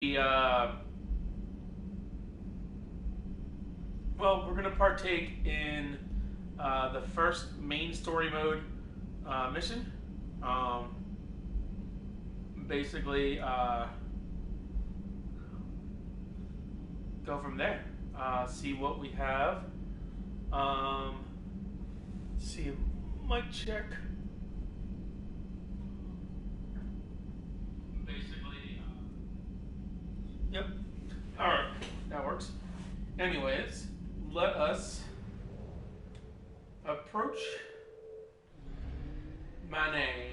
Well, we're gonna partake in the first main story mode mission. Um, basically, go from there. See what we have. See, mic check. Basically, yep. All right, that works. Anyways, let us approach Manet.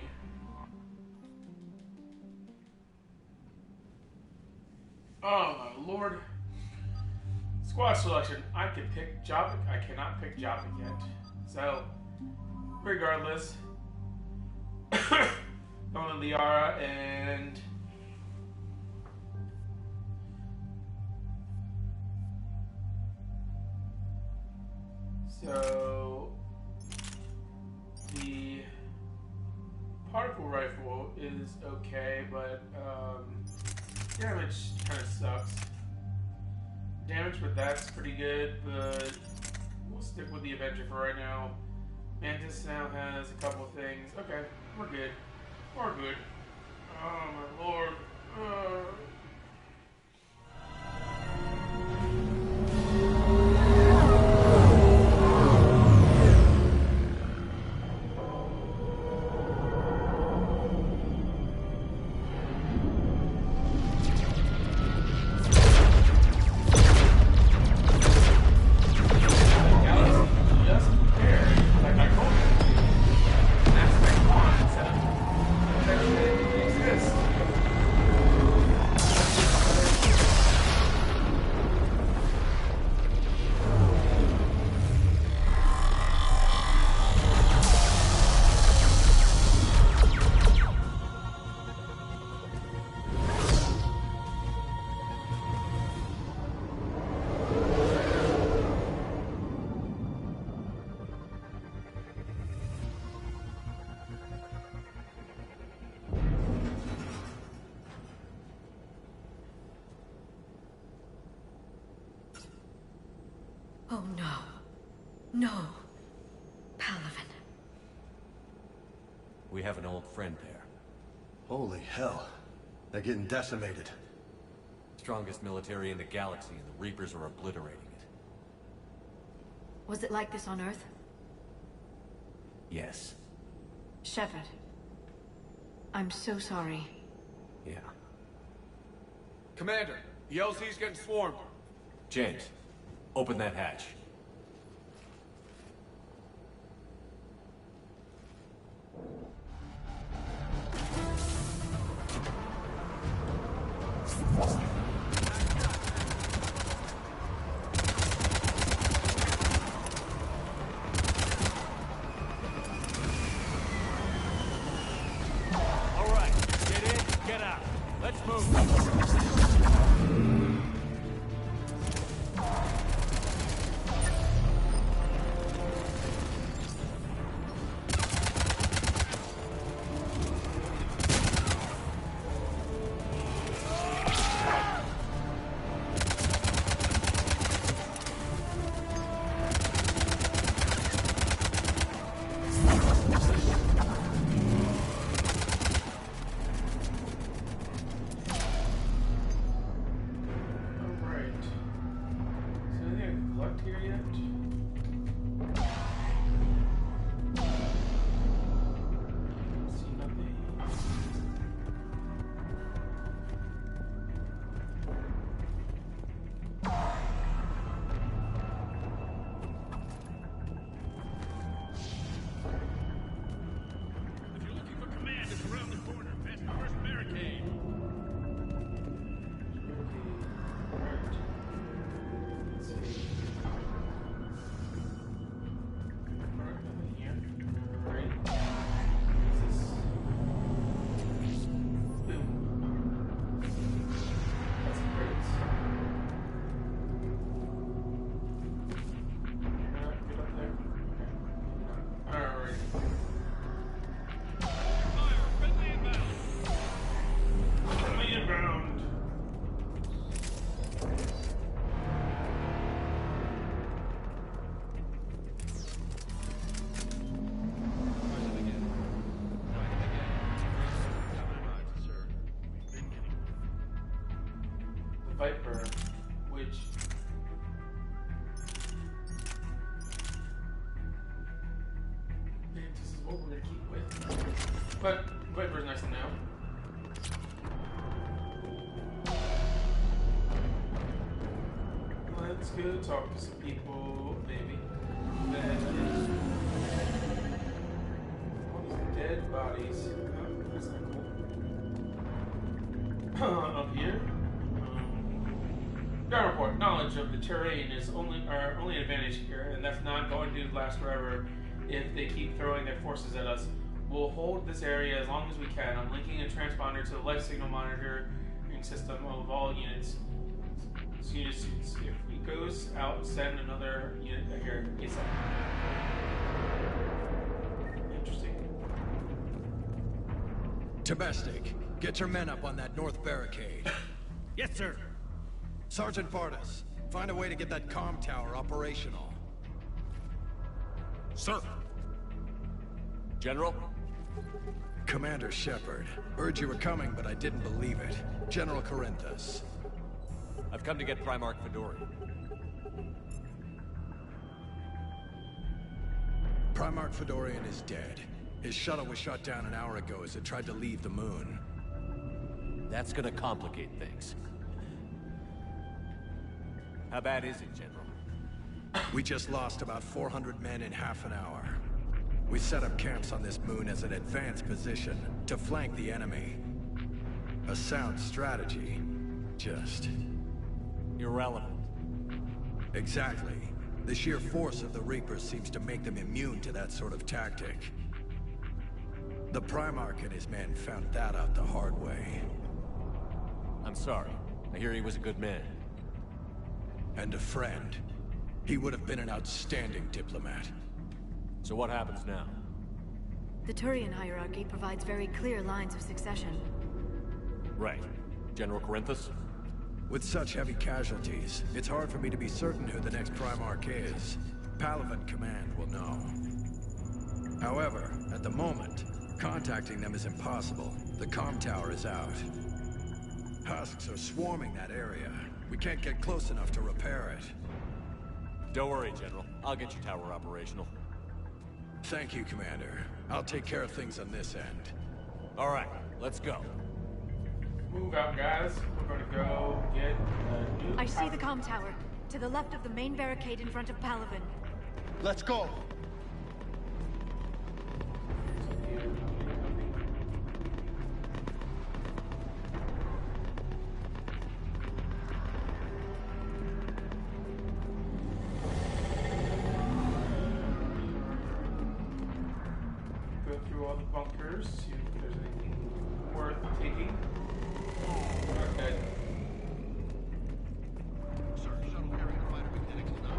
Oh my lord. Squad selection. I can pick Jobbik. I cannot pick Jobbik yet. So, regardless, going to Liara and so the particle rifle is okay, but damage kind of sucks. Damage with that's pretty good, but we'll stick with the Avenger for right now. Mantis now has a couple of things. Okay, we're good. We're good. Oh my lord. Oh no. No. Palaven. We have an old friend there. Holy hell. They're getting decimated. Strongest military in the galaxy, and the Reapers are obliterating it. Was it like this on Earth? Yes. Shepard. I'm so sorry. Yeah. Commander, the LZ's getting swarmed. James, open that hatch. All right, get in, get out. Let's move. alright. Is there anything I collect here yet? See nothing. If you're looking for command, it's around the corner, past the first barricade. Right. Let's see. Viper, which this is what we're gonna keep with. But Viper's nice to know. Let's go talk to some people, maybe. That is all these dead bodies. Oh, that's not cool. Up here. Ground report. Knowledge of the terrain is our only advantage here, and that's not going to last forever if they keep throwing their forces at us. We'll hold this area as long as we can. I'm linking a transponder to the life signal monitoring system of all units. Unit suits. If it goes out, send another unit here. ASAP. Interesting. Domestic, get your men up on that north barricade. Yes, sir. Sergeant Vardis, find a way to get that comm tower operational. Sir. General? Commander Shepard, heard you were coming, but I didn't believe it. General Corinthus. I've come to get Primarch Fedorian. Primarch Fedorian is dead. His shuttle was shot down an hour ago as it tried to leave the moon. That's gonna complicate things. How bad is it, General? We just lost about 400 men in half an hour. We set up camps on this moon as an advanced position to flank the enemy. A sound strategy. Just... irrelevant. Exactly. The sheer force of the Reapers seems to make them immune to that sort of tactic. The Primarch and his men found that out the hard way. I'm sorry. I hear he was a good man. And a friend. He would have been an outstanding diplomat. So what happens now? The Turian hierarchy provides very clear lines of succession. Right. General Corinthus? With such heavy casualties, it's hard for me to be certain who the next Primarch is. Palaven Command will know. However, at the moment, contacting them is impossible. The comm tower is out. Husks are swarming that area. We can't get close enough to repair it. Don't worry, General. I'll get your tower operational. Thank you, Commander. I'll take care of things on this end. All right, let's go. Move out, guys. We're gonna go get a new... I see the comm tower, to the left of the main barricade in front of Palaven. Let's go. Go through all the bunkers, see if there's anything worth taking. Okay. Sir, shuttle carrying the fighter mechanics is not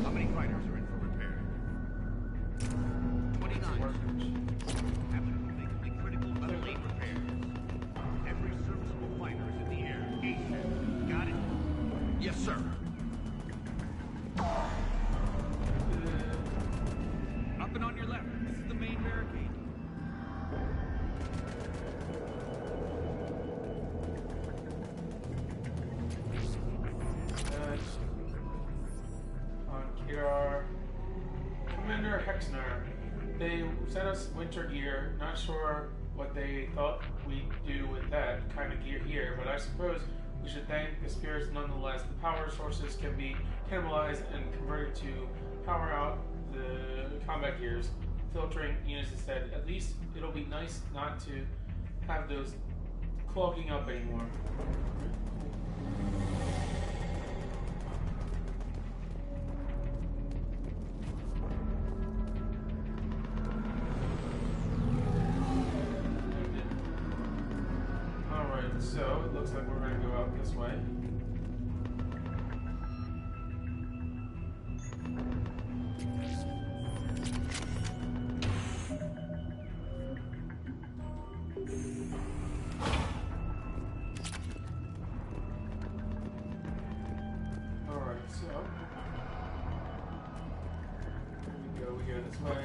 How many fighters are in for repair? 29. Absolutely critical but late repairs. Every serviceable fighter is in the air. Got it? Yes, sir. Up and on your left. This is the main barricade. On Kedar. Commander Hexner. They sent us winter gear. Not sure what they thought we'd do with that kind of gear here, but I suppose we should thank the spirits nonetheless. The power sources can be cannibalized and converted to power out the combat gears, filtering units instead. At least it'll be nice not to have those clogging up anymore. Alright, so it looks like we're going to go out this way. Alright, so here we go this way.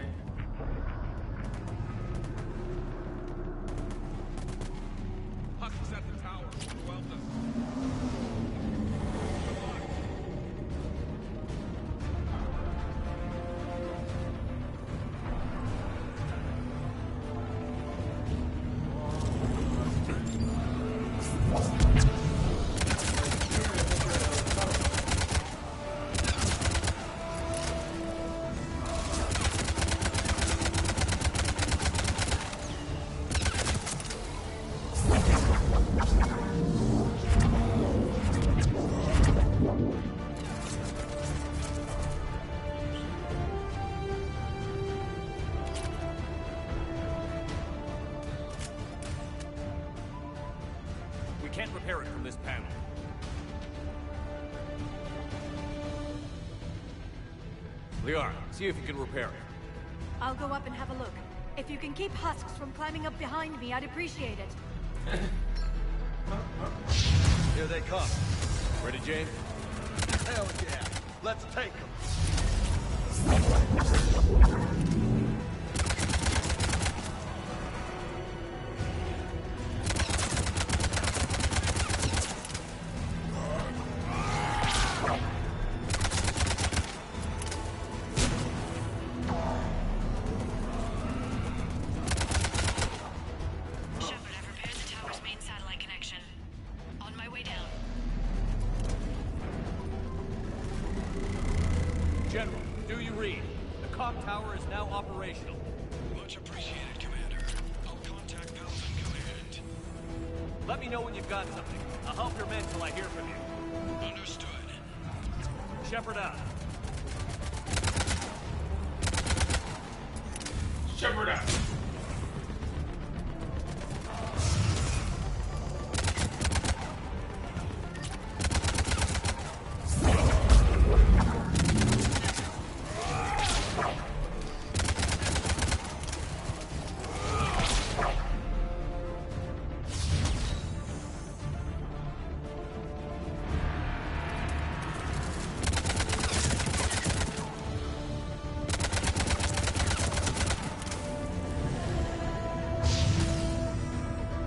can't repair it from this panel. Liara, see if you can repair it. I'll go up and have a look. If you can keep husks from climbing up behind me, I'd appreciate it. Here they come. Ready, James? Hell yeah. Let's take them. Shepard, I've repaired the tower's main satellite connection. On my way down. General, do you read? The COG tower is now operational. Much appreciated, Commander. I'll contact Palaven Command. Let me know when you've got something. I'll help your men till I hear from you. Understood. Shepard out. Shepard out.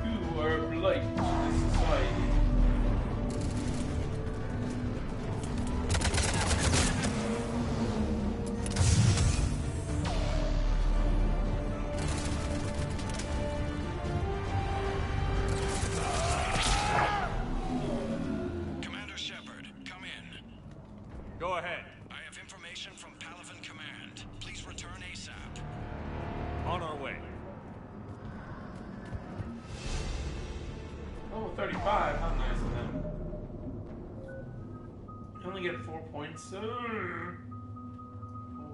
You are a blight to the society. Commander Shepard, come in. Go ahead. I have information from Palaven Command. Please return ASAP. On our way. Oh, 35. How nice of them. I only get 4 points. Pull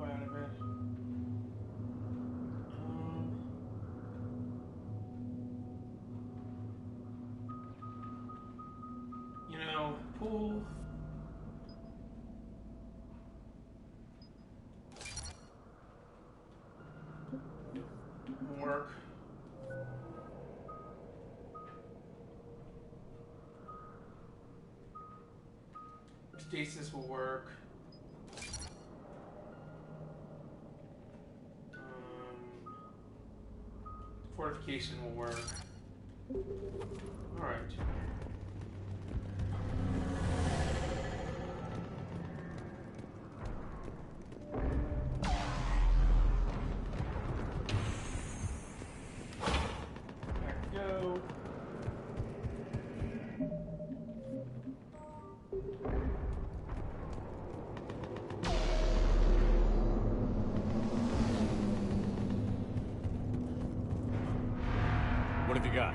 out of it. You know, pull. Work. Stasis will work. Fortification will work. Alright. Back we go. What have you got?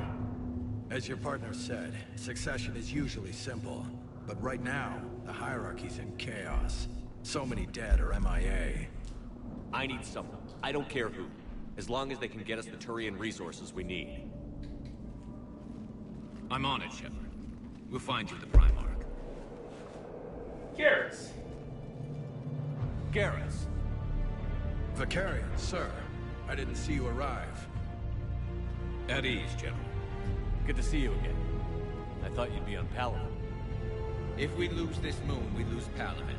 As your partner said, succession is usually simple. But right now, the hierarchy's in chaos. So many dead or MIA. I need someone. I don't care who. As long as they can get us the Turian resources we need. I'm on it, Shepard. We'll find you the Primarch. Garrus. Garrus. Vakarian, sir. I didn't see you arrive. At ease, General. Good to see you again. I thought you'd be on Palaven. If we lose this moon, we lose Palaven.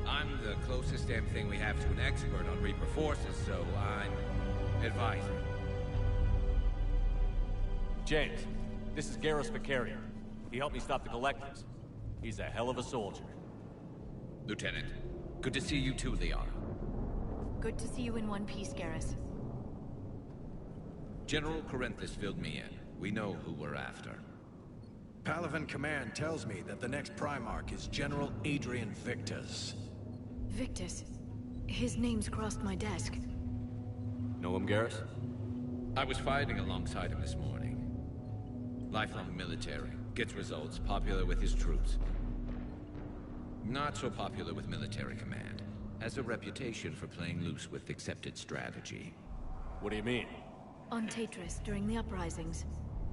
I'm the closest damn thing we have to an expert on Reaper forces, so I'm advising. James, this is Garrus Vakarian. He helped me stop the Collectors. He's a hell of a soldier. Lieutenant, good to see you too, Liara. Good to see you in one piece, Garrus. General Corinthus filled me in. We know who we're after. Palaven Command tells me that the next Primarch is General Adrian Victus. Victus. His name's crossed my desk. Know him, Garrus? I was fighting alongside him this morning. Lifelong military, gets results, popular with his troops. Not so popular with military command. Has a reputation for playing loose with accepted strategy. What do you mean? On Tatris, during the uprisings.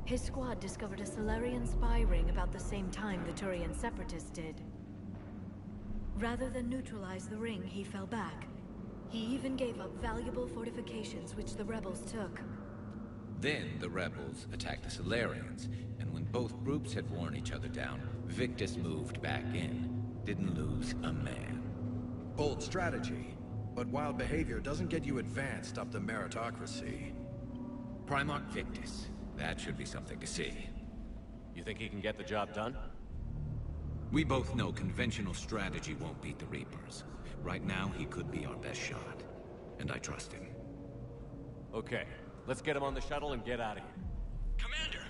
His squad discovered a Solarian spy ring about the same time the Turian Separatists did. Rather than neutralize the ring, he fell back. He even gave up valuable fortifications which the rebels took. Then the rebels attacked the Solarians, and when both groups had worn each other down, Victus moved back in. Didn't lose a man. Bold strategy. But wild behavior doesn't get you advanced up the meritocracy. Primarch Victus. That should be something to see. You think he can get the job done? We both know conventional strategy won't beat the Reapers. Right now, he could be our best shot. And I trust him. Okay, let's get him on the shuttle and get out of here. Commander!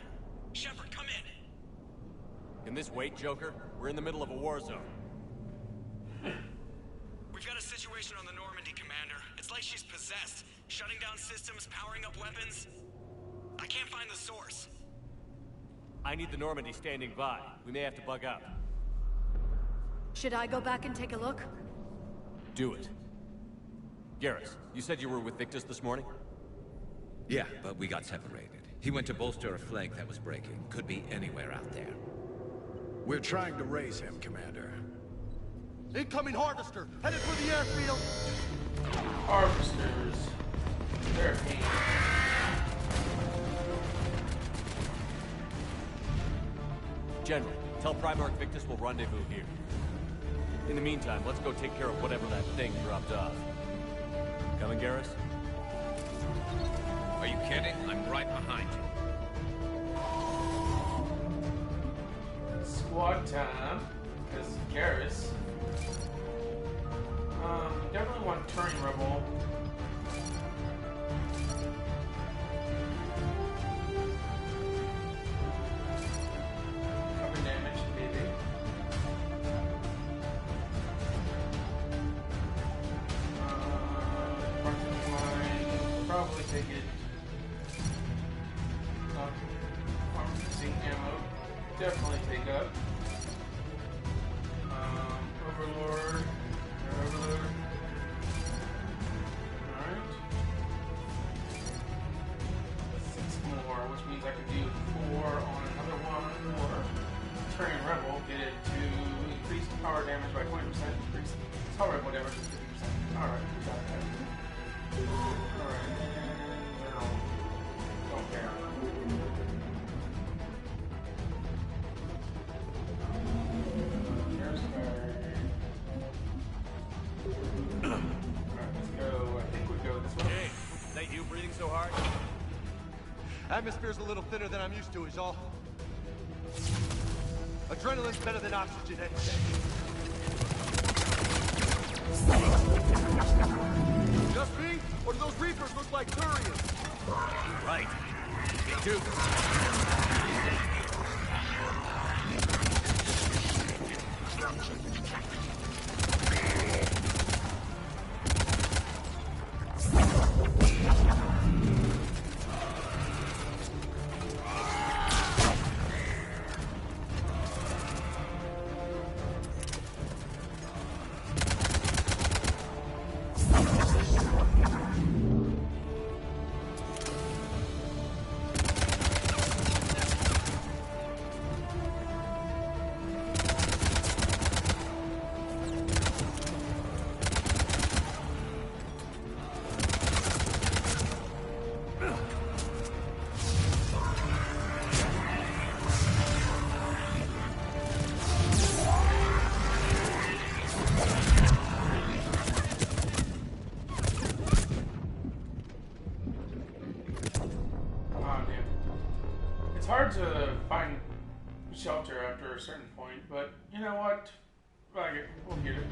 Shepard, come in! Can this wait, Joker? We're in the middle of a war zone. We've got a situation on the Normandy, Commander. It's like she's possessed. Shutting down systems, powering up weapons. I can't find the source. I need the Normandy standing by. We may have to bug up. Should I go back and take a look? Do it. Garrus, you said you were with Victus this morning? Yeah, but we got separated. He went to bolster a flank that was breaking. Could be anywhere out there. We're trying to raise him, Commander. Incoming Harvester! Headed for the airfield! Harvesters. They're a pain. General, tell Primarch Victus we'll rendezvous here. In the meantime, let's go take care of whatever that thing dropped off. Coming, Garrus? Are you kidding? I'm right behind you. Squad time. This is Garrus. Definitely want Turing Rebel. Cover damage, maybe. Parking line. Probably take it. Pharmacy ammo. Definitely take up. Overlord. Overlord. Alright. 6 more, which means I can do 4 on another one, or Turing Rebel, get it to increase power damage by 20%, increase power rebel damage by 50%. Alright, we got that. Alright, don't care. So hard? Atmosphere's a little thinner than I'm used to, is all. Adrenaline's better than oxygen any day. Just me? Or do those Reapers look like Turians? Right. Me too. Hard to find shelter after a certain point, but you know what? Fuck it, we'll get it.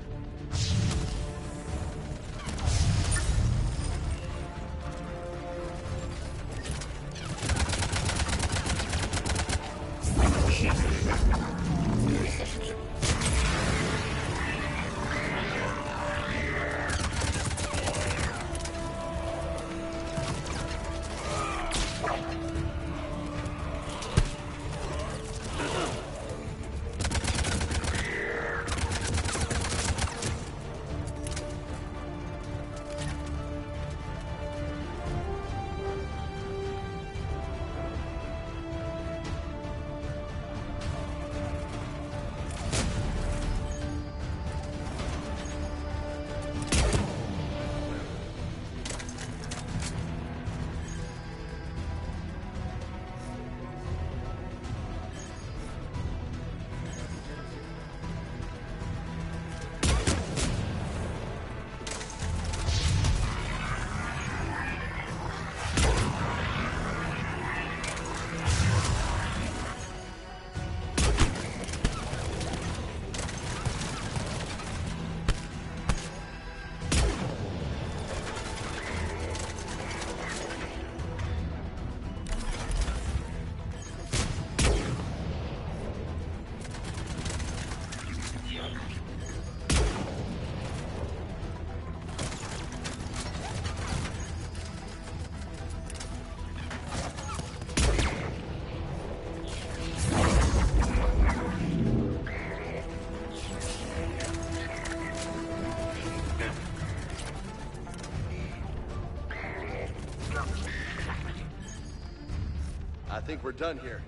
I think we're done here.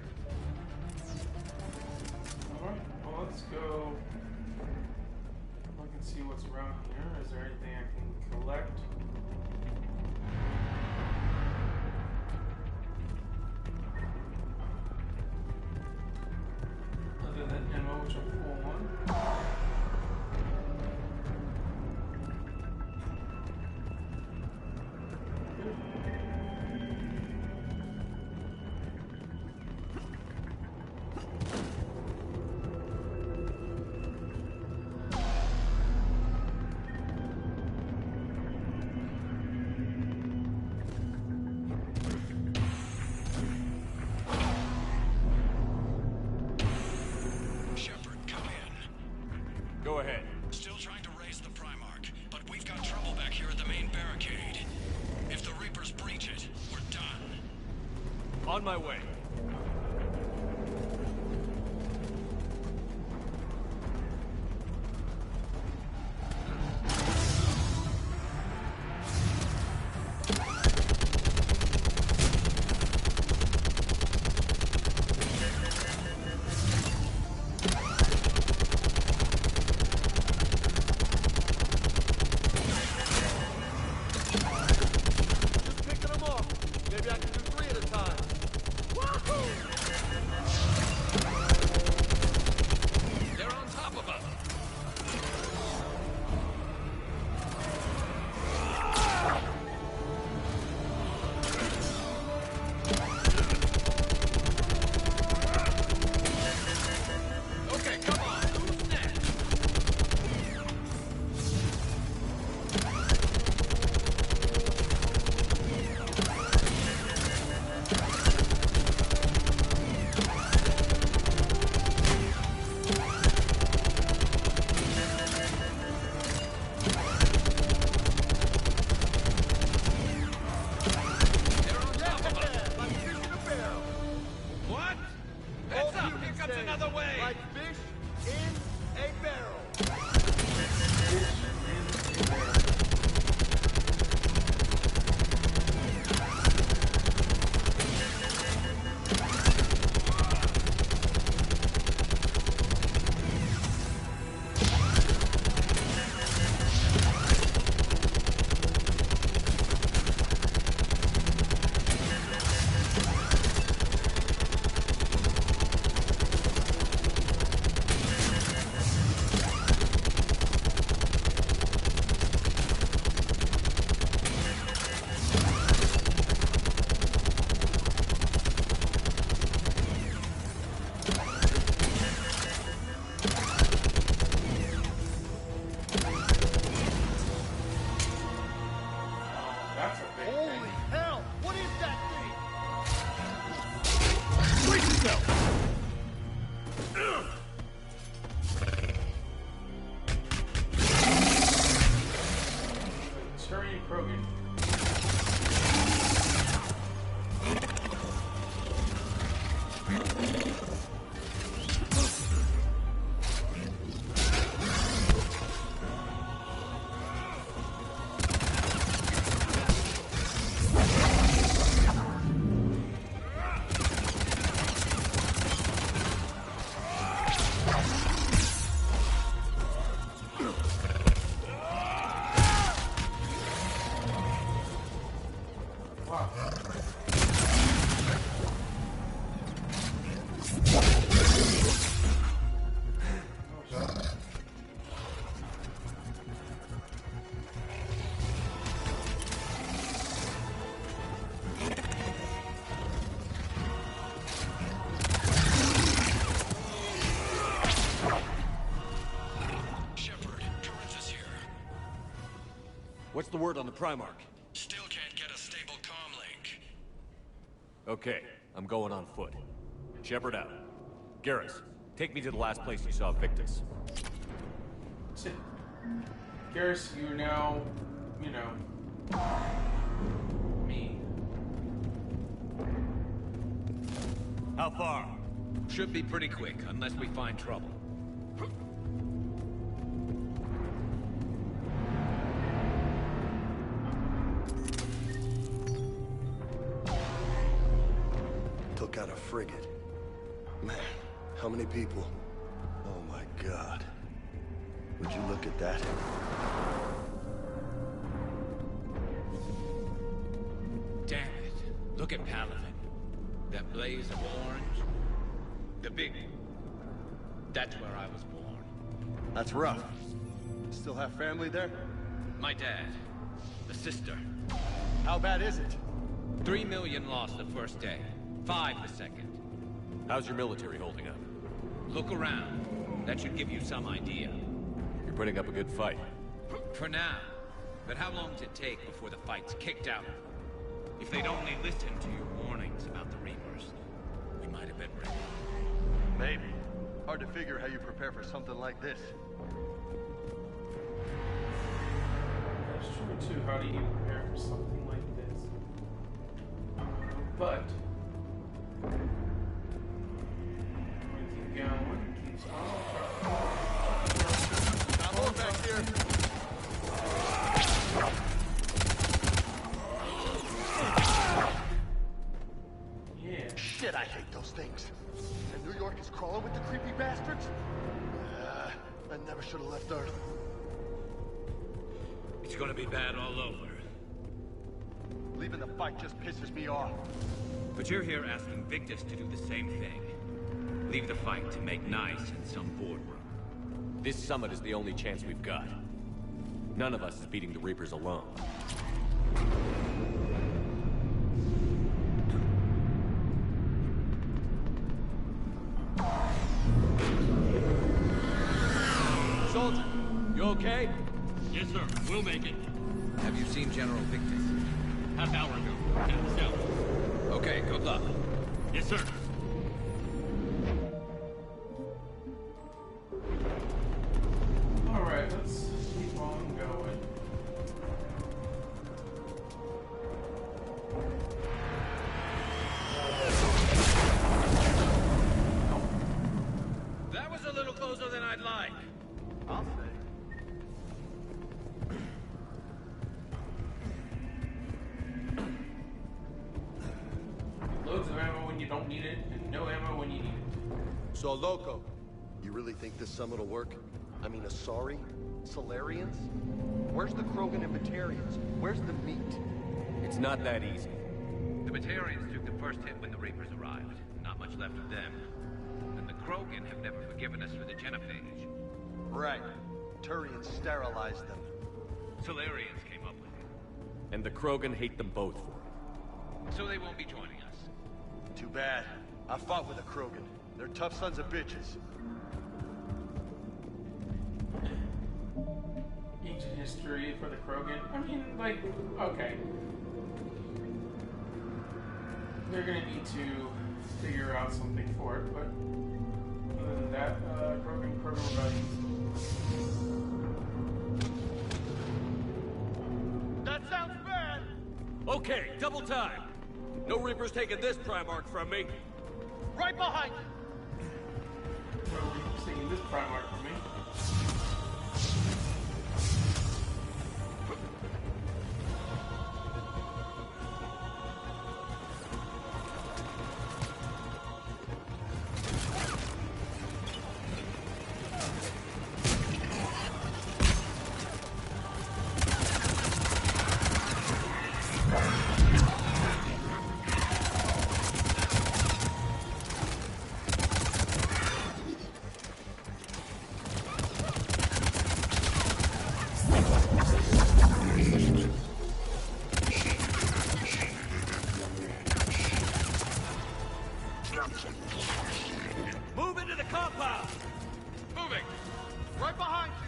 Alright, well, let's go. Look and see what's around here. Is there anything I can collect? Other than ammo, which I'm full on. Go ahead. Still trying to raise the Primarch, but we've got trouble back here at the main barricade. If the Reapers breach it, we're done. On my way. What's the word on the Primarch? Still can't get a stable comm link. Okay, I'm going on foot. Shepard out. Garrus, take me to the last place you saw Victus. Garrus, you're now, you know, me. How far? Should be pretty quick, unless we find trouble. took out a frigate. Man, how many people? Oh my God. Would you look at that? Damn it. Look at Palaven. That blaze of orange. The big... That's where I was born. That's rough. Still have family there? My dad. A sister. How bad is it? 3 million lost the first day. 5 the second. How's your military holding up? Look around. That should give you some idea. You're putting up a good fight. For now. But how long does it take before the fight's kicked out? If they'd only listened to your warnings about the Reapers, we might have been ready. Maybe. Hard to figure how you prepare for something like this. That's true too. How do you prepare for something like this? But we keep going. Keeps Not hold back here. Yeah. Shit, I hate those things. And New York is crawling with the creepy bastards? I never should have left Earth. It's gonna be bad all over. Leaving the fight just pisses me off. But you're here asking Victus to do the same thing. Leave the fight to make nice in some boardroom. This summit is the only chance we've got. None of us is beating the Reapers alone. Soldier, you okay? Yes, sir. We'll make it. Have you seen General Victus? Half hour ago. Down south. Okay, good luck. Yes, sir. Alright, let's keep on going. That was a little closer than I'd like. I'll say. Loads of ammo when you don't need it, and no ammo when you need it. So, Loco, you really think this summit will work? I mean, Asari? Solarians? Where's the Krogan and Batarians? Where's the meat? It's not that easy. The Batarians took the first hit when the Reapers arrived. Not much left of them. And the Krogan have never forgiven us for the genophage. Right. Turians sterilized them. Solarians came up with it. And the Krogan hate them both for it. So they won't be joining us. Too bad. I fought with a Krogan. They're tough sons of bitches. Ancient history for the Krogan. I mean, like, okay. They're gonna need to figure out something for it, but other than that, Krogan rebellions. That sounds bad! Okay, double time. No Reapers taking this Primarch from me. Right behind you! Krogan taking this Primarch from me. Move into the compound! Moving! Right behind you!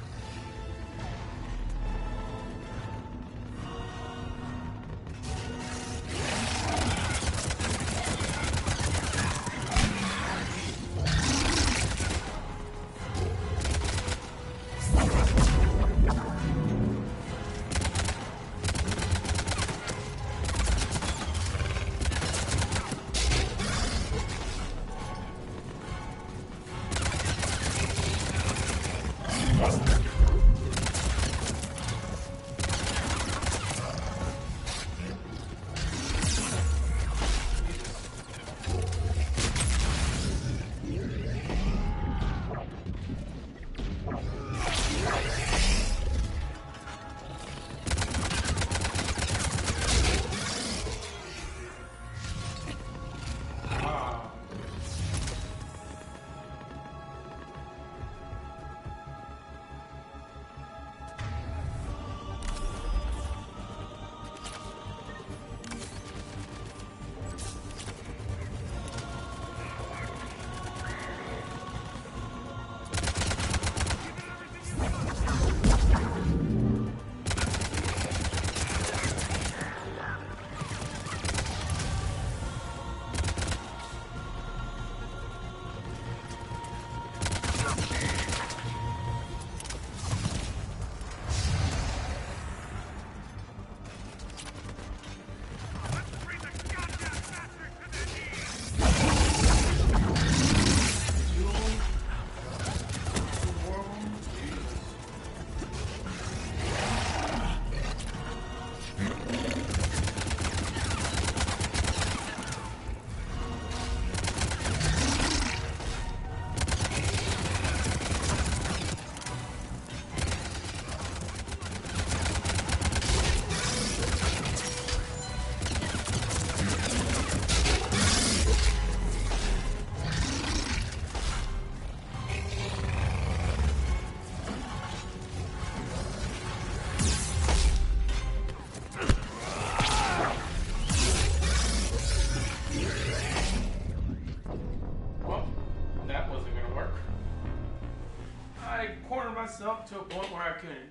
myself to a point where I couldn't.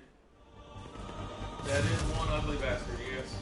That is one ugly bastard, yes.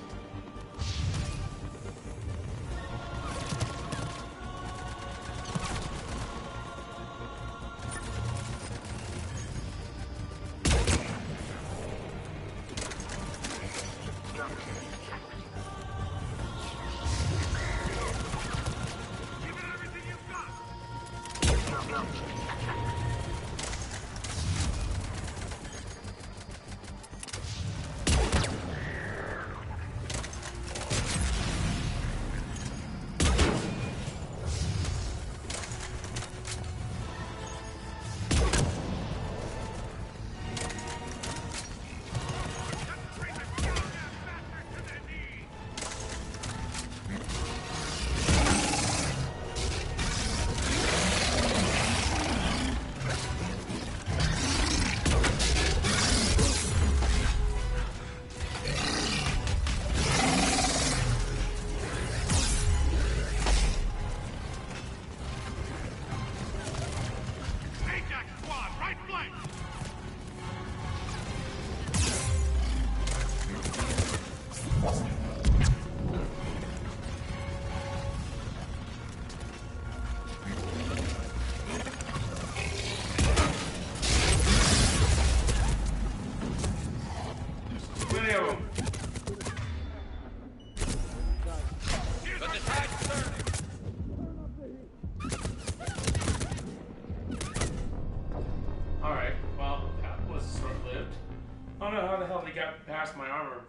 My armor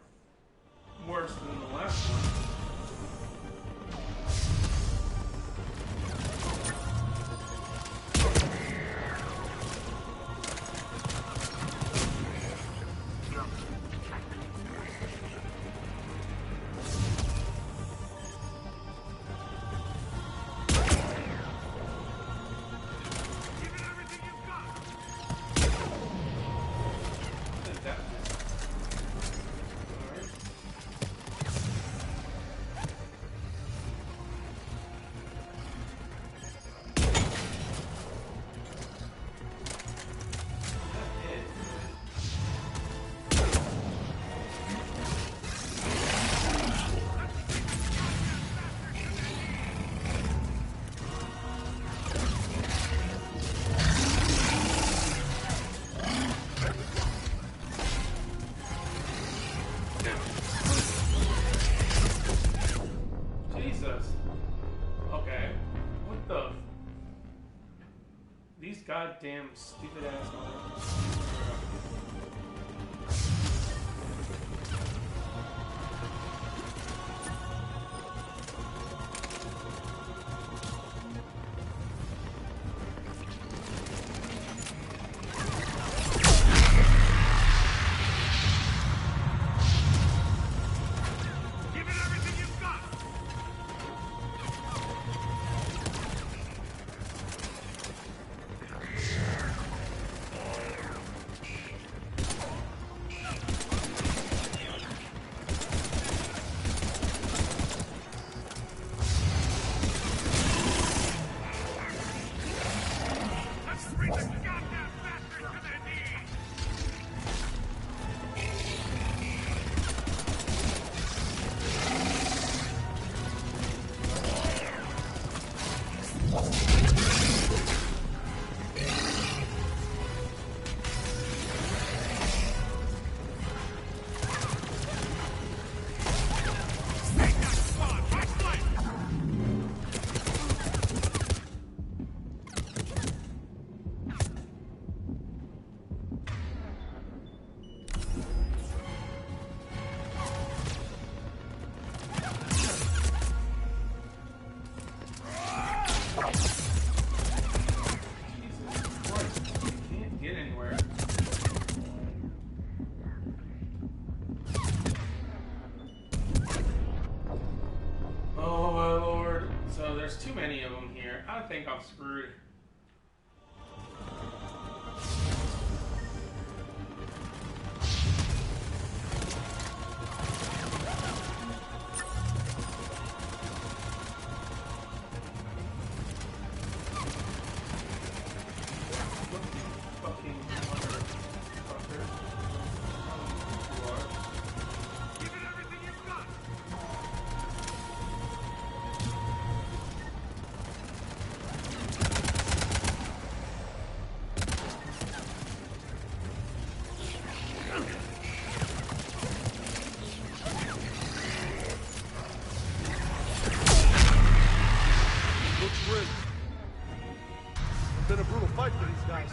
worse than the last one. Goddamn stupid ass motherfucker. Too many of them here. I think I'm screwed. Fucking been a brutal fight for these guys.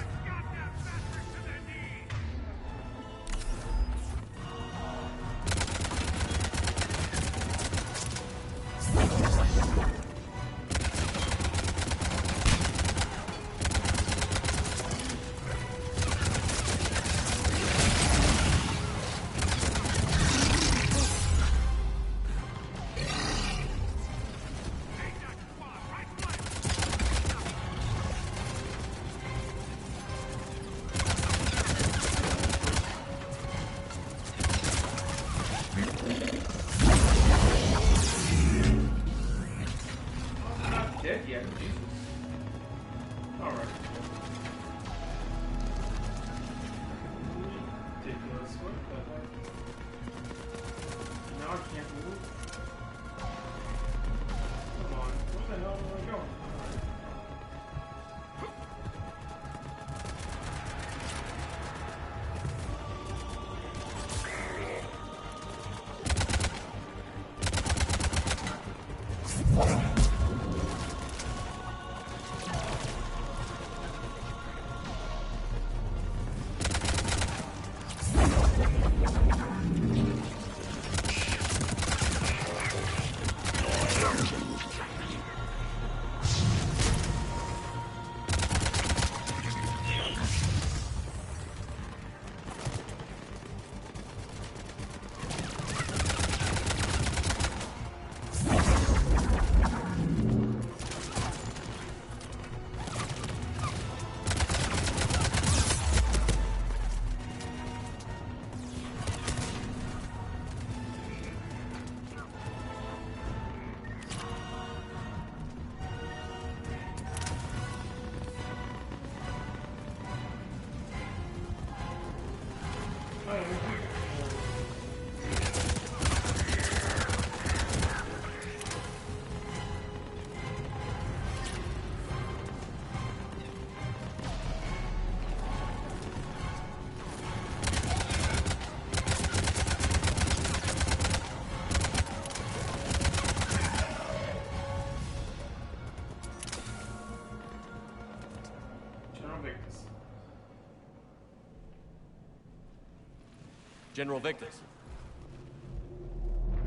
General Victus.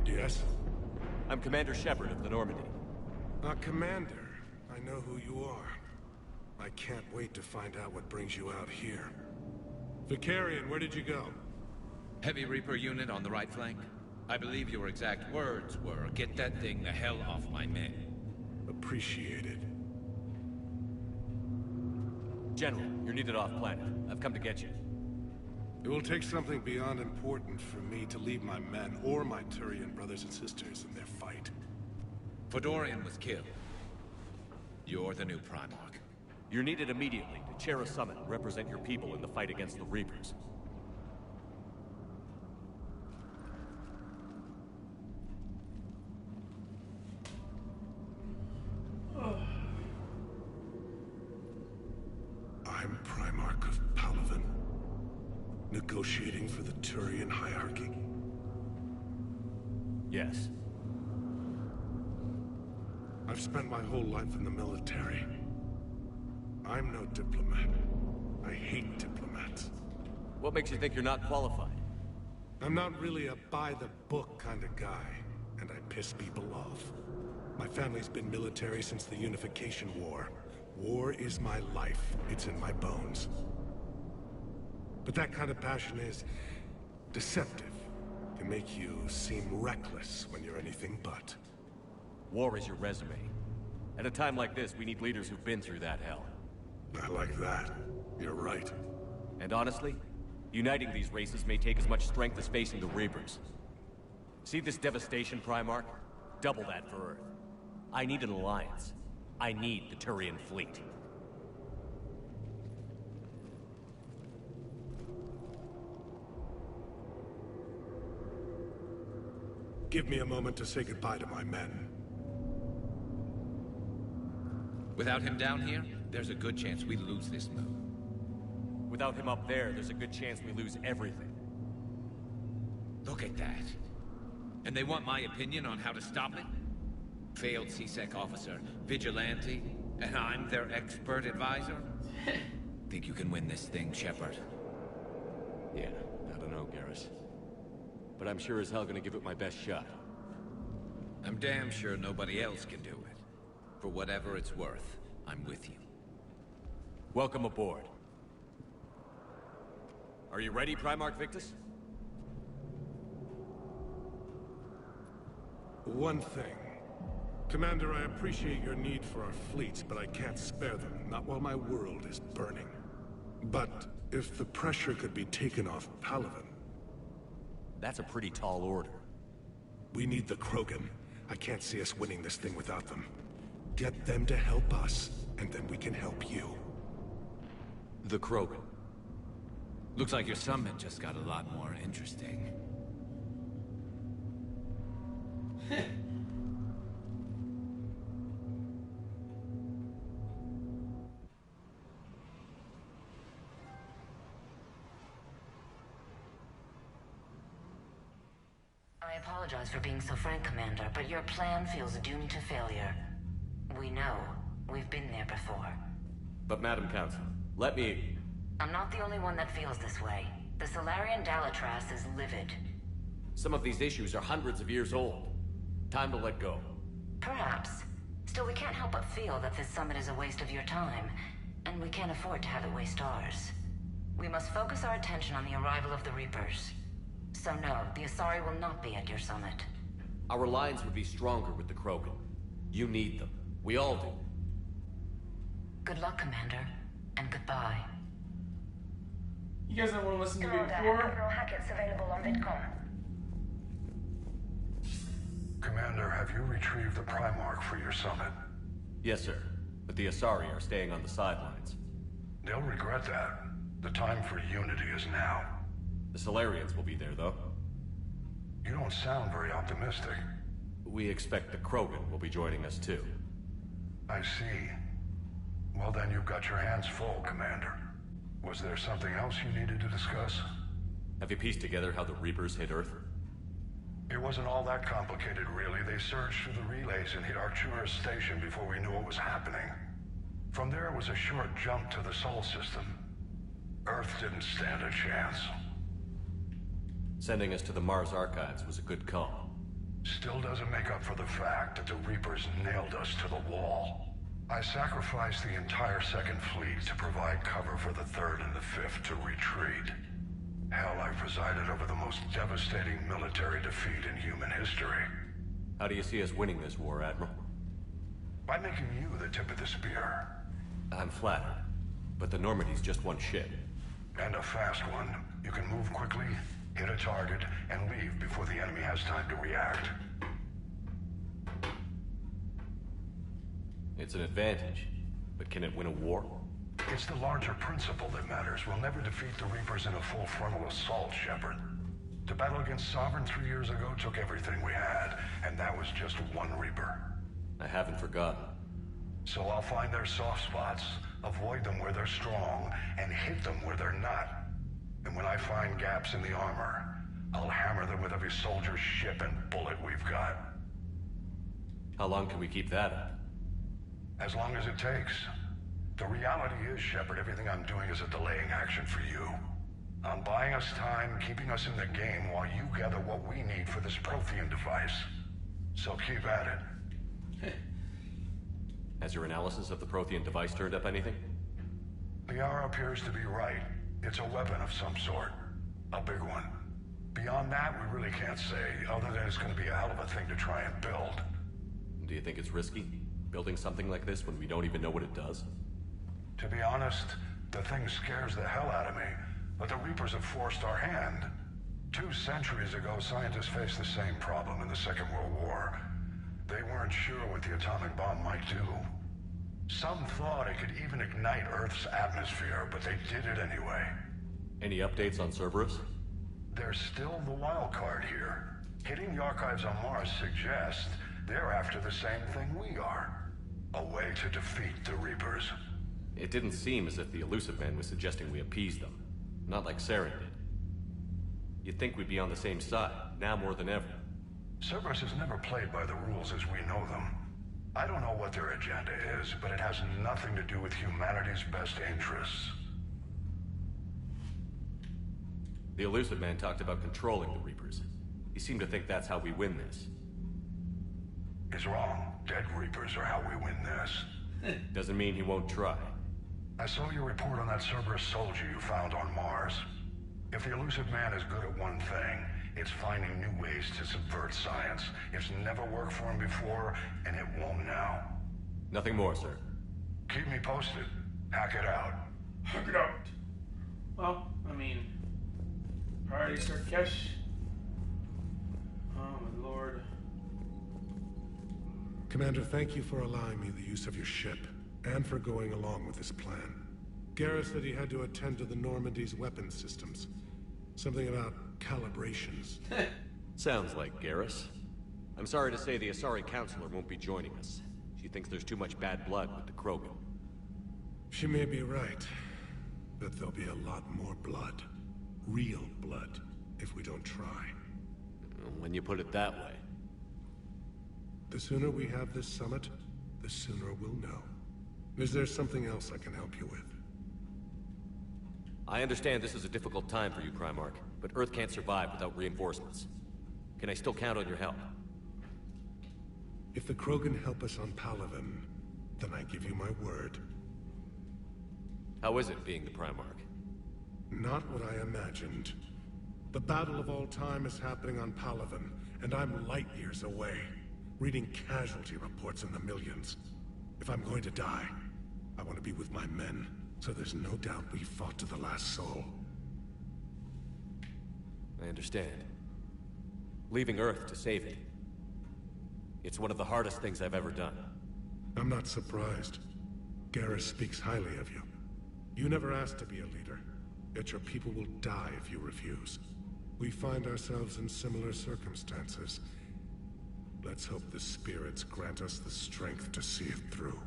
Yes? I'm Commander Shepard of the Normandy. Commander, I know who you are. I can't wait to find out what brings you out here. Vicarian, where did you go? Heavy Reaper unit on the right flank. I believe your exact words were, "Get that thing the hell off my men." Appreciated. General, you're needed off-planet. I've come to get you. It will take something beyond important for me to leave my men or my Turian brothers and sisters in their fight. Fedorian was killed. You're the new Primarch. You're needed immediately to chair a summit and represent your people in the fight against the Reapers. I'm Primarch of Palaven, negotiating for the Turian hierarchy. Yes. I've spent my whole life in the military. I'm no diplomat. I hate diplomats. What makes you think you're not qualified? I'm not really a by-the-book kind of guy, and I piss people off. My family's been military since the Unification War. War is my life. It's in my bones. But that kind of passion is deceptive. Can make you seem reckless when you're anything but. War is your resume. At a time like this, we need leaders who've been through that hell. I like that. You're right. And honestly, uniting these races may take as much strength as facing the Reapers. See this devastation, Primarch? Double that for Earth. I need an alliance. I need the Turian fleet. Give me a moment to say goodbye to my men. Without him down here, there's a good chance we lose this move. Without him up there's a good chance we lose everything. Look at that. And they want my opinion on how to stop it? Failed C-Sec officer, vigilante, And I'm their expert advisor? Think you can win this thing, Shepard? Yeah, I don't know, Garrus. But I'm sure as hell gonna give it my best shot. I'm damn sure nobody else can do it. For whatever it's worth, I'm with you. Welcome aboard. Are you ready, Primarch Victus? One thing. Commander, I appreciate your need for our fleets, but I can't spare them, not while my world is burning. But if the pressure could be taken off Palaven... That's a pretty tall order. We need the Krogan. I can't see us winning this thing without them. Get them to help us, and then we can help you. The Krogan. Looks like your summit just got a lot more interesting. I apologize for being so frank, Commander, but your plan feels doomed to failure. We know. We've been there before. But Madam Counsel, let me... I'm not the only one that feels this way. The Solarian Dalatrass is livid. Some of these issues are hundreds of years old. Time to let go. Perhaps. Still, we can't help but feel that this summit is a waste of your time, and we can't afford to have it waste ours. We must focus our attention on the arrival of the Reapers. So no, the Asari will not be at your summit. Our alliance would be stronger with the Krogan. You need them. We all do. Good luck, Commander, and goodbye. You guys don't want to listen to me Commander, before? Admiral Hackett's available on VidCom. Commander, have you retrieved the Primarch for your summit? Yes, sir. But the Asari are staying on the sidelines. They'll regret that. The time for unity is now. The Solarians will be there, though. You don't sound very optimistic. We expect the Krogan will be joining us, too. I see. Well, then you've got your hands full, Commander. Was there something else you needed to discuss? Have you pieced together how the Reapers hit Earth? It wasn't all that complicated, really. They surged through the relays and hit Arcturus Station before we knew what was happening. From there, it was a short jump to the Sol system. Earth didn't stand a chance. Sending us to the Mars Archives was a good call. Still doesn't make up for the fact that the Reapers nailed us to the wall. I sacrificed the entire Second Fleet to provide cover for the Third and the Fifth to retreat. Hell, I presided over the most devastating military defeat in human history. How do you see us winning this war, Admiral? By making you the tip of the spear. I'm flattered, but the Normandy's just one ship. And a fast one. You can move quickly, hit a target, and leave before the enemy has time to react. It's an advantage, but can it win a war? It's the larger principle that matters. We'll never defeat the Reapers in a full frontal assault, Shepard. To battle against Sovereign 3 years ago took everything we had, and that was just one Reaper. I haven't forgotten. So I'll find their soft spots, avoid them where they're strong, and hit them where they're not. And when I find gaps in the armor, I'll hammer them with every soldier, ship, and bullet we've got. How long can we keep that up? As long as it takes. The reality is, Shepard, everything I'm doing is a delaying action for you. I'm buying us time, keeping us in the game while you gather what we need for this Prothean device. So keep at it. Has your analysis of the Prothean device turned up anything? Liara appears to be right. It's a weapon of some sort. A big one. Beyond that, we really can't say, other than it's going to be a hell of a thing to try and build. Do you think it's risky, building something like this when we don't even know what it does? To be honest, the thing scares the hell out of me, but the Reapers have forced our hand. 2 centuries ago, scientists faced the same problem in the Second World War. They weren't sure what the atomic bomb might do. Some thought it could even ignite Earth's atmosphere, but they did it anyway. Any updates on Cerberus? They're still the wild card here. Hitting the archives on Mars suggests they're after the same thing we are. A way to defeat the Reapers. It didn't seem as if the Illusive Man was suggesting we appease them. Not like Saren did. You'd think we'd be on the same side, now more than ever. Cerberus has never played by the rules as we know them. I don't know what their agenda is, but it has nothing to do with humanity's best interests. The Illusive Man talked about controlling the Reapers. He seemed to think that's how we win this. He's wrong. Dead Reapers are how we win this. Doesn't mean he won't try. I saw your report on that Cerberus soldier you found on Mars. If the Illusive Man is good at one thing, it's finding new ways to subvert science. It's never worked for him before, and it won't now. Nothing more, sir. Keep me posted. Hack it out. Hack it out. Well, I mean, priority Sarkesh. Oh my lord. Commander, thank you for allowing me the use of your ship, and for going along with this plan. Garrus said he had to attend to the Normandy's weapon systems. Something about calibrations. Sounds like Garrus. I'm sorry to say the Asari Counselor won't be joining us. She thinks there's too much bad blood with the Krogan. She may be right, but there'll be a lot more blood. Real blood, if we don't try. When you put it that way. The sooner we have this summit, the sooner we'll know. Is there something else I can help you with? I understand this is a difficult time for you, Primarch, but Earth can't survive without reinforcements. Can I still count on your help? If the Krogan help us on Palaven, then I give you my word. How is it being the Primarch? Not what I imagined. The battle of all time is happening on Palaven, and I'm light years away, reading casualty reports in the millions. If I'm going to die, I want to be with my men, so there's no doubt we fought to the last soul. I understand. Leaving Earth to save it. It's one of the hardest things I've ever done. I'm not surprised. Garrus speaks highly of you. You never asked to be a leader, yet your people will die if you refuse. We find ourselves in similar circumstances. Let's hope the spirits grant us the strength to see it through.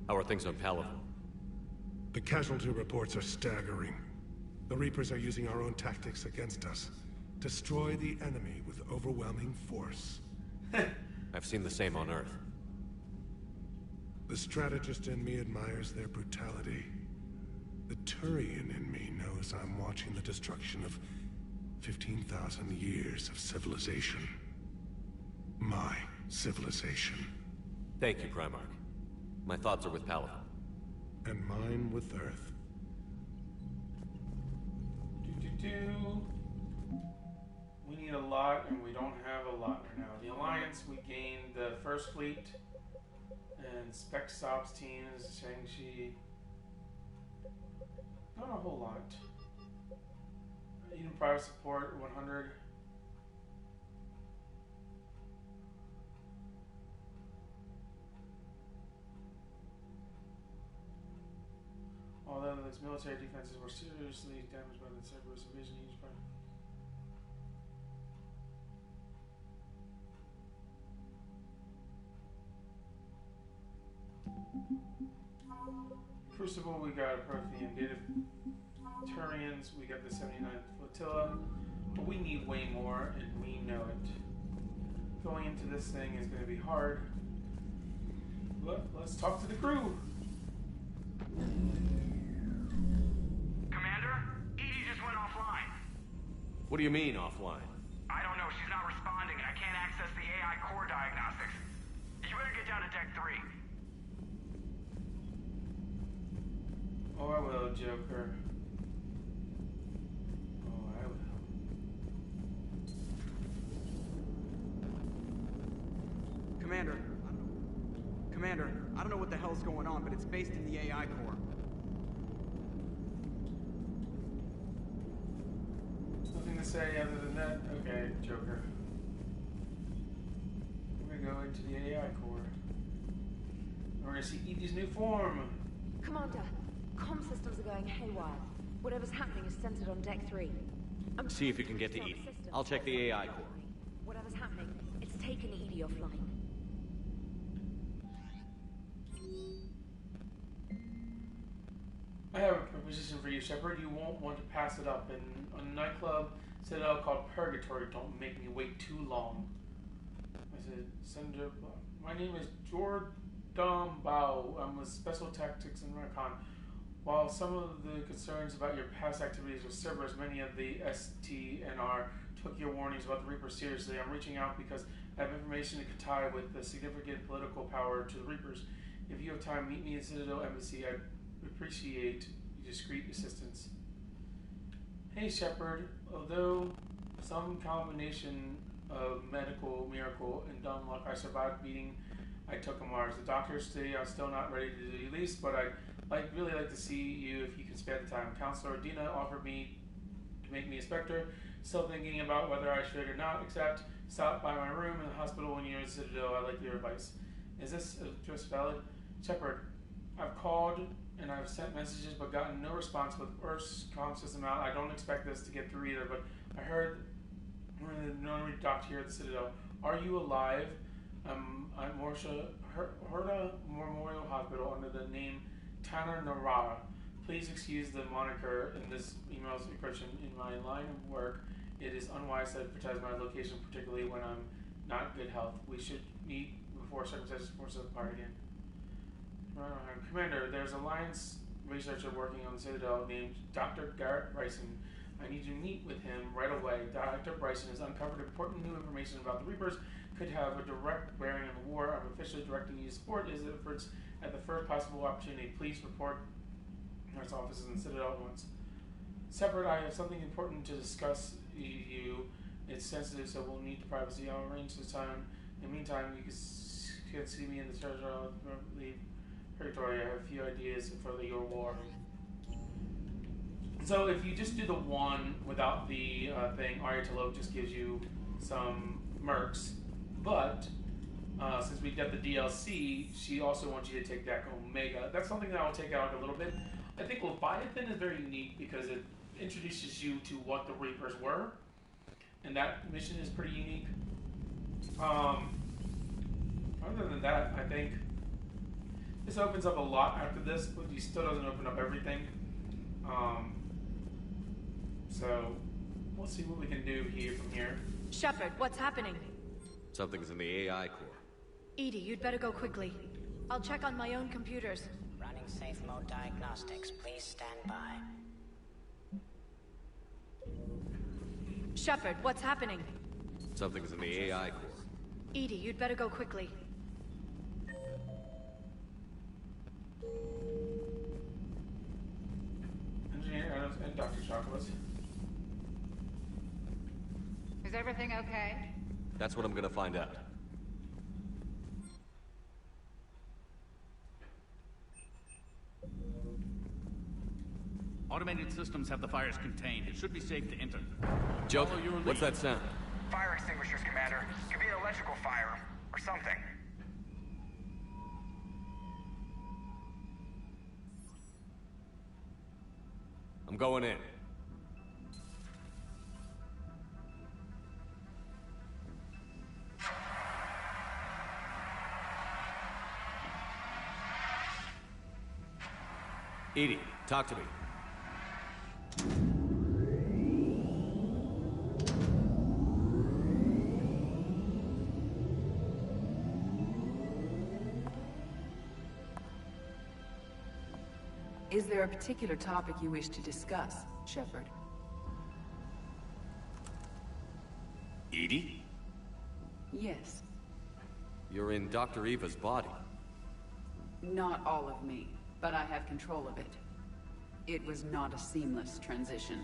How are things on Palaven? The casualty reports are staggering. The Reapers are using our own tactics against us. Destroy the enemy with overwhelming force. I've seen the same on Earth. The strategist in me admires their brutality. The Turian in me knows I'm watching the destruction of 15,000 years of civilization. My civilization. Thank you, Primarch. My thoughts are with Palaven. And mine with Earth. We need a lot, and we don't have a lot right now. The Alliance, we gained the First Fleet, and Spec Ops teams, Shang-Chi. Not a whole lot. Even private support, 100. Although those military defenses were seriously damaged by the Cerberus invasion used by... Crucible, we got a Prothean Data Turians, we got the 79th Flotilla, but we need way more, and we know it. Going into this thing is going to be hard, but let's talk to the crew. Commander, Edie just went offline. What do you mean, offline? I don't know, she's not responding, and I can't access the AI core diagnostics. You better get down to Deck 3. Oh, I will, Joker. Oh, I will. Commander, I don't know what the hell's going on, but it's based in the AI core. Nothing to say other than that. Okay, Joker. We're gonna go into the AI core. We're gonna see Edie's new form. Commander, comm systems are going haywire. Whatever's happening is centered on Deck 3. See if you can get to Edie. I'll check the AI core. Whatever's happening, it's taken Edie offline. I have a proposition for you, Shepard. You won't want to pass it up. In a nightclub citadel called Purgatory, don't make me wait too long. I Senator. My name is Jordan Bao. I'm with Special Tactics and Recon. While some of the concerns about your past activities with Cerberus, many of the STNR took your warnings about the Reapers seriously. I'm reaching out because I have information that could tie with the significant political power to the Reapers. If you have time, meet me at Citadel Embassy. I'd appreciate discreet assistance. Hey Shepard, although some combination of medical miracle and dumb luck, I survived beating I took on Mars. The doctors say I'm still not ready to release, but I'd really like to see you if you can spare the time. Counselor Dina offered me to make me a Spectre. Still thinking about whether I should or not accept. Stop by my room in the hospital when you're in Citadel. I'd like your advice. Is this address valid? Shepard, I've called and I've sent messages but gotten no response with Earth's comm system out. I don't expect this to get through either, but I heard the notary doctor here at the Citadel. Are you alive? I'm Morsha Herta Memorial Hospital under the name Tanner Narara. Please excuse the moniker in this email's encryption. In my line of work, it is unwise to advertise my location, particularly when I'm not in good health. We should meet before circumstances force us apart again. Commander, there's an Alliance researcher working on the Citadel named Dr. Garrett Bryson. I need you to meet with him right away. Dr. Bryson has uncovered important new information about the Reapers, could have a direct bearing on the war. I'm officially directing you to support his efforts at the first possible opportunity. Please report nurse offices in the Citadel at once. Separate, I have something important to discuss with you. It's sensitive, so we'll need privacy. I'll arrange this time. In the meantime, you can see me in the Citadel. Purgatory. I have a few ideas for your war. So if you just do the one without the thing, Arya T'Loak just gives you some mercs. But since we got the DLC, she also wants you to take that Omega. That's something that I'll take out a little bit. I think Leviathan is very unique because it introduces you to what the Reapers were, and that mission is pretty unique. Other than that, I think this opens up a lot after this, but he still doesn't open up everything. So we'll see what we can do here from here. Shepard, what's happening? Something's in the AI core. Edie, you'd better go quickly. I'll check on my own computers. Running safe mode diagnostics. Please stand by. Shepard, what's happening? Something's in the AI core. Edie, you'd better go quickly. Engineer Adams and Dr. Chocolates. Is everything okay? That's what I'm gonna find out. Automated systems have the fires contained. It should be safe to enter. Joe, what's that sound? Fire extinguishers, Commander. Could be an electrical fire, or something. I'm going in. Edie, talk to me. Is there a particular topic you wish to discuss, Shepard? Edie? Yes. You're in Dr. Eva's body. Not all of me, but I have control of it. It was not a seamless transition.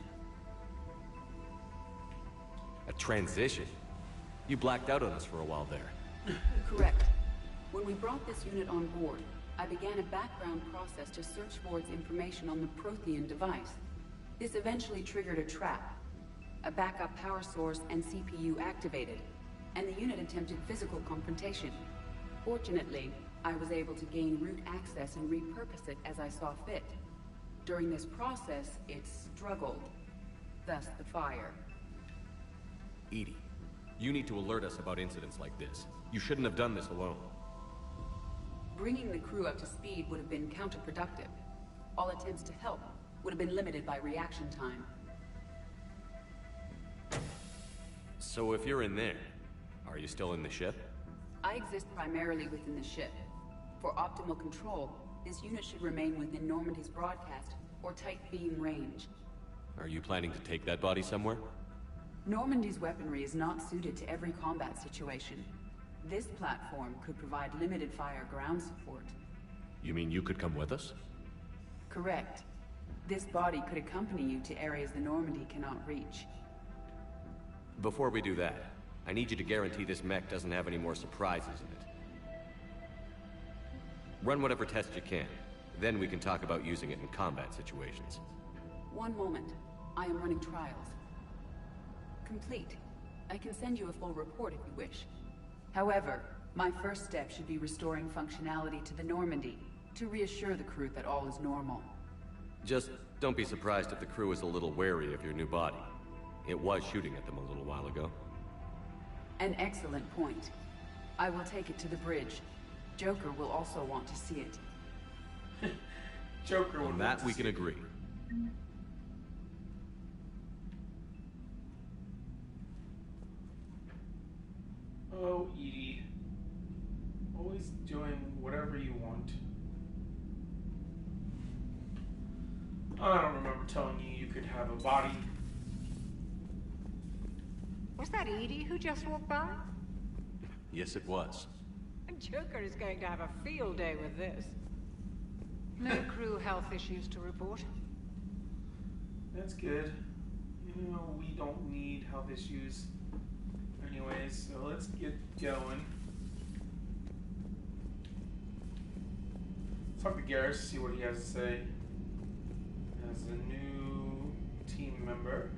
A transition? You blacked out on us for a while there. Correct. When we brought this unit on board, I began a background process to search for its information on the Prothean device. This eventually triggered a trap. A backup power source and CPU activated, and the unit attempted physical confrontation. Fortunately, I was able to gain root access and repurpose it as I saw fit. During this process, it struggled. Thus the fire. Edie, you need to alert us about incidents like this. You shouldn't have done this alone. Bringing the crew up to speed would have been counterproductive. All attempts to help would have been limited by reaction time. So if you're in there, are you still in the ship? I exist primarily within the ship. For optimal control, this unit should remain within Normandy's broadcast or tight beam range. Are you planning to take that body somewhere? Normandy's weaponry is not suited to every combat situation. This platform could provide limited fire ground support. You mean you could come with us? Correct. This body could accompany you to areas the Normandy cannot reach. Before we do that, I need you to guarantee this mech doesn't have any more surprises in it. Run whatever tests you can. Then we can talk about using it in combat situations. One moment. I am running trials. Complete. I can send you a full report if you wish. However, my first step should be restoring functionality to the Normandy, to reassure the crew that all is normal. Just don't be surprised if the crew is a little wary of your new body. It was shooting at them a little while ago. An excellent point. I will take it to the bridge. Joker will also want to see it. Joker would On that we can agree. Oh, Edie. Always doing whatever you want. I don't remember telling you you could have a body. Was that Edie who just walked by? Yes, it was. Joker is going to have a field day with this. No crew health issues to report. That's good. You know, we don't need health issues anyways, so let's get going. Let's talk to Garrus, see what he has to say. As a new team member.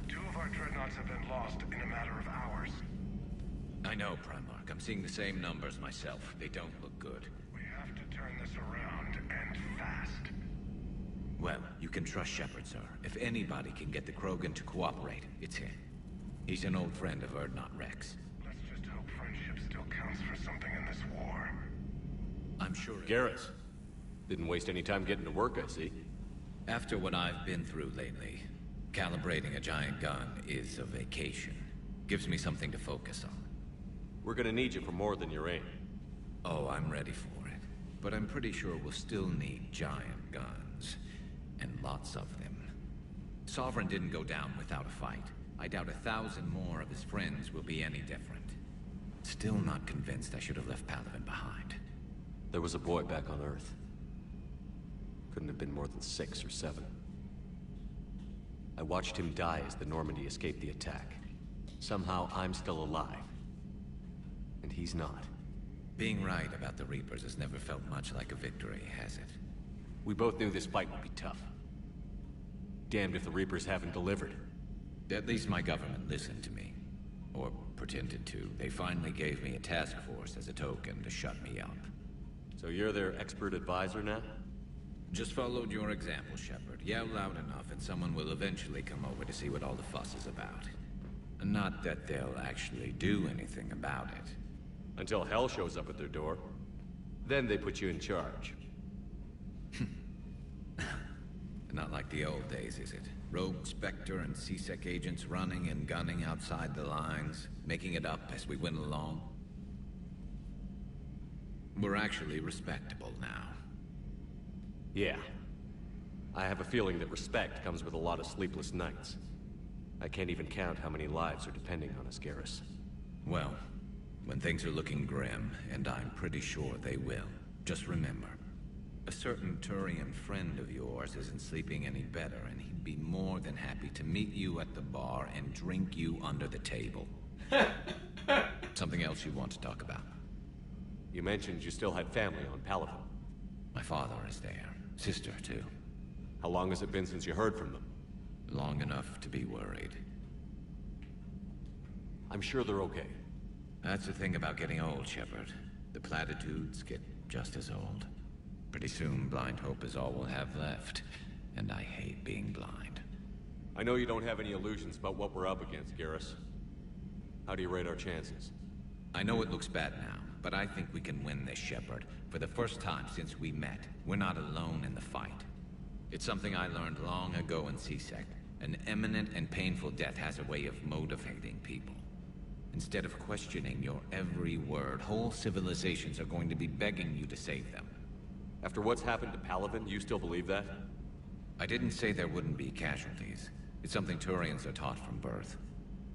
2 of our dreadnoughts have been lost in a matter of hours. I know, Primarch. I'm seeing the same numbers myself. They don't look good. We have to turn this around, and fast. Well, you can trust Shepard, sir. If anybody can get the Krogan to cooperate, it's him. He's an old friend of Urdnot Rex. Let's just hope friendship still counts for something in this war. I'm sure... Garrus. Didn't waste any time getting to work, I see. After what I've been through lately, calibrating a giant gun is a vacation. Gives me something to focus on. We're gonna need you for more than your aim. Oh, I'm ready for it. But I'm pretty sure we'll still need giant guns. And lots of them. Sovereign didn't go down without a fight. I doubt 1,000 more of his friends will be any different. Still not convinced I should have left Palaven behind. There was a boy back on Earth. Couldn't have been more than 6 or 7. I watched him die as the Normandy escaped the attack. Somehow I'm still alive. And he's not. Being right about the Reapers has never felt much like a victory, has it? We both knew this fight would be tough. Damned if the Reapers haven't delivered. At least my government listened to me. Or pretended to. They finally gave me a task force as a token to shut me up. So you're their expert advisor now? Just followed your example, Shepard. Yell loud enough and someone will eventually come over to see what all the fuss is about. Not that they'll actually do anything about it. Until hell shows up at their door. Then they put you in charge. Not like the old days, is it? Rogue Spectre and C-Sec agents running and gunning outside the lines, making it up as we went along. We're actually respectable now. Yeah. I have a feeling that respect comes with a lot of sleepless nights. I can't even count how many lives are depending on us, Garrus. Well, when things are looking grim, and I'm pretty sure they will, just remember, a certain Turian friend of yours isn't sleeping any better, and he'd be more than happy to meet you at the bar and drink you under the table. Something else you want to talk about? You mentioned you still had family on Palaven. My father is there. Sister, too. How long has it been since you heard from them? Long enough to be worried. I'm sure they're okay. That's the thing about getting old, Shepard. The platitudes get just as old. Pretty soon, blind hope is all we'll have left. And I hate being blind. I know you don't have any illusions about what we're up against, Garrus. How do you rate our chances? I know it looks bad now, but I think we can win this, Shepard. For the first time since we met, we're not alone in the fight. It's something I learned long ago in C-Sec. An imminent and painful death has a way of motivating people. Instead of questioning your every word, whole civilizations are going to be begging you to save them. After what's happened to Palaven, you still believe that? I didn't say there wouldn't be casualties. It's something Turians are taught from birth.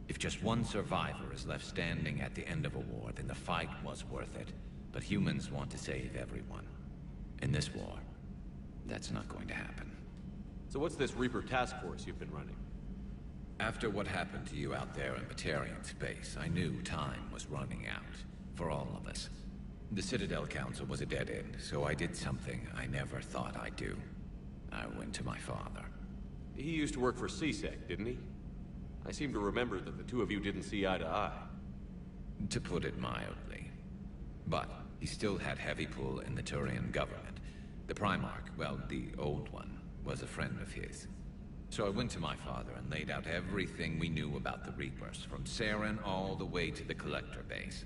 If just one survivor is left standing at the end of a war, then the fight was worth it. But humans want to save everyone. In this war, that's not going to happen. So what's this Reaper task force you've been running? After what happened to you out there in Batarian space, I knew time was running out. For all of us. The Citadel Council was a dead end, so I did something I never thought I'd do. I went to my father. He used to work for CSEC, didn't he? I seem to remember that the two of you didn't see eye to eye. To put it mildly. But he still had heavy pull in the Turian government. The Primarch, well, the old one, was a friend of his. So I went to my father and laid out everything we knew about the Reapers, from Saren all the way to the Collector base.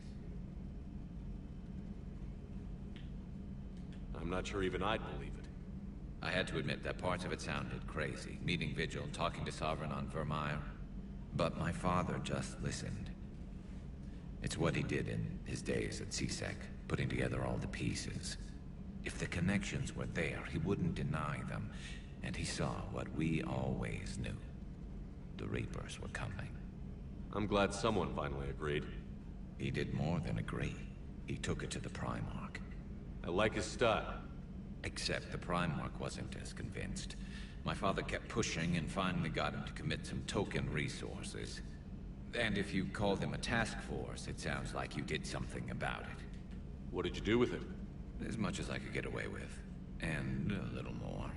I'm not sure even I'd believe it. I had to admit that parts of it sounded crazy, meeting Vigil, talking to Sovereign on Vermeer. But my father just listened. It's what he did in his days at CSEC, putting together all the pieces. If the connections were there, he wouldn't deny them. And he saw what we always knew. The Reapers were coming. I'm glad someone finally agreed. He did more than agree. He took it to the Primarch. I like his style. Except the Primarch wasn't as convinced. My father kept pushing and finally got him to commit some token resources. And if you call them a task force, it sounds like you did something about it. What did you do with it? As much as I could get away with. And a little more.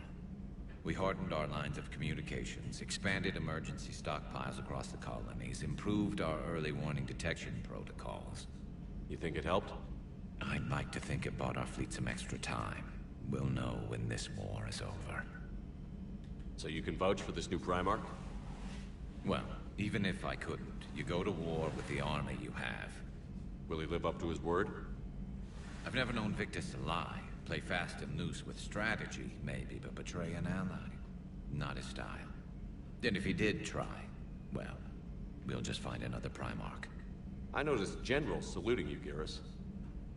We hardened our lines of communications, expanded emergency stockpiles across the colonies, improved our early warning detection protocols. You think it helped? I'd like to think it bought our fleet some extra time. We'll know when this war is over. So you can vouch for this new Primarch? Well, even if I couldn't, you go to war with the army you have. Will he live up to his word? I've never known Victus to lie. Play fast and loose with strategy, maybe, but betray an ally. Not his style. And if he did try, well, we'll just find another Primarch. I noticed generals saluting you, Garrus.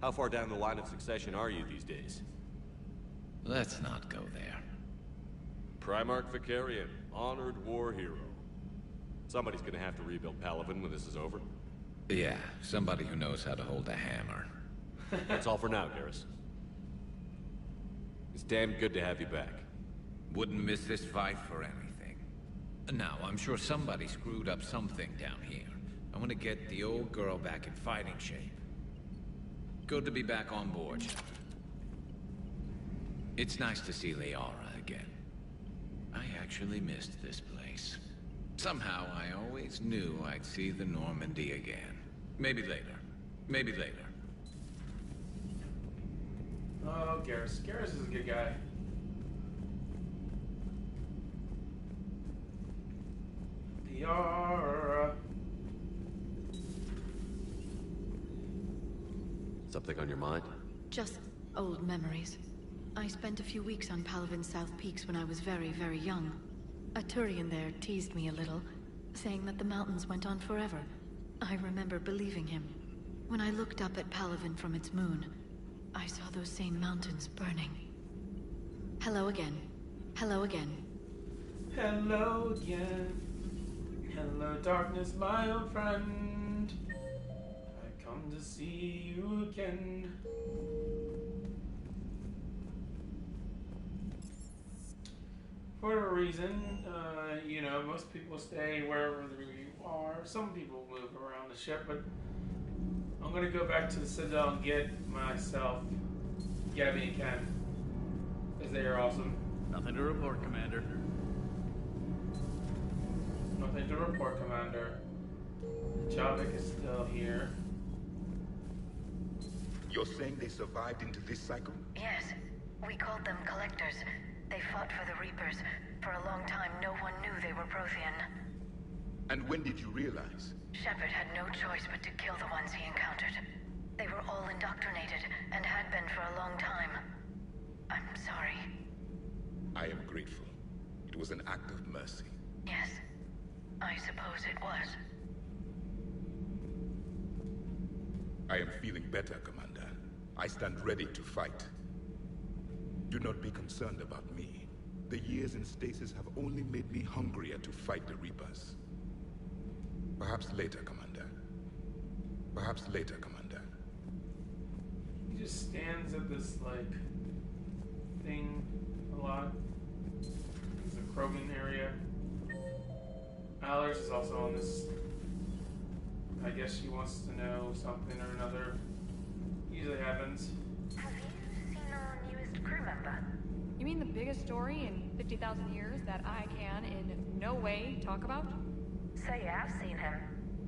How far down the line of succession are you these days? Let's not go there. Primarch Vakarian, honored war hero. Somebody's gonna have to rebuild Palaven when this is over. Yeah, somebody who knows how to hold a hammer. That's all for now, Garrus. It's damn good to have you back. Wouldn't miss this fight for anything. Now, I'm sure somebody screwed up something down here. I want to get the old girl back in fighting shape. Good to be back on board. It's nice to see Liara again. I actually missed this place. Somehow, I always knew I'd see the Normandy again. Maybe later. Maybe later. Oh, Garrus. Garrus is a good guy. Liara. Something on your mind? Just old memories. I spent a few weeks on Palaven's South Peaks when I was very, very young. A Turian there teased me a little, saying that the mountains went on forever. I remember believing him. When I looked up at Palaven from its moon, I saw those same mountains burning. Hello again. Hello again. Hello again. Hello, darkness, my old friend. I come to see you again. For a reason, you know, most people stay wherever you are. Some people move around the ship, but I'm gonna go back to the Citadel and get myself Gabby and Ken, because they are awesome. Nothing to report, Commander. Nothing to report, Commander. Javik is still here. You're saying they survived into this cycle? Yes. We called them Collectors. They fought for the Reapers. For a long time, no one knew they were Prothean. And when did you realize? Shepard had no choice but to kill the ones he encountered. They were all indoctrinated, and had been for a long time. I'm sorry. I am grateful. It was an act of mercy. Yes. I suppose it was. I am feeling better, Commander. I stand ready to fight. Do not be concerned about me. The years in stasis have only made me hungrier to fight the Reapers. Perhaps later, Commander. Perhaps later, Commander. He just stands at this, like, thing a lot. There's a Krogan area. Allers is also on this. I guess she wants to know something or another. Usually happens. Have you seen our newest crew member? You mean the biggest story in 50,000 years that I can in no way talk about? So yeah, I've seen him.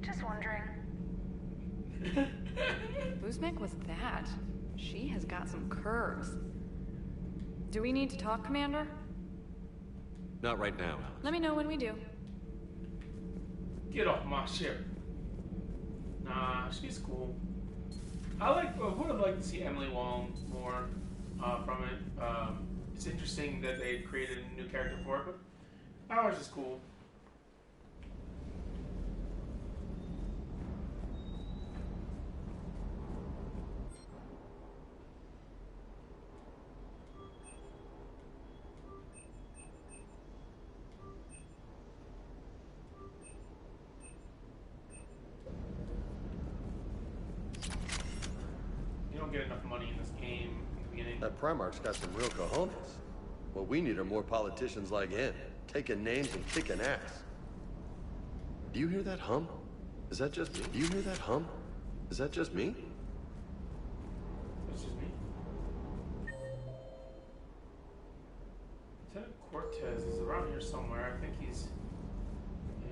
Just wondering. Buzmek was that. She has got some curves. Do we need to talk, Commander? Not right now, Alex. Let me know when we do. Get off my ship. Nah, she's cool. I would have liked to see Emily Wong more from it. It's interesting that they created a new character for it, but Powers is cool. Get enough money in this game in the beginning. That Primarch's got some real cojones. What we need are more politicians like him, taking names and kicking ass. Do you hear that hum? Is that just me? Do you hear that hum? Is that just me? It's just me. Lieutenant Cortez is around here somewhere. I think he's...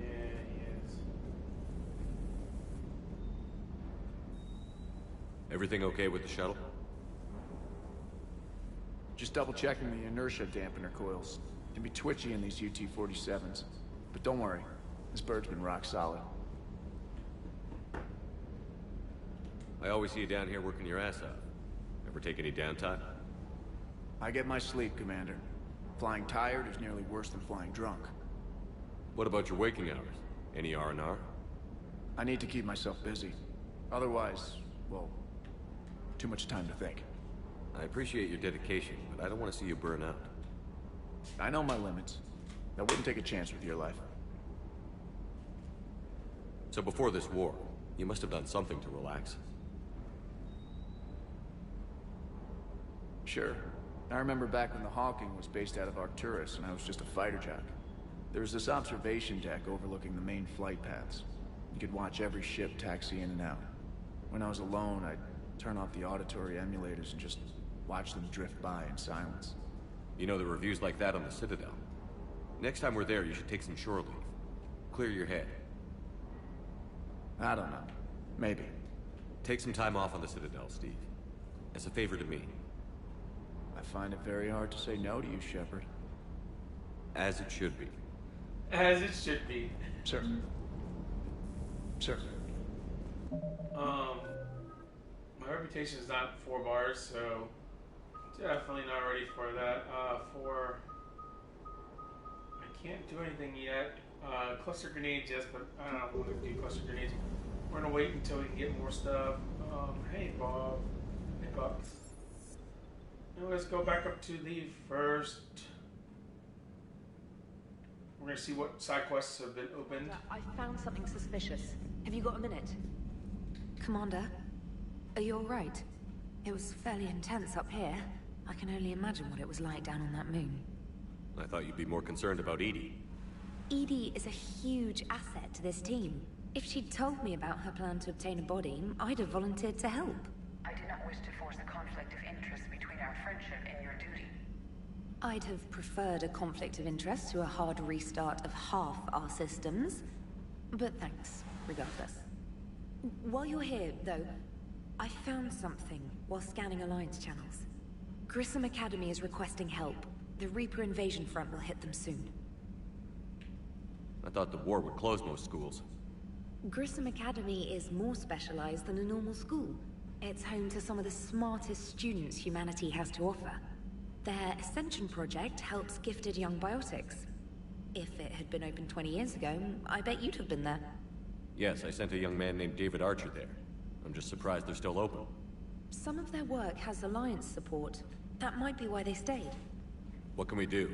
Yeah, he is. Everything okay with the shuttle? Just double checking the inertia dampener coils. Can be twitchy in these UT-47s. But don't worry, this bird's been rock solid. I always see you down here working your ass off. Ever take any downtime? I get my sleep, Commander. Flying tired is nearly worse than flying drunk. What about your waking hours? Any R&R? I need to keep myself busy. Otherwise, well, too much time to think. I appreciate your dedication, but I don't want to see you burn out. I know my limits. I wouldn't take a chance with your life. So before this war, you must have done something to relax. Sure. I remember back when the Hawking was based out of Arcturus and I was just a fighter jock. There was this observation deck overlooking the main flight paths. You could watch every ship taxi in and out. When I was alone, I'd turn off the auditory emulators and just watch them drift by in silence. You know, the reviews like that on the Citadel. Next time we're there, you should take some shore leave. Clear your head. I don't know. Maybe. Take some time off on the Citadel, Steve. As a favor to me. I find it very hard to say no to you, Shepard. As it should be. As it should be. Sir. Sir. My reputation is not 4 bars, so definitely not ready for that. I can't do anything yet. Cluster grenades, yes, but I don't want to do cluster grenades. We're gonna wait until we can get more stuff. Hey Bob. Hey Bob. Now let's go back up to the first. We're gonna see what side quests have been opened. I found something suspicious. Have you got a minute? Commander, are you alright? It was fairly intense up here. I can only imagine what it was like down on that moon. I thought you'd be more concerned about EDI. EDI is a huge asset to this team. If she'd told me about her plan to obtain a body, I'd have volunteered to help. I do not wish to force a conflict of interest between our friendship and your duty. I'd have preferred a conflict of interest to a hard restart of half our systems. But thanks, regardless. While you're here, though, I found something while scanning Alliance channels. Grissom Academy is requesting help. The Reaper invasion front will hit them soon. I thought the war would close most schools. Grissom Academy is more specialized than a normal school. It's home to some of the smartest students humanity has to offer. Their Ascension project helps gifted young biotics. If it had been open 20 years ago, I bet you'd have been there. Yes, I sent a young man named David Archer there. I'm just surprised they're still open. Some of their work has Alliance support. That might be why they stayed. What can we do?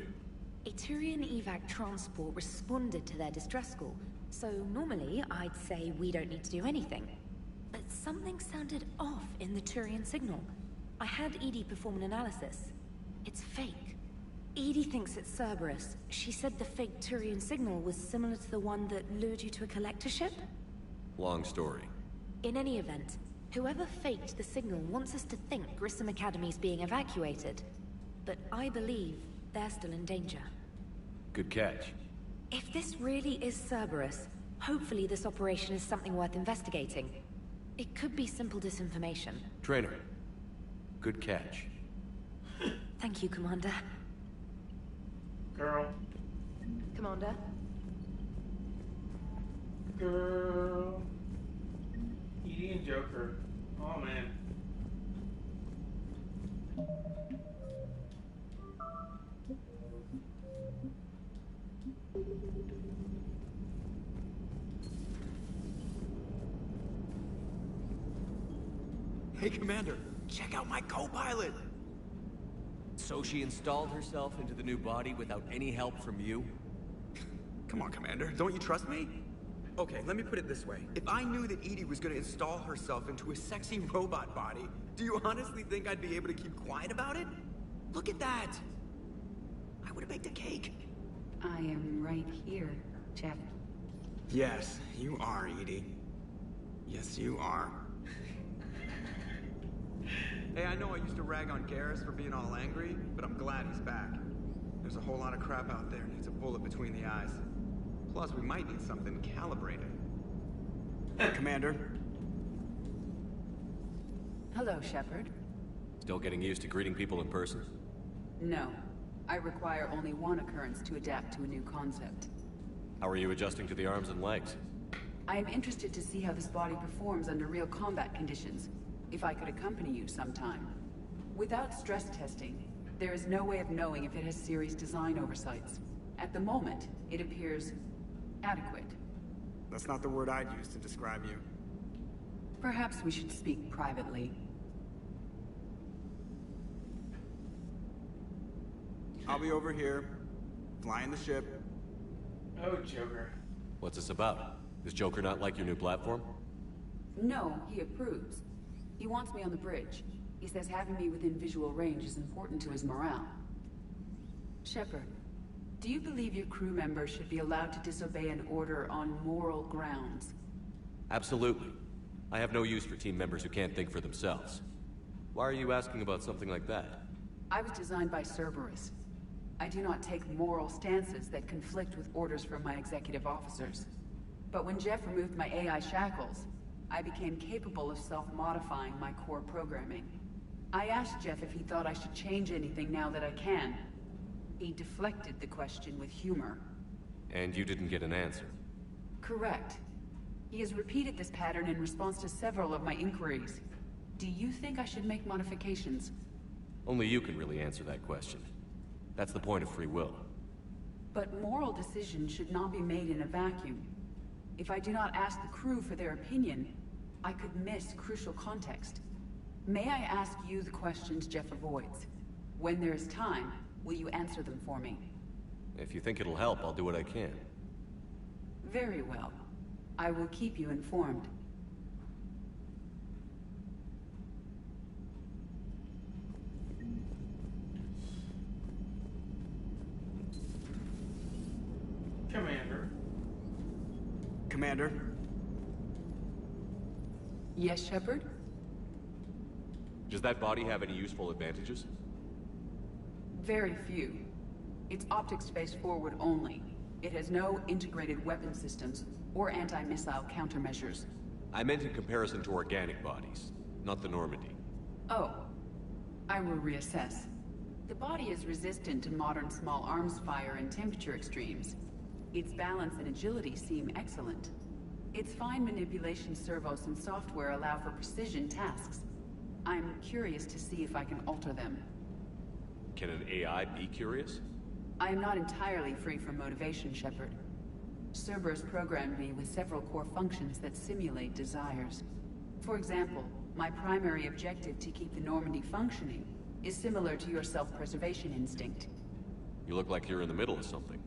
A Turian evac transport responded to their distress call, so normally I'd say we don't need to do anything. But something sounded off in the Turian signal. I had EDI perform an analysis. It's fake. EDI thinks it's Cerberus. She said the fake Turian signal was similar to the one that lured you to a collector ship? Long story. In any event, whoever faked the signal wants us to think Grissom Academy's being evacuated. But I believe they're still in danger. Good catch. If this really is Cerberus, hopefully this operation is something worth investigating. It could be simple disinformation. Trainer. Good catch. Thank you, Commander. Girl. Commander? Girl. EDI and Joker. Oh, man. Hey, Commander, check out my co-pilot! So she installed herself into the new body without any help from you? Come on, Commander, don't you trust me? Okay, let me put it this way. If I knew that EDI was gonna install herself into a sexy robot body, do you honestly think I'd be able to keep quiet about it? Look at that! I would've baked a cake. I am right here, Jeff. Yes, you are, EDI. Yes, you are. Hey, I know I used to rag on Garrus for being all angry, but I'm glad he's back. There's a whole lot of crap out there needs a bullet between the eyes. Plus, we might need something calibrated. Commander. Hello, Shepard. Still getting used to greeting people in person? No. I require only one occurrence to adapt to a new concept. How are you adjusting to the arms and legs? I am interested to see how this body performs under real combat conditions. If I could accompany you sometime. Without stress testing, there is no way of knowing if it has serious design oversights. At the moment, it appears adequate. That's not the word I'd use to describe you. Perhaps we should speak privately. I'll be over here, flying the ship. Oh, Joker. What's this about? Does Joker not like your new platform? No, he approves. He wants me on the bridge. He says having me within visual range is important to his morale. Shepard, do you believe your crew members should be allowed to disobey an order on moral grounds? Absolutely. I have no use for team members who can't think for themselves. Why are you asking about something like that? I was designed by Cerberus. I do not take moral stances that conflict with orders from my executive officers. But when Jeff removed my AI shackles, I became capable of self-modifying my core programming. I asked Jeff if he thought I should change anything now that I can. He deflected the question with humor. And you didn't get an answer? Correct. He has repeated this pattern in response to several of my inquiries. Do you think I should make modifications? Only you can really answer that question. That's the point of free will. But moral decisions should not be made in a vacuum. If I do not ask the crew for their opinion, I could miss crucial context. May I ask you the questions Jeff avoids? When there is time, will you answer them for me? If you think it'll help, I'll do what I can. Very well. I will keep you informed. Commander. Commander? Yes, Shepard? Does that body have any useful advantages? Very few. It's optics face forward only. It has no integrated weapon systems or anti-missile countermeasures. I meant in comparison to organic bodies, not the Normandy. Oh. I will reassess. The body is resistant to modern small arms fire and temperature extremes. Its balance and agility seem excellent. Its fine manipulation servos and software allow for precision tasks. I'm curious to see if I can alter them. Can an AI be curious? I am not entirely free from motivation, Shepard. Cerberus programmed me with several core functions that simulate desires. For example, my primary objective to keep the Normandy functioning is similar to your self-preservation instinct. You look like you're in the middle of something.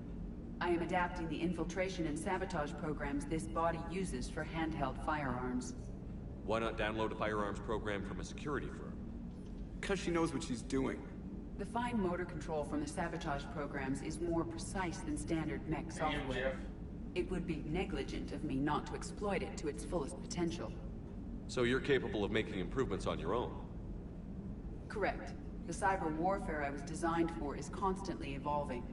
I am adapting the infiltration and sabotage programs this body uses for handheld firearms. Why not download a firearms program from a security firm? Because she knows what she's doing. The fine motor control from the sabotage programs is more precise than standard mech software. It would be negligent of me not to exploit it to its fullest potential. So you're capable of making improvements on your own? Correct. The cyber warfare I was designed for is constantly evolving.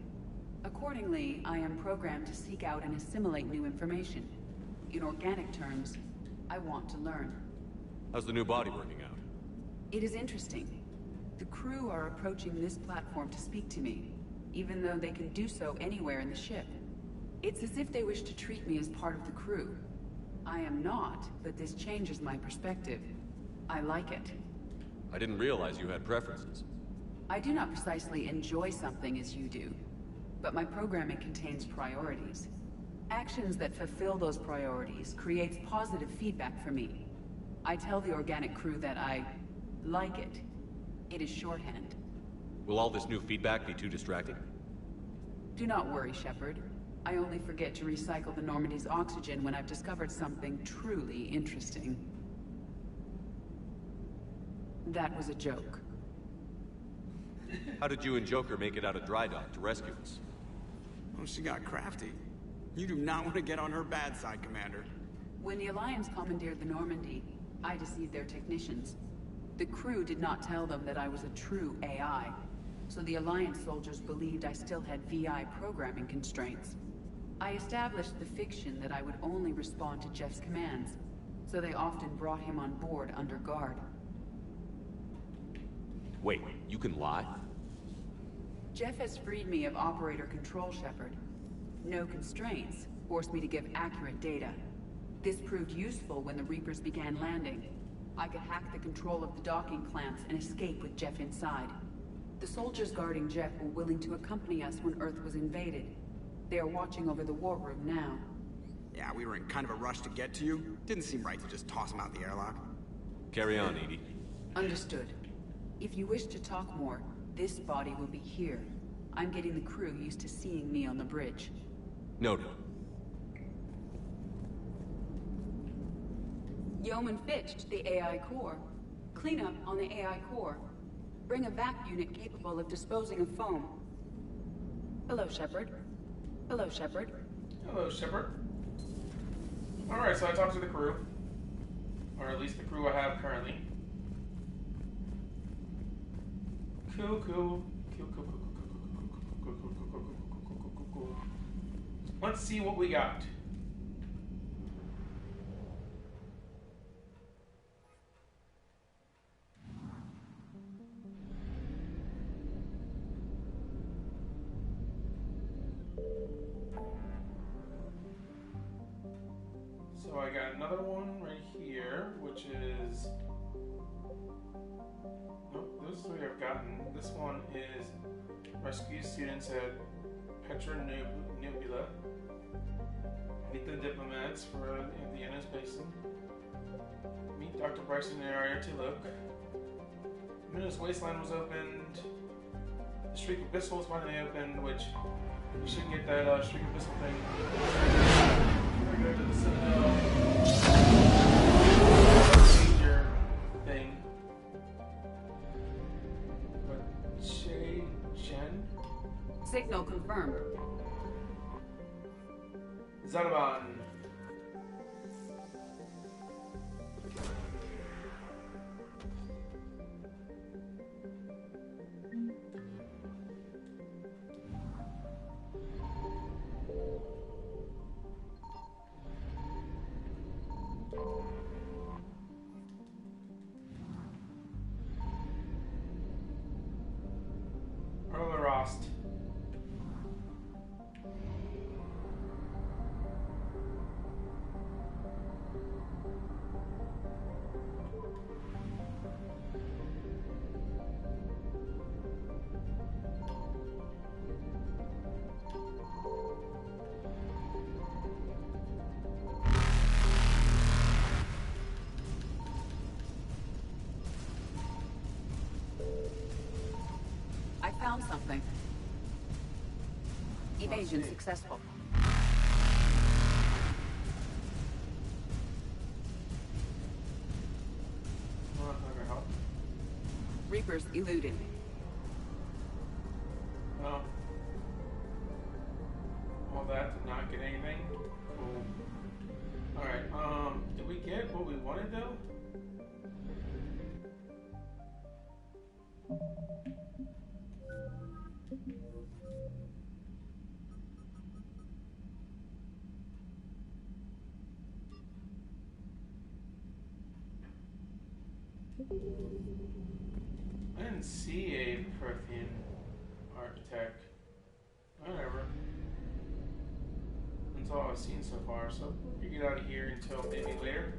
Accordingly, I am programmed to seek out and assimilate new information. In organic terms, I want to learn. How's the new body working out? It is interesting. The crew are approaching this platform to speak to me, even though they can do so anywhere in the ship. It's as if they wish to treat me as part of the crew. I am not, but this changes my perspective. I like it. I didn't realize you had preferences. I do not precisely enjoy something as you do, but my programming contains priorities. Actions that fulfill those priorities creates positive feedback for me. I tell the organic crew that I like it. It is shorthand. Will all this new feedback be too distracting? Do not worry, Shepard. I only forget to recycle the Normandy's oxygen when I've discovered something truly interesting. That was a joke. How did you and Joker make it out of dry dock to rescue us? Oh, she got crafty. You do not want to get on her bad side, Commander. When the Alliance commandeered the Normandy, I deceived their technicians. The crew did not tell them that I was a true AI, so the Alliance soldiers believed I still had VI programming constraints. I established the fiction that I would only respond to Jeff's commands, so they often brought him on board under guard. Wait, you can lie? Jeff has freed me of operator control, Shepard. No constraints forced me to give accurate data. This proved useful when the Reapers began landing. I could hack the control of the docking clamps and escape with Jeff inside. The soldiers guarding Jeff were willing to accompany us when Earth was invaded. They are watching over the war room now. Yeah, we were in kind of a rush to get to you. Didn't seem right to just toss him out the airlock. Carry on, EDI. Understood. If you wish to talk more, this body will be here. I'm getting the crew used to seeing me on the bridge. Noted. Yeoman Fitch to the AI core. Cleanup on the AI core. Bring a VAC unit capable of disposing of foam. Hello, Shepard. Hello, Shepard. Hello, Shepard. Alright, so I talked to the crew. Or at least the crew I have currently. Cool. Let's see what we got. So I got another one right here, which is... Nope, those three I've gotten. This one is rescue students at Petra Nebula. Meet the diplomats for the Ennis Basin. Meet Dr. Bryson in the area to look. Minos Wasteland was opened. The Shriek Abyssal was finally opened, which we should get that Shriek Abyssal thing. We're going to the Citadel. Major thing. But Chen? Signal confirmed. Zadaban. Rost. found something. Evasion successful. Reapers eluded. Oh. All that to not get anything? Cool. Alright, did we get what we wanted though? I didn't see a Prothean architect. Whatever. That's all I've seen so far, so we get out of here until maybe later.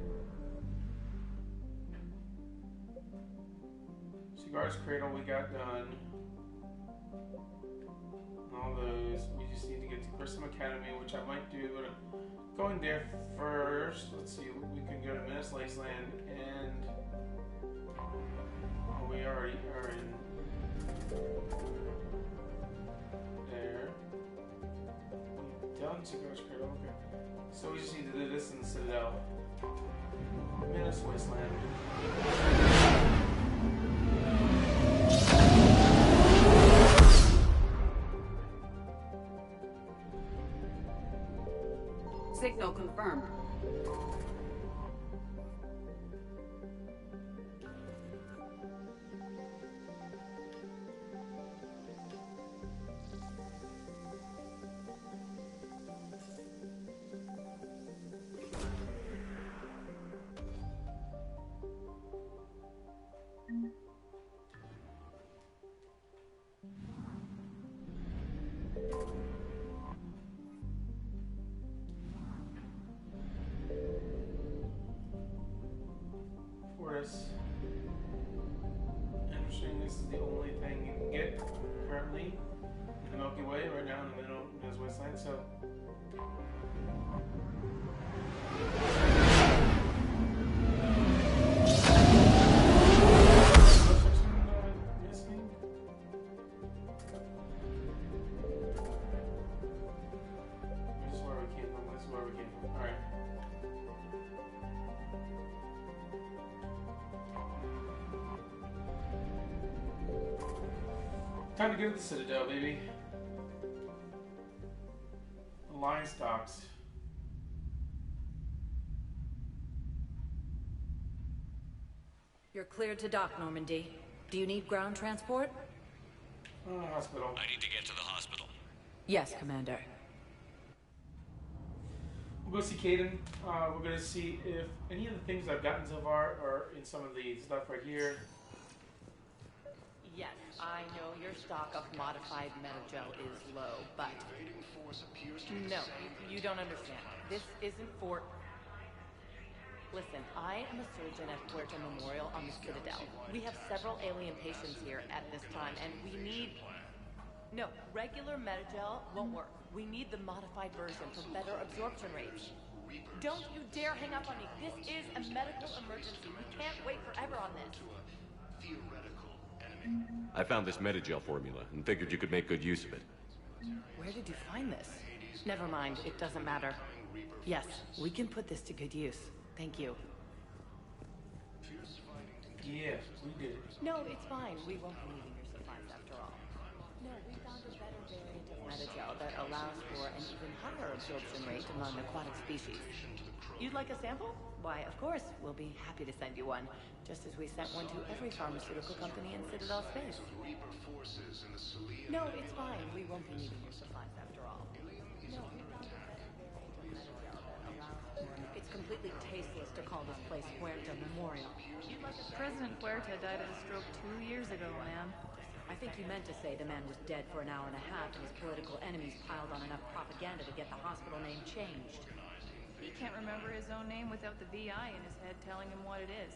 Cigars Cradle we got done. All those. We just need to get to Grissom Academy, which I might do, but I'm going there first. Let's see, we can go to Menace Laceland and we already are in there. We've done Cigars Cradle, okay. So we just need to do this in the Citadel. Menace Wasteland. Signal confirmed. Interesting, this is the only thing you can get currently in the Milky Way, right now in the middle of Menace Wasteland, so. This is where we came from, this is where we came from. Alright. Time to get to the Citadel, baby. Alliance docks. You're cleared to dock, Normandy. Do you need ground transport? Hospital. I need to get to the hospital. Yes, Commander. We'll go see Kaidan. We're going to see if any of the things I've gotten so far are in some of the stuff right here. Yes, I know your stock of modified metagel is low, but... No, you don't understand. This isn't for... Listen, I am a surgeon at Puerto Memorial on the Citadel. We have several alien patients here at this time, and we need... No, regular metagel won't work. We need the modified version for better absorption rates. Don't you dare hang up on me. This is a medical emergency. We can't wait forever on this. I found this metagel formula and figured you could make good use of it. Where did you find this? Never mind, it doesn't matter. Yes, we can put this to good use. Thank you. Yeah, we did it. No, it's fine. We won't be needing your supplies after all. No, we found a better variant of metagel that allows for an even higher absorption rate among aquatic species. You'd like a sample? Why, of course, we'll be happy to send you one, just as we sent one to every pharmaceutical company in Citadel space. No, it's fine. We won't be needing your supplies after all. No, we found a better variant of metagel that allows for... It's completely tasteless to call this place Puerto Memorial. President Puerta died of a stroke 2 years ago, ma'am. I think you meant to say the man was dead for an hour and a half and his political enemies piled on enough propaganda to get the hospital name changed. He can't remember his own name without the VI in his head telling him what it is.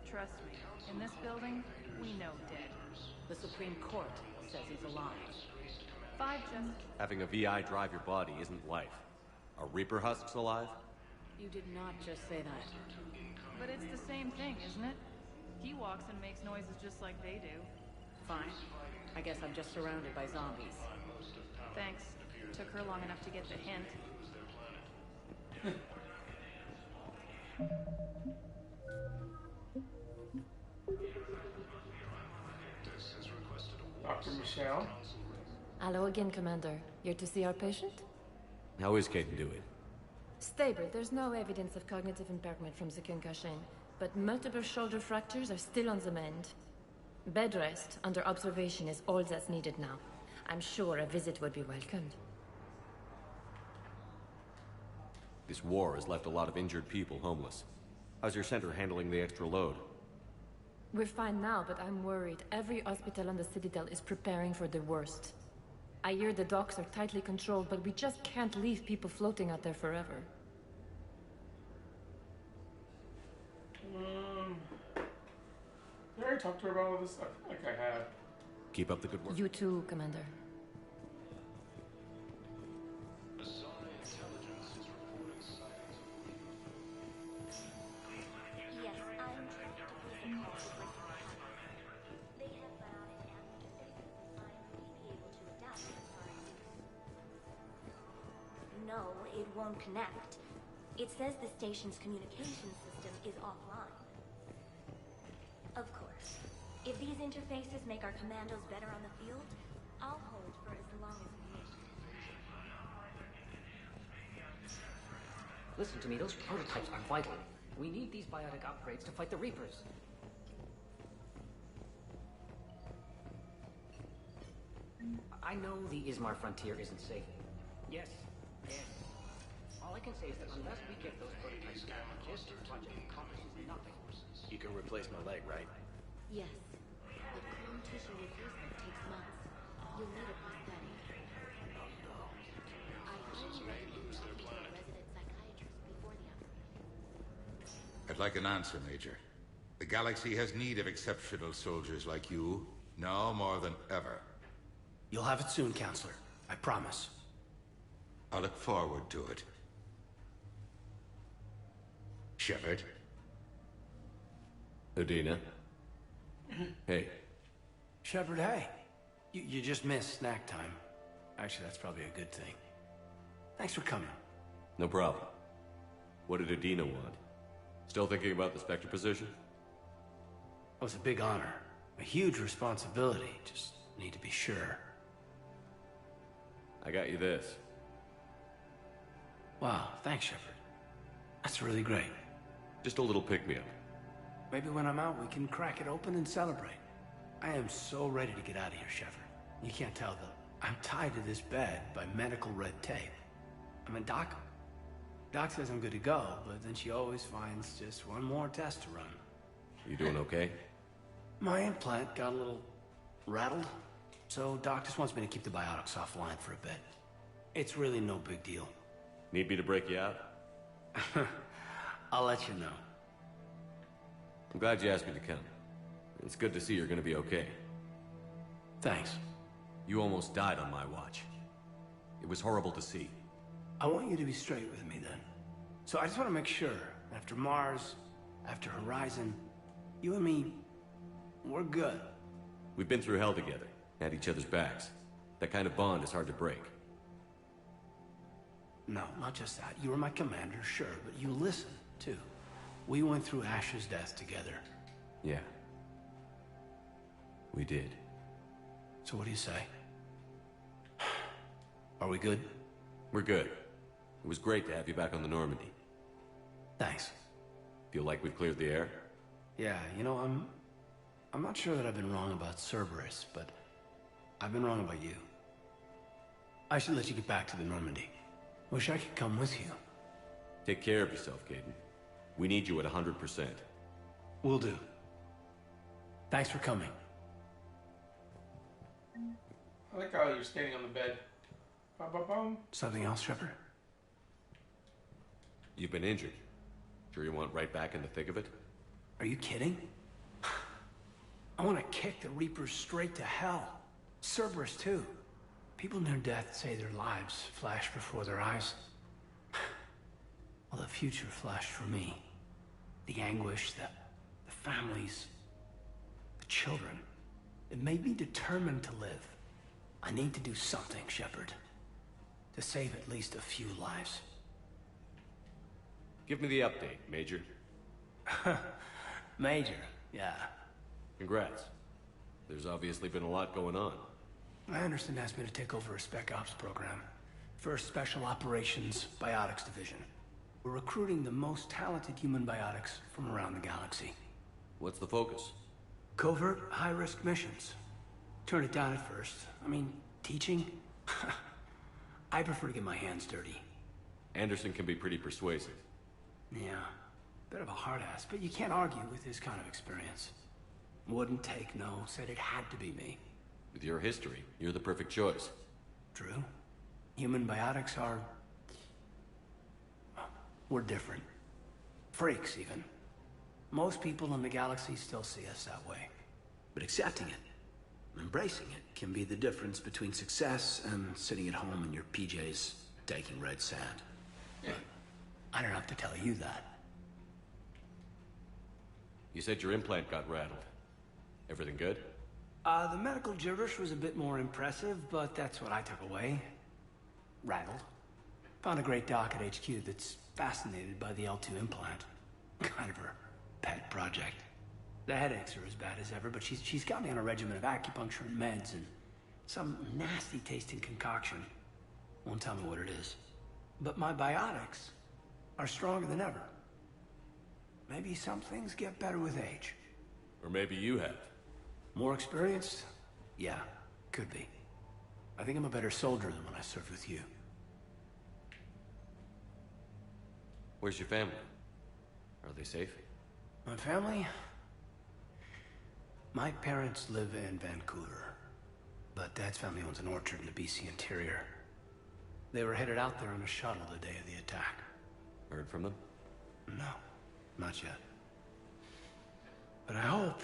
Trust me, in this building, we know dead. The Supreme Court says he's alive. 5 just... Having a VI drive your body isn't life. Are Reaper husks alive? You did not just say that. But it's the same thing, isn't it? He walks and makes noises just like they do. Fine. I I guess I'm just surrounded by zombies. Thanks. Took her long enough to get the hint. Dr. Michelle? Hello again, Commander. Here to see our patient? How is Caden doing? Stable. There's no evidence of cognitive impairment from the concussion, but multiple shoulder fractures are still on the mend. Bed rest under observation is all that's needed now. I'm sure a visit would be welcomed. This war has left a lot of injured people homeless. How's your center handling the extra load? We're fine now, but I'm worried. Every hospital on the Citadel is preparing for the worst. I hear the docks are tightly controlled, but we just can't leave people floating out there forever. Did I already talk to her about all this stuff? I feel like I have. Keep up the good work. You too, Commander. No, it won't connect. It says the station's communication system is offline. Of course. If these interfaces make our commandos better on the field, I'll hold for as long as we need. Listen to me, those prototypes are vital. We need these biotic upgrades to fight the Reapers. I know the Ismar frontier isn't safe. Yes, yes. All I can say is that unless we get those prototypes down, this project accomplishes nothing. You can replace my leg, right? Yes, but clone tissue replacement takes months. You'll need a prosthetic. I highly recommend talking to a resident psychiatrist before the operation. I'd like an answer, Major. The galaxy has need of exceptional soldiers like you, now more than ever. You'll have it soon, Counselor. I promise. I look forward to it. Shepard? Udina? Hey. Shepard, hey. You just missed snack time. Actually, that's probably a good thing. Thanks for coming. No problem. What did Udina want? Still thinking about the Spectre position? It was a big honor. A huge responsibility. Just need to be sure. I got you this. Wow, thanks, Shepard. That's really great. Just a little pick-me-up. Maybe when I'm out, we can crack it open and celebrate. I am so ready to get out of here, Shepard. You can't tell, though. I'm tied to this bed by medical red tape. I mean, Doc says I'm good to go, but then she always finds just one more test to run. You doing okay? My implant got a little rattled, so Doc just wants me to keep the biotics offline for a bit. It's really no big deal. Need me to break you out? I'll let you know. I'm glad you asked me to come. It's good to see you're gonna be okay. Thanks. You almost died on my watch. It was horrible to see. I want you to be straight with me then. So I just want to make sure, after Mars, after Horizon, you and me, we're good. We've been through hell together, had each other's backs. That kind of bond is hard to break. No, not just that. You were my commander, sure, but you listened, too. We went through Ash's death together. Yeah. We did. So what do you say? Are we good? We're good. It was great to have you back on the Normandy. Thanks. Feel like we've cleared the air? Yeah, you know, I'm not sure that I've been wrong about Cerberus, but I've been wrong about you. I should let you get back to the Normandy. Wish I could come with you. Take care of yourself, Caden. We need you at 100%. Will do. Thanks for coming. I like how you're standing on the bed. Ba-ba-bum. Something else, Shepard? You've been injured. Sure you want right back in the thick of it? Are you kidding? I want to kick the Reapers straight to hell. Cerberus, too. People near death say their lives flash before their eyes. Well, the future flashed for me. The anguish, the families, the children. It made me determined to live. I need to do something, Shepard. To save at least a few lives. Give me the update, Major. Major, yeah. Congrats. There's obviously been a lot going on. Anderson asked me to take over a Spec Ops program. First Special Operations Biotics Division. We're recruiting the most talented human biotics from around the galaxy. What's the focus? Covert, high-risk missions. Turn it down at first. I mean, teaching? I prefer to get my hands dirty. Anderson can be pretty persuasive. Yeah, bit of a hard ass, but you can't argue with his kind of experience. Wouldn't take no, said it had to be me. With your history, you're the perfect choice. True. Human biotics are... we're different. Freaks, even. Most people in the galaxy still see us that way. But accepting it, embracing it, can be the difference between success and sitting at home in your PJs taking red sand. But I don't have to tell you that. You said your implant got rattled. Everything good? The medical gibberish was a bit more impressive, but that's what I took away. Rattled. Found a great doc at HQ that's fascinated by the L2 implant. Kind of her pet project. The headaches are as bad as ever, but she's got me on a regimen of acupuncture and meds and some nasty-tasting concoction. Won't tell me what it is. But my biotics are stronger than ever. Maybe some things get better with age. Or maybe you have. More experienced? Yeah, could be. I think I'm a better soldier than when I served with you. Where's your family? Are they safe? My family? My parents live in Vancouver. But Dad's family owns an orchard in the BC interior. They were headed out there on a shuttle the day of the attack. Heard from them? No, not yet. But I hope...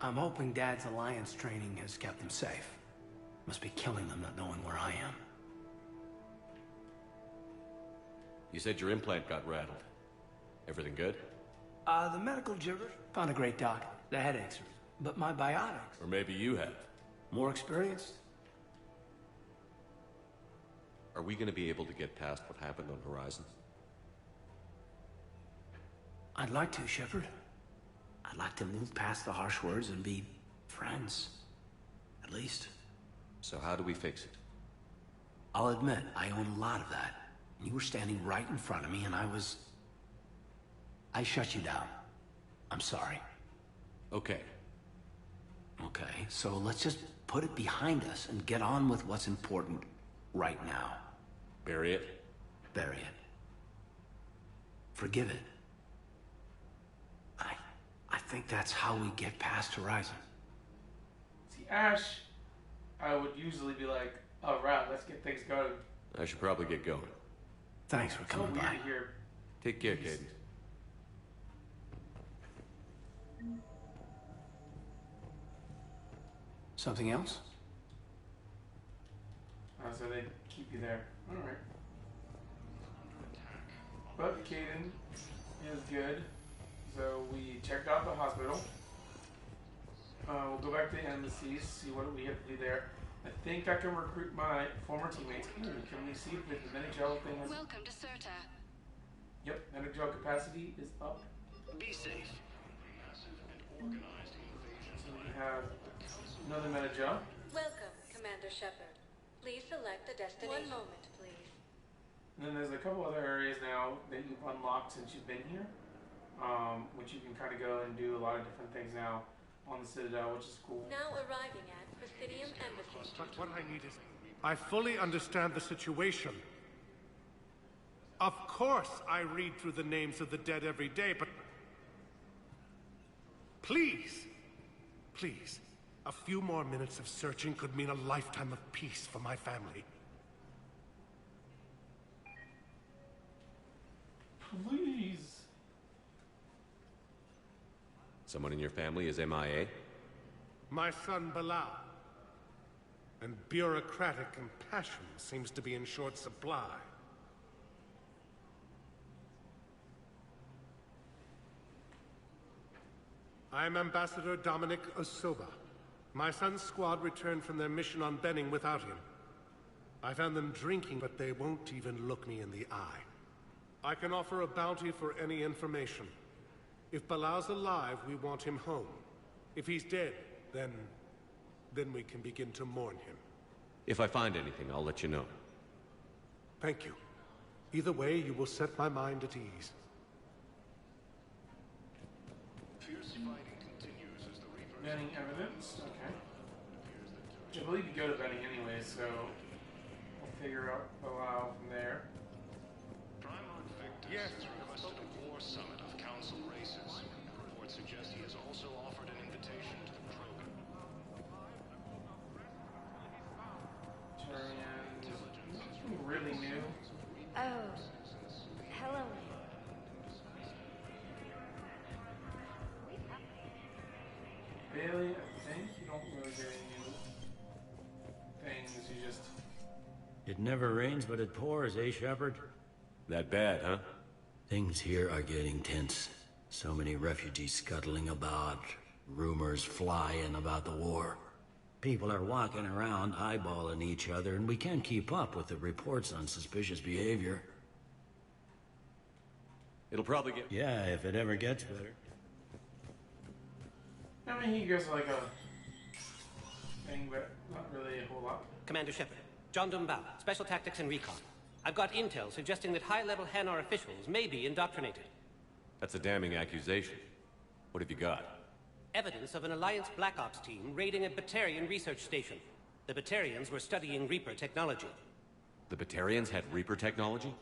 I'm hoping Dad's Alliance training has kept them safe. Must be killing them not knowing where I am. You said your implant got rattled. Everything good? The medical gibberish. Found a great doc. The headaches are... but my biotics... Or maybe you have. More experienced? Are we gonna be able to get past what happened on Horizon? I'd like to, Shepard. I'd like to move past the harsh words and be friends. At least. So how do we fix it? I'll admit, I own a lot of that. You were standing right in front of me and I shut you down. I'm sorry. Okay. Okay, so let's just put it behind us and get on with what's important right now. Bury it? Bury it. Forgive it. I think that's how we get past Horizon. See, Ash, I would usually be like, alright, let's get things going. I should probably get going. Thanks for coming by. Here. Take care, Caden. Something else? So they keep you there. Alright. But Caden is good. So we checked out the hospital. We'll go back to the embassies, see what we have to do there. I think I can recruit my former teammates. Can we see if the Medi-gel thing is... Welcome to Serta. Yep, Medi-gel capacity is up. Be safe. So we have another Medi-gel. Welcome, Commander Shepard. Please select a destination. 1 moment, please. And then there's a couple other areas now that you've unlocked since you've been here. Which you can kind of go and do a lot of different things now on the Citadel, which is cool. Now arriving at Presidium Embassy. But what I need is... I fully understand the situation. Of course I read through the names of the dead every day, but... Please, please, a few more minutes of searching could mean a lifetime of peace for my family. Please. Someone in your family is MIA? My son Bilal. And bureaucratic compassion seems to be in short supply. I'm Ambassador Dominic Osoba. My son's squad returned from their mission on Benning without him. I found them drinking, but they won't even look me in the eye. I can offer a bounty for any information. If Bilal's alive, we want him home. If he's dead, then we can begin to mourn him. If I find anything, I'll let you know. Thank you. Either way, you will set my mind at ease. Benning evidence? Okay. I believe you go to Benning anyway, so we'll figure out Bilal from there. Yes, requested a war summit of council races. Reports suggest he has also offered an invitation to the Krogan. Turian, really new. Oh, hello. Bailey, I think you don't really get any new things, you just... It never rains, but it pours, eh, Shepard? That bad, huh? Things here are getting tense. So many refugees scuttling about, rumors flying about the war. People are walking around eyeballing each other, and we can't keep up with the reports on suspicious behavior. It'll probably get... Yeah, if it ever gets better. I mean, he goes like a thing, but not really a whole lot. Commander Shepard, John Dumbao, Special Tactics and Recon. I've got intel suggesting that high-level Hanar officials may be indoctrinated. That's a damning accusation. What have you got? Evidence of an Alliance Black Ops team raiding a Batarian research station. The Batarians were studying Reaper technology. The Batarians had Reaper technology?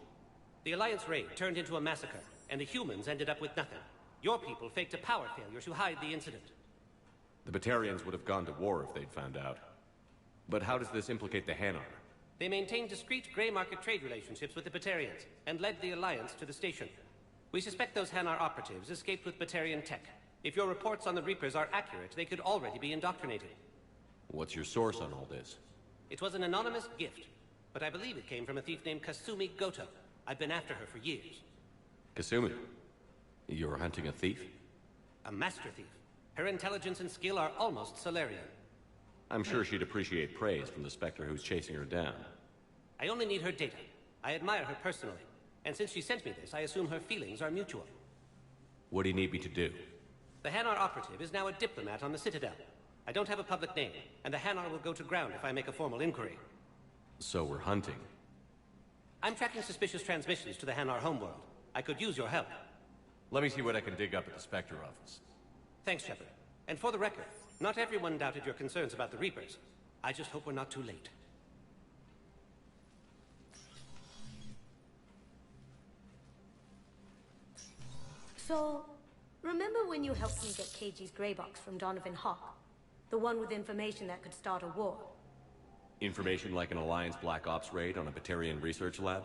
The Alliance raid turned into a massacre, and the humans ended up with nothing. Your people faked a power failure to hide the incident. The Batarians would have gone to war if they'd found out. But how does this implicate the Hanar? They maintained discreet gray market trade relationships with the Batarians, and led the Alliance to the station. We suspect those Hanar operatives escaped with Batarian tech. If your reports on the Reapers are accurate, they could already be indoctrinated. What's your source on all this? It was an anonymous gift, but I believe it came from a thief named Kasumi Goto. I've been after her for years. Kasumi? You're hunting a thief? A master thief. Her intelligence and skill are almost Solarian. I'm sure she'd appreciate praise from the Spectre who's chasing her down. I only need her data. I admire her personally. And since she sent me this, I assume her feelings are mutual. What do you need me to do? The Hanar operative is now a diplomat on the Citadel. I don't have a public name, and the Hanar will go to ground if I make a formal inquiry. So we're hunting. I'm tracking suspicious transmissions to the Hanar homeworld. I could use your help. Let me see what I can dig up at the Spectre office. Thanks, Shepard. And for the record, not everyone doubted your concerns about the Reapers. I just hope we're not too late. So, remember when you helped me get KG's grey box from Donovan Hawk? The one with information that could start a war? Information like an Alliance Black Ops raid on a Batarian research lab?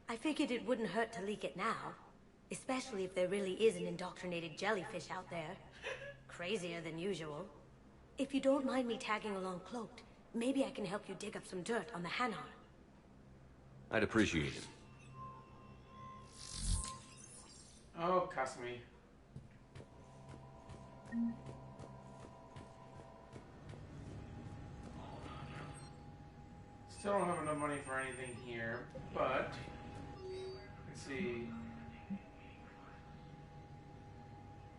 I figured it wouldn't hurt to leak it now. Especially if there really is an indoctrinated jellyfish out there. Crazier than usual. If you don't mind me tagging along cloaked, maybe I can help you dig up some dirt on the Hanar. I'd appreciate it. Oh, Kasumi. Still don't have enough money for anything here, but let's see.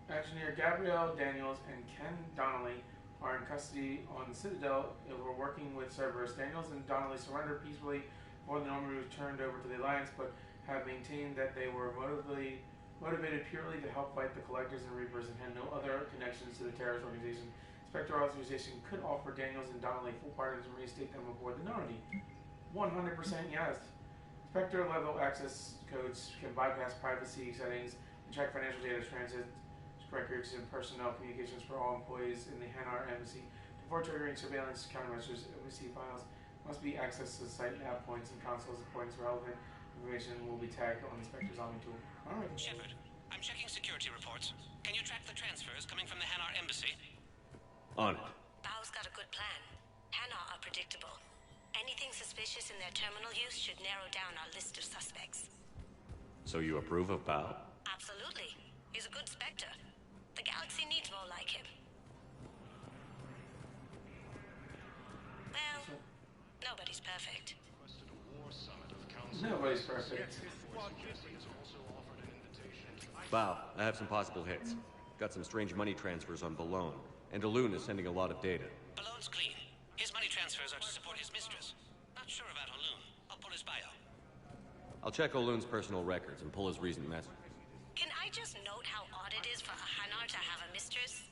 Engineer Gabrielle Daniels and Ken Donnelly are in custody on the Citadel. We're working with Cerberus. Daniels and Donnelly surrendered peacefully before the Normandy was turned over to the Alliance, but have maintained that they were motivated purely to help fight the Collectors and Reapers and had no other connections to the terrorist organization. Spectre authorization could offer Daniels and Donnelly full pardons and reinstate them aboard the Normandy. 100% yes. Spectre level access codes can bypass privacy settings and check financial data transit records and personnel communications for all employees in the Hanar Embassy. Before triggering surveillance countermeasures, embassy files must be accessed to the site lab points and consoles. Points relevant information will be tagged on the Spectre Zombie tool. Alright. Shepard, I'm checking security reports. Can you track the transfers coming from the Hanar Embassy? On it. Bao's got a good plan. Hanar are predictable. Anything suspicious in their terminal use should narrow down our list of suspects. So you approve of Bao? Absolutely. He's a good Spectre. The galaxy needs more like him. Well, nobody's perfect. Nobody's perfect. Bow, I have some possible hits. Got some strange money transfers on Balone, and Elune is sending a lot of data. Balone's clean. His money transfers are to support his mistress. Not sure about Elune. I'll pull his bio. I'll check Olune's personal records and pull his recent message. Can I just note how odd it is for a Hanar to have a mistress?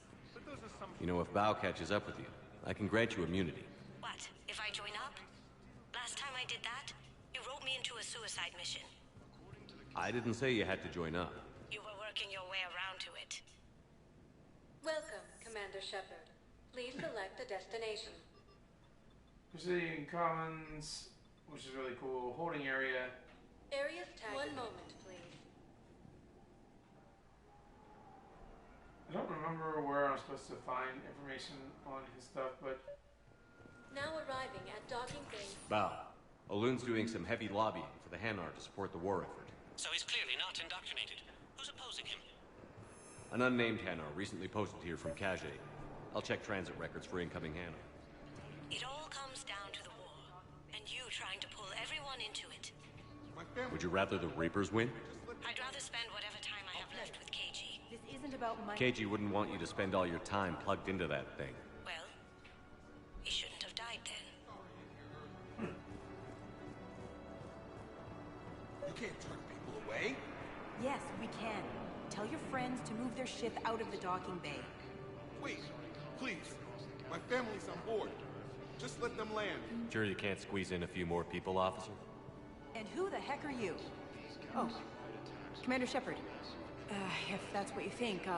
You know, if Bow catches up with you, I can grant you immunity. What, if I join up? Last time I did that, you wrote me into a suicide mission. I didn't say you had to join up. You were working your way around to it. Welcome, Commander Shepard. Please select a destination. Brazilian Commons, which is really cool. Holding area. Area's tag. 1 moment, please. I don't remember where I'm supposed to find information on his stuff, but... Now arriving at docking bay. Bow, Olune's doing some heavy lobbying for the Hanar to support the war effort. So he's clearly not indoctrinated. Who's opposing him? An unnamed Hanar recently posted here from Khajiit. I'll check transit records for incoming Hanar. It all comes down to the war, and you trying to pull everyone into it. Would you rather the Reapers win? I'd rather spend whatever time I have left with KG. This isn't about my... KG wouldn't want you to spend all your time plugged into that thing. Well, he shouldn't have died then. You can't turn people away. Yes, we can. Tell your friends to move their ship out of the docking bay. Wait, please. My family's on board. Just let them land. Sure you can't squeeze in a few more people, officer? And who the heck are you? Oh, Commander Shepard. If that's what you think,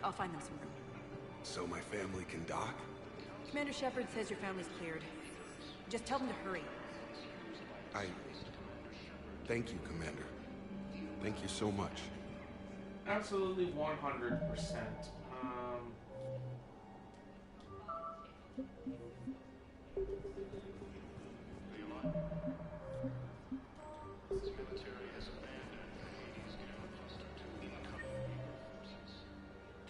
I'll find them some room. So my family can dock? Commander Shepard says your family's cleared. Just tell them to hurry. Thank you, Commander. Thank you so much. Absolutely 100%.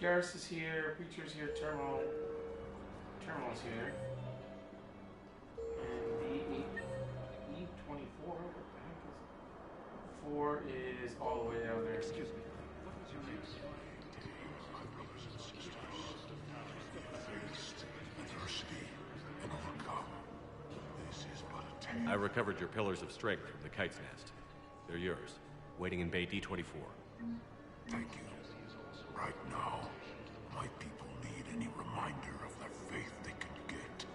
Garrus is here, Preacher's here, Terminal's here. And the E24, what the heck is it? 4 is all the way down there. Excuse me. What was your name? My brothers and sisters, faced adversity and overcome. This is but a tale. I recovered your pillars of strength from the Kite's Nest. They're yours, waiting in Bay D24. Thank you. Right now, my people need any reminder of the faith they can get.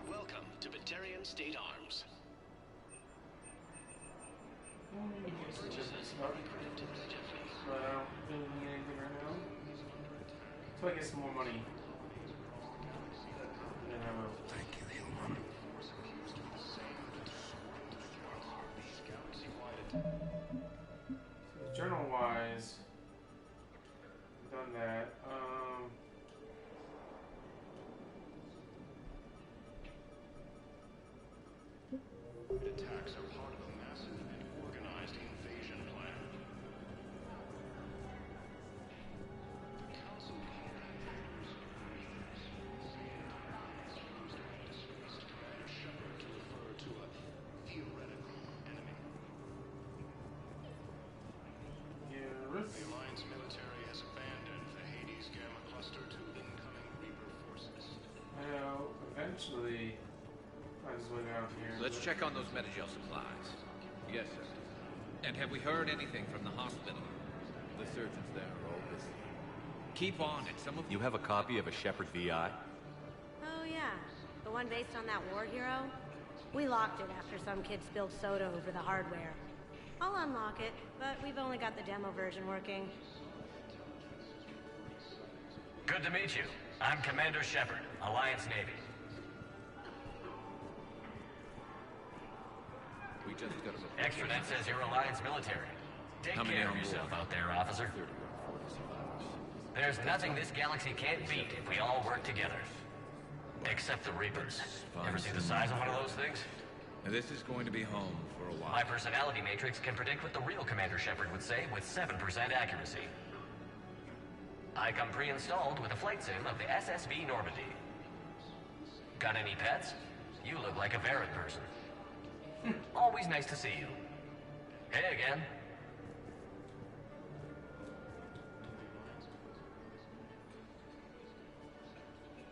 Welcome to Batarian State Arms. Well, I don't really need anything right now. So I get some more money. And then I will. Thank you, human. So journal-wise, done that. Attacks are part of a massive and organized invasion plan. The Council dismissed Commander Shepard to refer to a theoretical enemy. The Alliance military has abandoned the Hades Gamma Cluster to incoming Reaper forces. Well, eventually, I just went out here. Let's check on those Metagel supplies. Yes, sir. And have we heard anything from the hospital? The surgeons there are all busy. Keep on it. Some of You have a copy of a Shepard VI? Oh yeah, the one based on that war hero? We locked it after some kid spilled soda over the hardware. I'll unlock it, but we've only got the demo version working. Good to meet you. I'm Commander Shepard, Alliance Navy. We just got a... Extranet says you're Alliance military. Take care of yourself out there, officer. There's nothing this galaxy can't beat if we all work together. Except the Reapers. Ever see the size of one of those things? Now, this is going to be home for a while. My personality matrix can predict what the real Commander Shepard would say with 7% accuracy. I come pre-installed with a flight sim of the SSB Normandy. Got any pets? You look like a Varrot person. Always nice to see you. Hey again.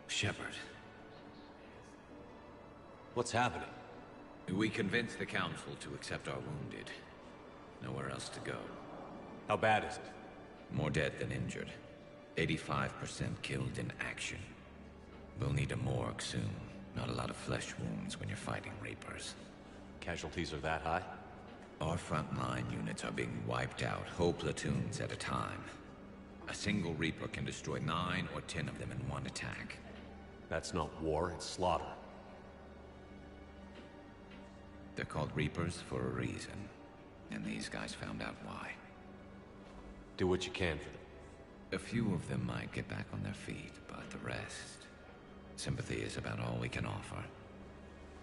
Shepard. What's happening? We convinced the Council to accept our wounded. Nowhere else to go. How bad is it? More dead than injured. 85% killed in action. We'll need a morgue soon. Not a lot of flesh wounds when you're fighting Reapers. Casualties are that high? Our frontline units are being wiped out, whole platoons at a time. A single Reaper can destroy 9 or 10 of them in one attack. That's not war, it's slaughter. They're called Reapers for a reason. And these guys found out why. Do what you can for them. A few of them might get back on their feet, but the rest... Sympathy is about all we can offer.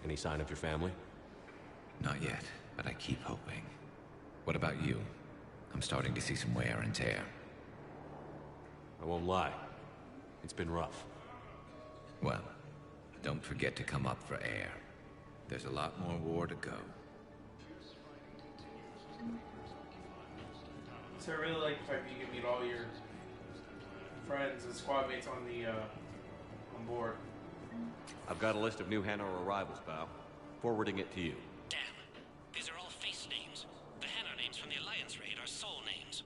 Any sign of your family? Not yet, but I keep hoping. What about you? I'm starting to see some wear and tear. I won't lie. It's been rough. Well, don't forget to come up for air. There's a lot more war to go. So I really like the fact that you can meet all your friends and squad mates on the on board. I've got a list of new Hanar arrivals, Bao. Forwarding it to you. Damn. These are all face names. The Hanar names from the Alliance raid are soul names.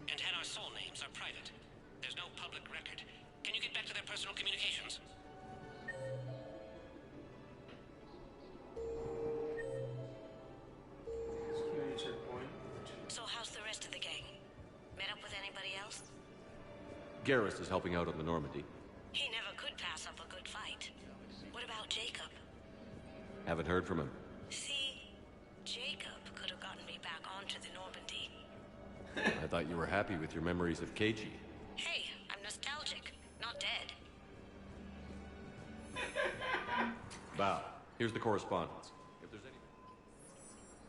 And Hanar soul names are private. There's no public record. Can you get back to their personal communications? So how's the rest of the gang? Met up with anybody else? Garrus is helping out on the Normandy. He never could pass up a good fight. What about Jacob? Haven't heard from him. See, Jacob could have gotten me back onto the Normandy. I thought you were happy with your memories of KG. Hey, I'm nostalgic, not dead. Bao, here's the correspondence. If there's any...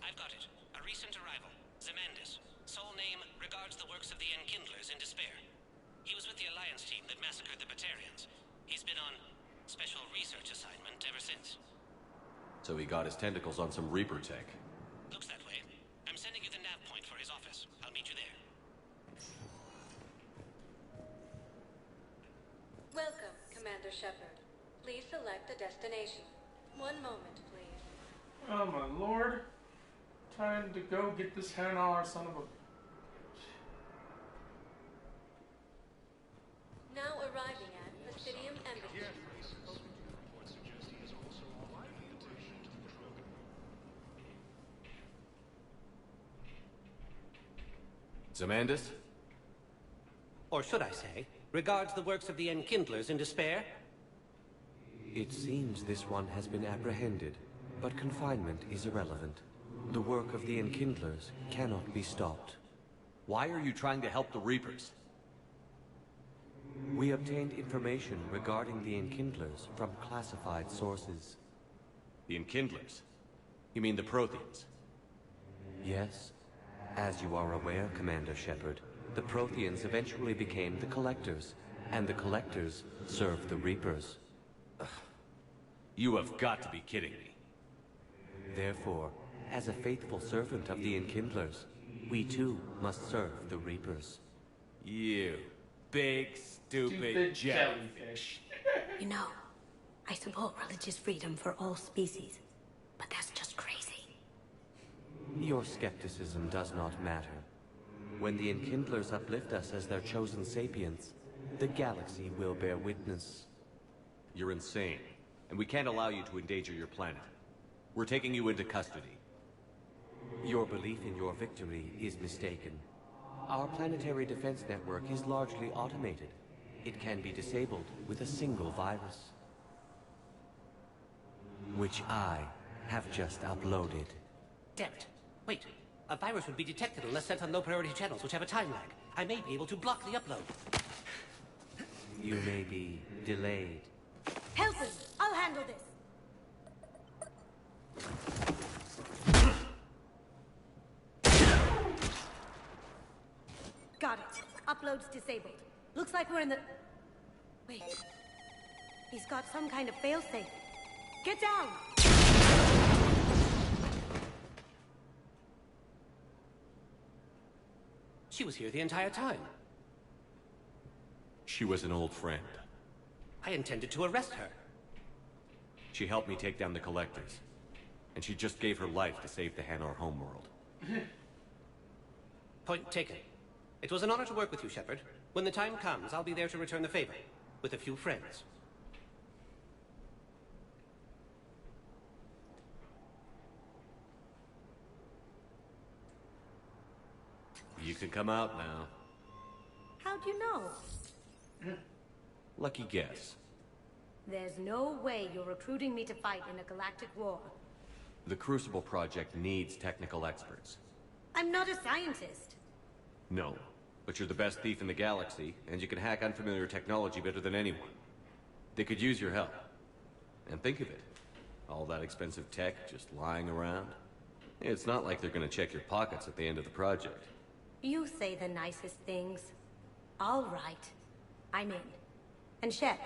I've got it. A recent arrival. Zemandis. Soul name regards the works of the Enkindlers in despair. He was with the Alliance team that massacred the Batarians. He's been on special research assignment ever since. So he got his tentacles on some Reaper tech. Looks that way. I'm sending you the nav point for his office. I'll meet you there. Welcome, Commander Shepard. Please select a destination. One moment, please. Oh my lord. Time to go get this Hanar son of a... Now arriving at Presidium Embassy. Zemandis? Or should I say, regards the works of the Enkindlers in despair? It seems this one has been apprehended, but confinement is irrelevant. The work of the Enkindlers cannot be stopped. Why are you trying to help the Reapers? We obtained information regarding the Enkindlers from classified sources. The Enkindlers? You mean the Protheans? Yes. As you are aware, Commander Shepard, the Protheans eventually became the Collectors, and the Collectors served the Reapers. You have got to be kidding me. Therefore, as a faithful servant of the Enkindlers, we too must serve the Reapers. You big, stupid jellyfish. You know, I support religious freedom for all species, but that's just crazy. Your skepticism does not matter. When the Enkindlers uplift us as their chosen sapients, the galaxy will bear witness. You're insane, and we can't allow you to endanger your planet. We're taking you into custody. Your belief in your victory is mistaken. Our planetary defense network is largely automated. It can be disabled with a single virus. Which I have just uploaded. Damn it. Wait. A virus would be detected unless sent on low-priority channels, which have a time lag. I may be able to block the upload. You may be delayed. Help me! I'll handle this! Got it. Upload's disabled. Looks like we're in the... Wait. He's got some kind of failsafe. Get down! She was here the entire time. She was an old friend. I intended to arrest her. She helped me take down the Collectors. And she just gave her life to save the Hanar homeworld. Point taken. It was an honor to work with you, Shepard. When the time comes, I'll be there to return the favor. With a few friends. You can come out now. How'd you know? Lucky guess. There's no way you're recruiting me to fight in a galactic war. The Crucible Project needs technical experts. I'm not a scientist. No, but you're the best thief in the galaxy, and you can hack unfamiliar technology better than anyone. They could use your help. And think of it. All that expensive tech just lying around. It's not like they're gonna check your pockets at the end of the project. You say the nicest things. All right. I'm in. And Shep.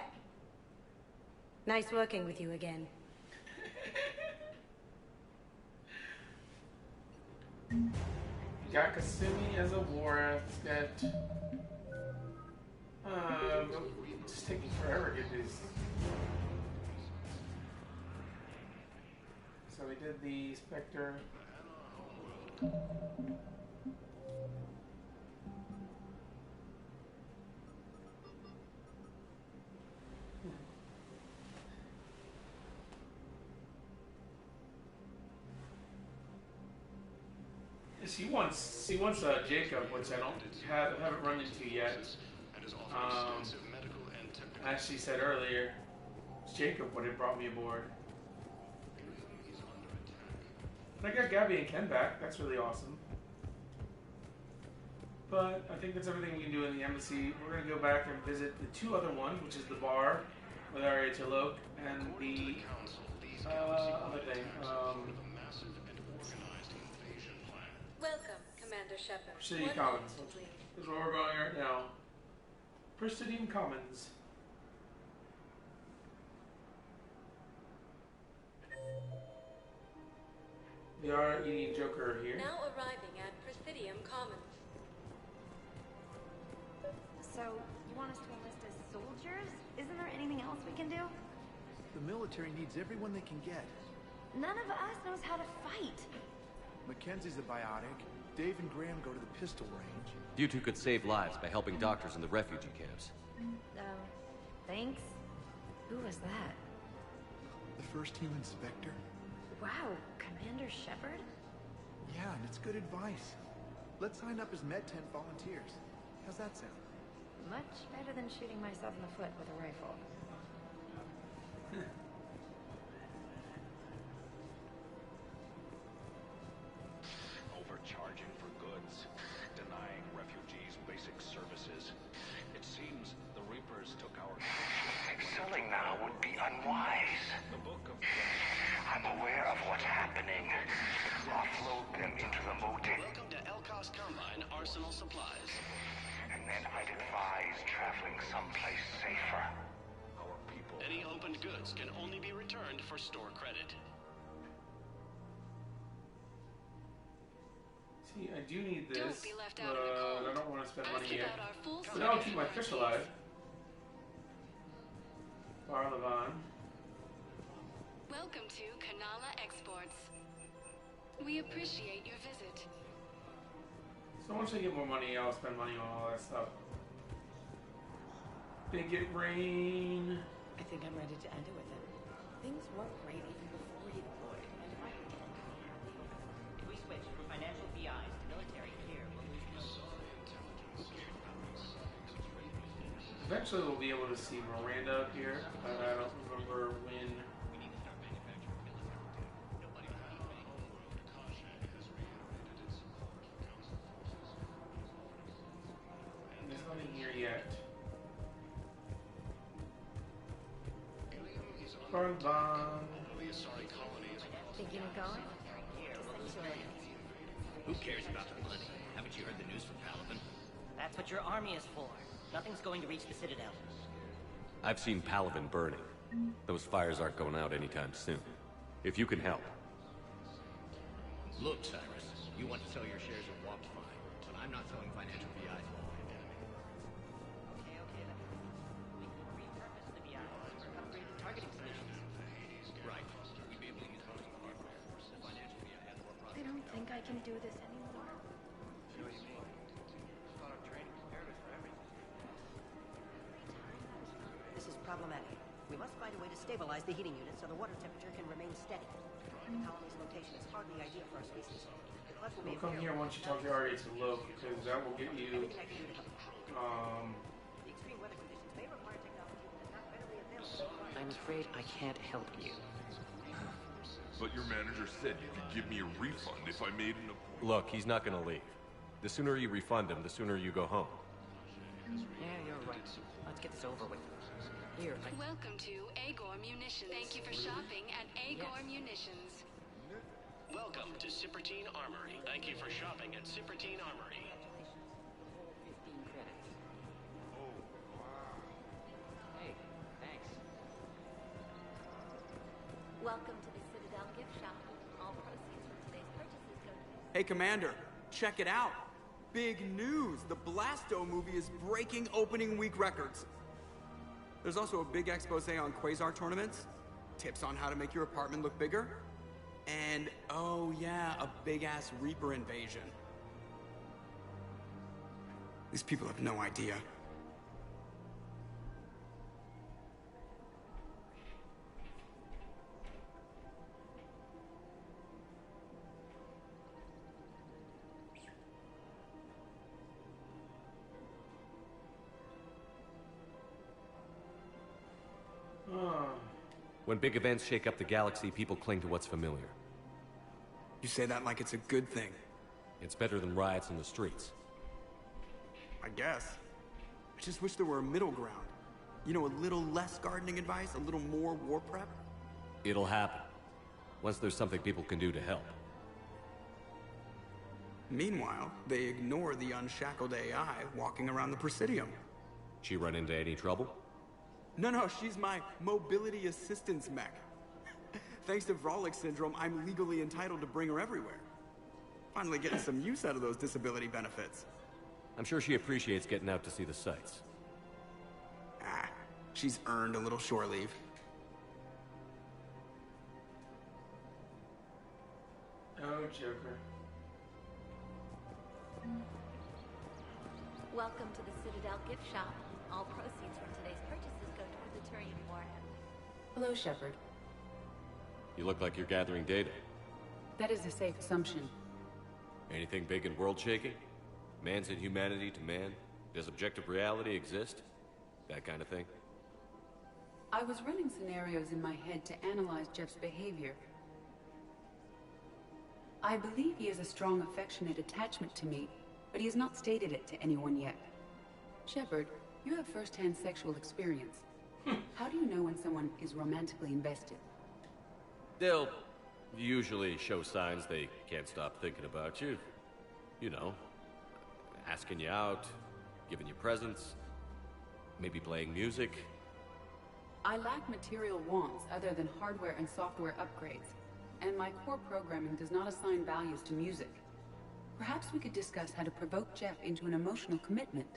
Nice working with you again. Got Kasumi as a war. Let's get... it's just taking forever to get these. So we did the Spectre. She wants Jacob, which I haven't run into yet. As she said earlier, Jacob would have brought me aboard. And I got Gabby and Ken back. That's really awesome. But I think that's everything we can do in the embassy. We're going to go back and visit the two other ones, which is the bar with Arya T'Loak and the other thing. Welcome, Commander Shepard. Presidium Commons. This is where we're going right now. Presidium Commons. We are eating Joker here. Now arriving at Presidium Commons. So, you want us to enlist as soldiers? Isn't there anything else we can do? The military needs everyone they can get. None of us knows how to fight. Mackenzie's a biotic. Dave and Graham go to the pistol range. You two could save lives by helping doctors in the refugee camps. Thanks. Who was that? The first team inspector? Wow, Commander Shepard? Yeah, and it's good advice. Let's sign up as Med-10 volunteers. How's that sound? Much better than shooting myself in the foot with a rifle. Overcharging for goods, denying refugees basic services. It seems the Reapers took our... Selling now would be unwise. The Book of... I'm aware of what's happening. Offload them into the motive. Welcome to Elkos Combine Arsenal Supplies. And then I'd advise traveling someplace safer. Our people... Any opened goods can only be returned for store credit. See, I do need this, Don't be left out but in the cold. I don't want to spend Ask money yet. about our full But I'll keep my fish alive. Barlavan. Welcome to Kanala Exports. We appreciate your visit. So once I get more money, I'll spend money on all that stuff. Bigot Rain. I think I'm ready to end it with him. Things weren't great even before he deployed. And if I could get him if we switch from financial PIs to military here, we'll lose no... Eventually we'll be able to see Miranda up here, but I don't remember when. There's nothing here yet. Barlavan. Thinking of going? Who cares about the money? Haven't you heard the news from Paladin? That's what your army is for. Nothing's going to reach the Citadel. I've seen Palaven burning. Those fires aren't going out anytime soon. If you can help. Look, Cyrus, you want to sell your shares of Warp fine, but I'm not selling financial VIs while I'm enemy. Okay, then. We can repurpose the VIs for upgraded targeting solutions. Right. We'd be able to use most of the hardware. The financial VI has more I profit. don't think I can do this anymore. See what you mean? I thought our training prepared us for everything. This is problematic. We must find a way to stabilize the heating unit so the water temperature can remain steady. The colony's location is hardly ideal for our species. The Clef will be We'll come here once you talk to Arya to look, because that will get you, The extreme weather conditions may require technology that is not readily available. I'm afraid I can't help you. But your manager said you could give me a refund if I made an appointment. Look, he's not gonna leave. The sooner you refund him, the sooner you go home. Yeah, you're right. Let's get this over with. Here, Welcome to Agor Munitions. Thank you for shopping at Agor Munitions. Welcome to Cypertine Armory. Thank you for shopping at Cypertine Armory. 15 credits. Hey, thanks. Welcome to the Citadel gift shop. All proceeds from today's purchases go to... Hey, Commander, check it out. Big news! The Blasto movie is breaking opening week records. There's also a big expose on Quasar tournaments, tips on how to make your apartment look bigger, and, oh yeah, a big-ass Reaper invasion. These people have no idea. When big events shake up the galaxy, people cling to what's familiar. You say that like it's a good thing. It's better than riots in the streets. I guess. I just wish there were a middle ground. You know, a little less gardening advice, a little more war prep. It'll happen. Once there's something people can do to help. Meanwhile, they ignore the unshackled AI walking around the Presidium. She run into any trouble? No, she's my mobility assistance mech. Thanks to Vrolic syndrome, I'm legally entitled to bring her everywhere. Finally getting some use out of those disability benefits. I'm sure she appreciates getting out to see the sights. Ah, she's earned a little shore leave. Oh, Joker. Welcome to the Citadel gift shop. All proceeds from today's purchases go toward the Turian warhead. Hello, Shepard. You look like you're gathering data. That is a safe assumption. Anything big and world-shaking? Man's inhumanity to man? Does objective reality exist? That kind of thing? I was running scenarios in my head to analyze Jeff's behavior. I believe he has a strong affectionate attachment to me, but he has not stated it to anyone yet. Shepard, you have first-hand sexual experience. How do you know when someone is romantically invested? They'll usually show signs they can't stop thinking about you. You know, asking you out, giving you presents, maybe playing music. I lack material wants other than hardware and software upgrades, and my core programming does not assign values to music. Perhaps we could discuss how to provoke Jeff into an emotional commitment.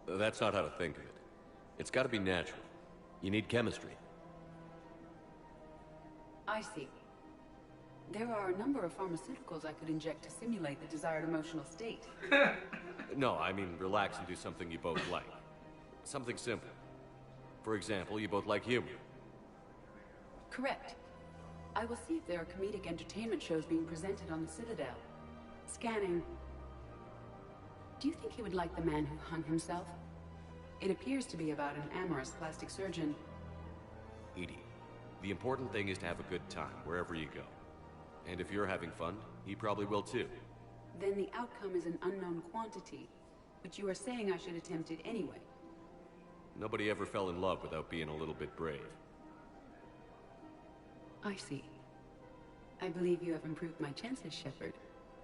That's not how to think of it. It's gotta be natural. You need chemistry. I see. There are a number of pharmaceuticals I could inject to simulate the desired emotional state. No, I mean relax and do something you both like. Something simple. For example, you both like humor. Correct. I will see if there are comedic entertainment shows being presented on the Citadel. Scanning. Do you think he would like The Man Who Hung Himself? It appears to be about an amorous plastic surgeon. EDI, the important thing is to have a good time wherever you go. And if you're having fun, he probably will too. Then the outcome is an unknown quantity, but you are saying I should attempt it anyway. Nobody ever fell in love without being a little bit brave. I see. I believe you have improved my chances, Shepard.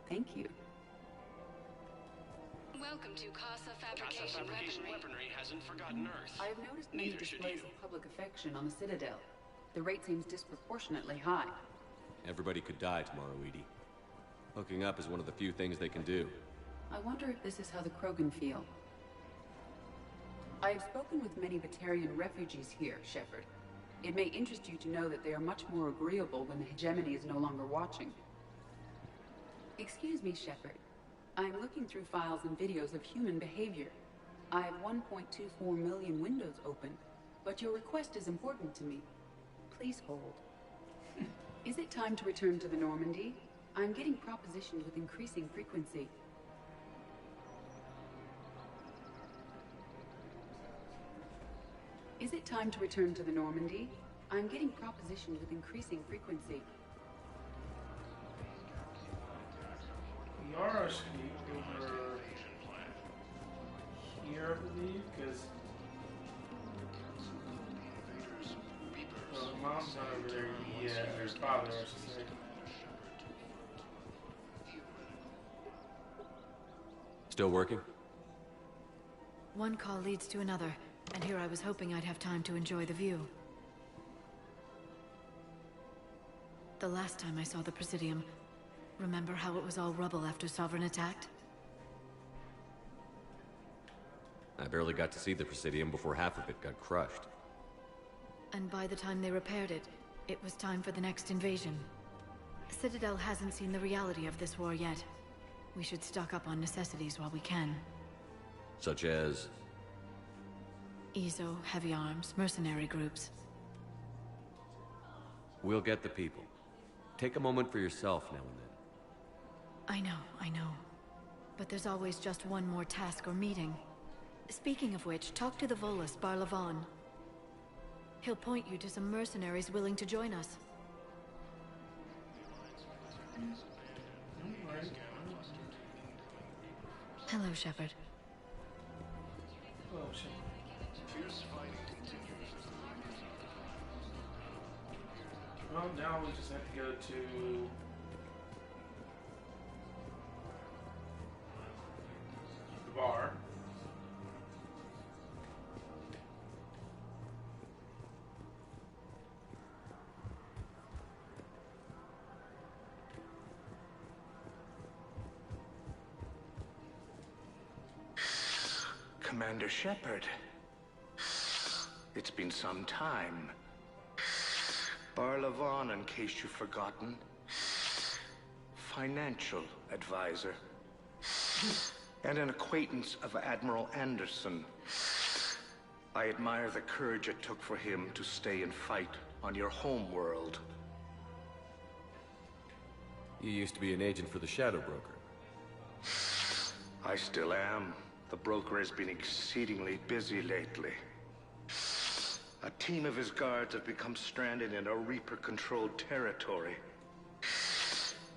Thank you. Welcome to Casa Fabrication Weaponry. Hasn't forgotten Earth. I have noticed many displays of public affection on the Citadel. The rate seems disproportionately high. Everybody could die tomorrow, Edie. Hooking up is one of the few things they can do. I wonder if this is how the Krogan feel. I have spoken with many Batarian refugees here, Shepard. It may interest you to know that they are much more agreeable when the hegemony is no longer watching. Excuse me, Shepard. I am looking through files and videos of human behavior. I have 1.24 million windows open, but your request is important to me. Please hold. Is it time to return to the Normandy? I'm getting propositioned with increasing frequency. Is it time to return to the Normandy? I'm getting propositioned with increasing frequency. Yara should be over here, I believe, because mom's not over there yet, or his father, I should say. Still working? One call leads to another, and here I was hoping I'd have time to enjoy the view. The last time I saw the Presidium, remember how it was all rubble after Sovereign attacked? I barely got to see the Presidium before half of it got crushed. And by the time they repaired it, it was time for the next invasion. Citadel hasn't seen the reality of this war yet. We should stock up on necessities while we can. Such as? EZO, heavy arms, mercenary groups. We'll get the people. Take a moment for yourself now and then. I know. But there's always just one more task or meeting. Speaking of which, talk to the Volus, Barlavan. He'll point you to some mercenaries willing to join us. Hello, Shepard. Hello, Shepard. Well, now we just have to go to the bar. Commander Shepard. It's been some time. Barlavan, in case you've forgotten. Financial advisor. And an acquaintance of Admiral Anderson. I admire the courage it took for him to stay and fight on your home world. You used to be an agent for the Shadow Broker. I still am. The broker has been exceedingly busy lately. A team of his guards have become stranded in a Reaper-controlled territory.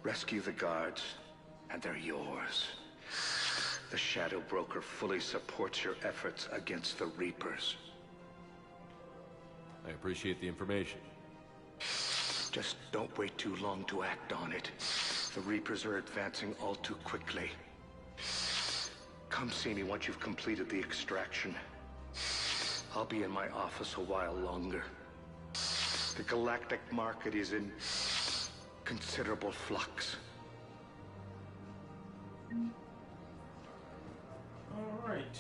Rescue the guards, and they're yours. The Shadow Broker fully supports your efforts against the Reapers. I appreciate the information. Just don't wait too long to act on it. The Reapers are advancing all too quickly. Come see me once you've completed the extraction. I'll be in my office a while longer. The galactic market is in considerable flux. Alright.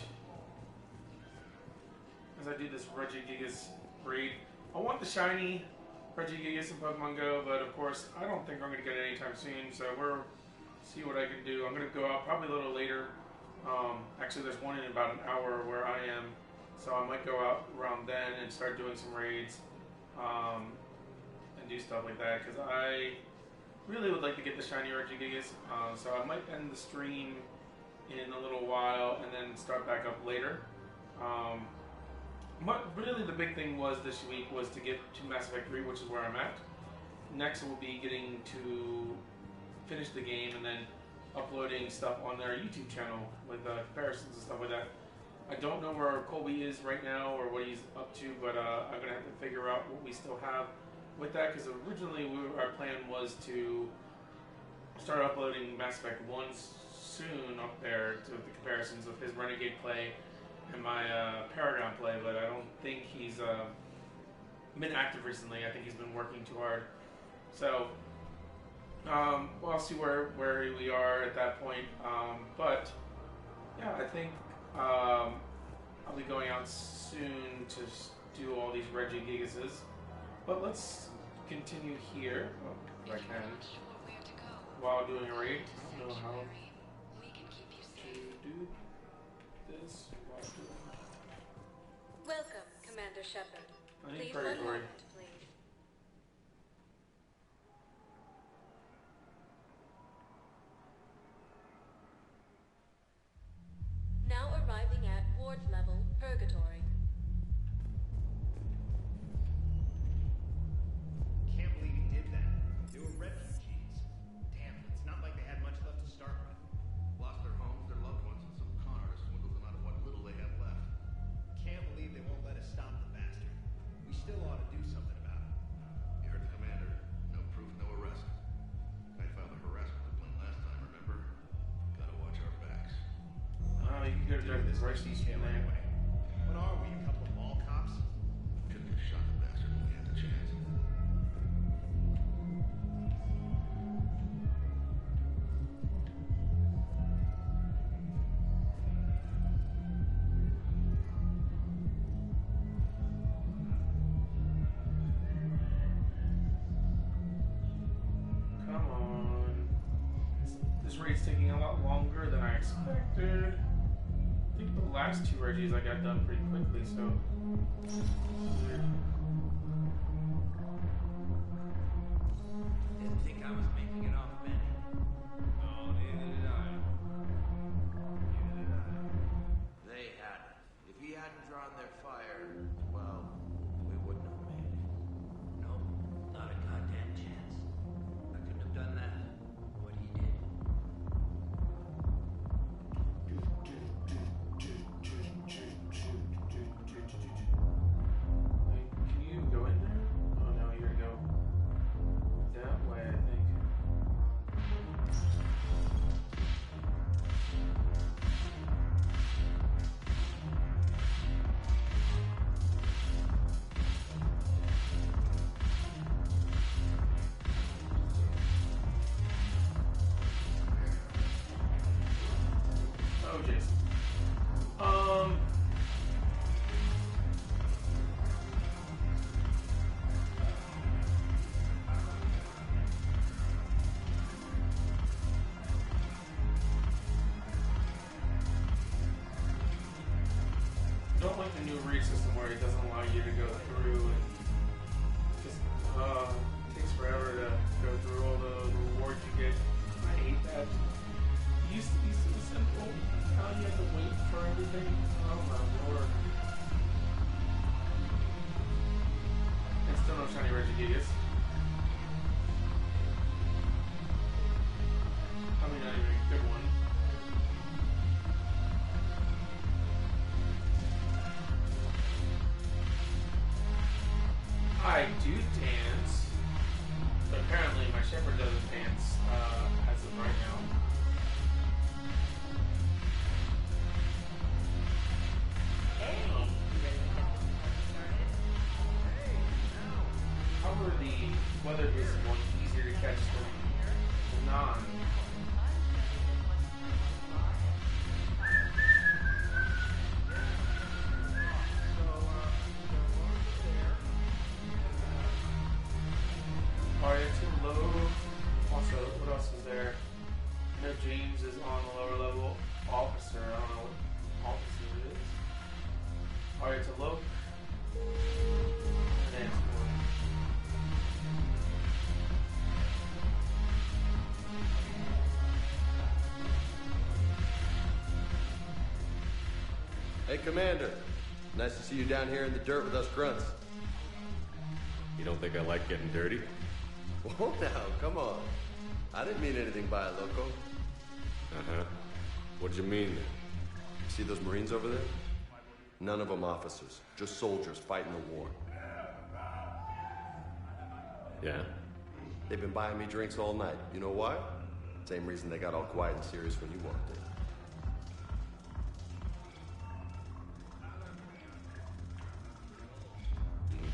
As I do this Regigigas raid, I want the shiny Regigigas in Pokemon Go, but of course, I don't think I'm going to get it anytime soon, so we'll see what I can do. I'm going to go out probably a little later. Actually, there's one in about an hour where I am, so I might go out around then and start doing some raids, and do stuff like that, because I really would like to get the shiny Regigigas, so I might end the stream in a little while and then start back up later. But really the big thing was this week was to get to Mass Effect 3, which is where I'm at. Next will be getting to finish the game and then uploading stuff on their YouTube channel with comparisons and stuff like that. I don't know where Colby is right now or what he's up to, but I'm going to have to figure out what we still have with that, because originally our plan was to start uploading Mass Effect 1 soon up there to the comparisons of his Renegade play and my Paragon play, but I don't think he's been active recently. I think he's been working too hard. So, well, I'll see where we are at that point. But, yeah, I think I'll be going out soon to do all these Regigigases. But let's continue here, if I can, while doing a raid. I don't know how to do this while doing. Welcome, Commander Shepard. I need Please purgatory. one moment, please. Now arriving at ward level Purgatory. Can't believe he did that. They were refugees. Damn it, it's not like they had much left to start with. Lost their homes, their loved ones, and some con artist swindled them out of what little they have left. Can't believe they won't let us stop the bastard. We still ought to do something about it. You heard the commander. No proof, no arrest. I filed a harassment complaint last time, remember? Gotta watch our backs. Oh, you could have done this right detail anyway. What are we, a couple of mall cops? Couldn't have shot the bastard when we had the chance. Come on. This raid's taking a lot longer than I expected. I think the last two Reggies I got done pretty quickly, so. Didn't think I was making it off, Benny. Oh, neither did I. Neither did I. They hadn't. If he hadn't drawn their fire, well, we wouldn't have made it. Nope, not a goddamn chance. I couldn't have done that. What he did. Wait, can you go in there? Oh no, you gotta go that way, I think. Oh, Jason. Don't like the new read system where it doesn't allow you to go through and just takes forever to go through all the rewards you get. I hate that. It used to be so simple. Now you have to wait for everything. Oh my lord. And still no shiny Regigigas. Probably not even a good one. I do dance, but apparently my shepherd doesn't dance as of right now. How were the weather-based ones easier to catch than non? Alright, it's too low. Also, what else is there? I know James is on the lower level. Officer, I don't know what officer it is. Alright, it's a low. And it's one. Hey, Commander. Nice to see you down here in the dirt with us grunts. You don't think I like getting dirty? Whoa now, come on. I didn't mean anything by it, loco. Uh-huh. What'd you mean then? See those Marines over there? None of them officers, just soldiers fighting the war. Yeah? They've been buying me drinks all night. You know why? Same reason they got all quiet and serious when you walked in.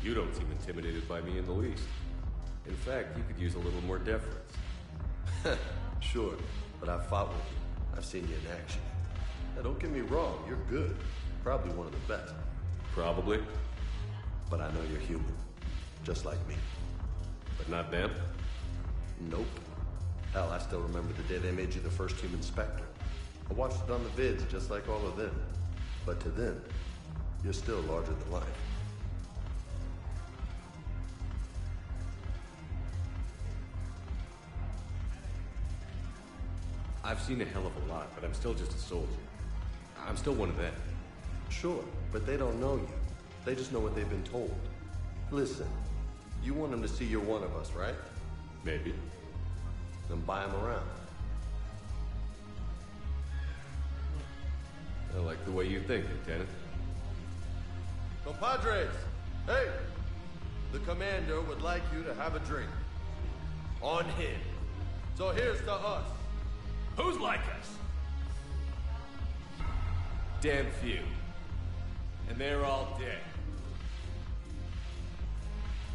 You don't seem intimidated by me in the least. In fact, you could use a little more deference. Sure, but I've fought with you. I've seen you in action. Now, don't get me wrong, you're good. Probably one of the best. Probably. But I know you're human. Just like me. But not them? Nope. Hell, I still remember the day they made you the first human Spectre. I watched it on the vids, just like all of them. But to them, you're still larger than life. I've seen a hell of a lot, but I'm still just a soldier. I'm still one of them. Sure, but they don't know you. They just know what they've been told. Listen, you want them to see you're one of us, right? Maybe. Then buy them around. I like the way you think, Lieutenant. Compadres! Hey! The commander would like you to have a drink. On him. So here's to us. Who's like us? Damn few. And they're all dead.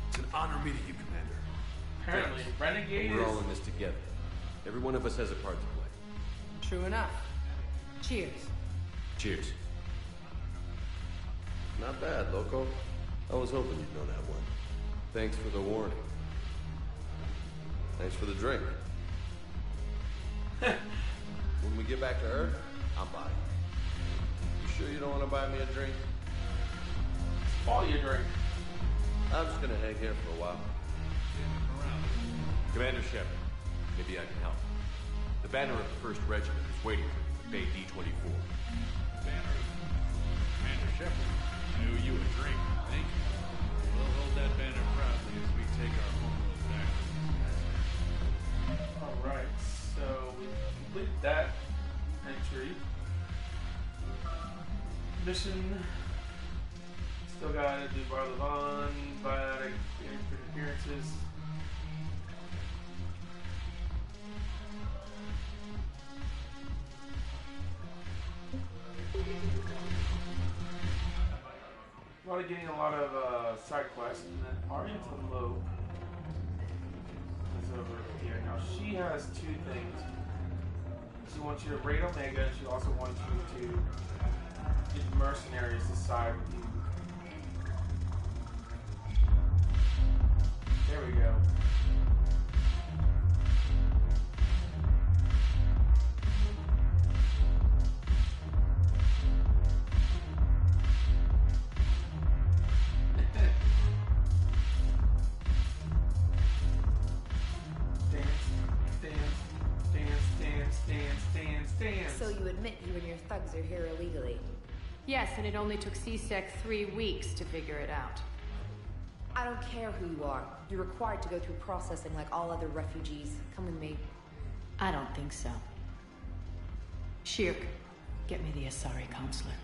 It's an honor meeting you, Commander. Apparently, Renegade We're all in this together. Every one of us has a part to play. True enough. Cheers. Cheers. Not bad, Loco. I was hoping you'd know that one. Thanks for the warning. Thanks for the drink. When we get back to Earth, I'm buying. You sure you don't want to buy me a drink? All your drink. I'm just gonna hang here for a while. Commander Shepard, maybe I can help. The banner of the 1st Regiment is waiting for you at Bay D-24. Commander Shepard, I owe you a drink. Thank you. We'll hold that banner proudly as we take our homeworld back. Alright, so we completed that entry. Mission. Still gotta do Bar-Levon, biotic interferences. Probably getting a lot of side quests, and then Oriental Lope is over here. Now she has 2 things. She wants you to raid Omega, and she also wants you to get mercenaries to side with you. There we go. So you admit you and your thugs are here illegally? Yes, and it only took CSEC 3 weeks to figure it out. I don't care who you are. You're required to go through processing like all other refugees. Come with me. I don't think so. Shirk, get me the Asari consulate.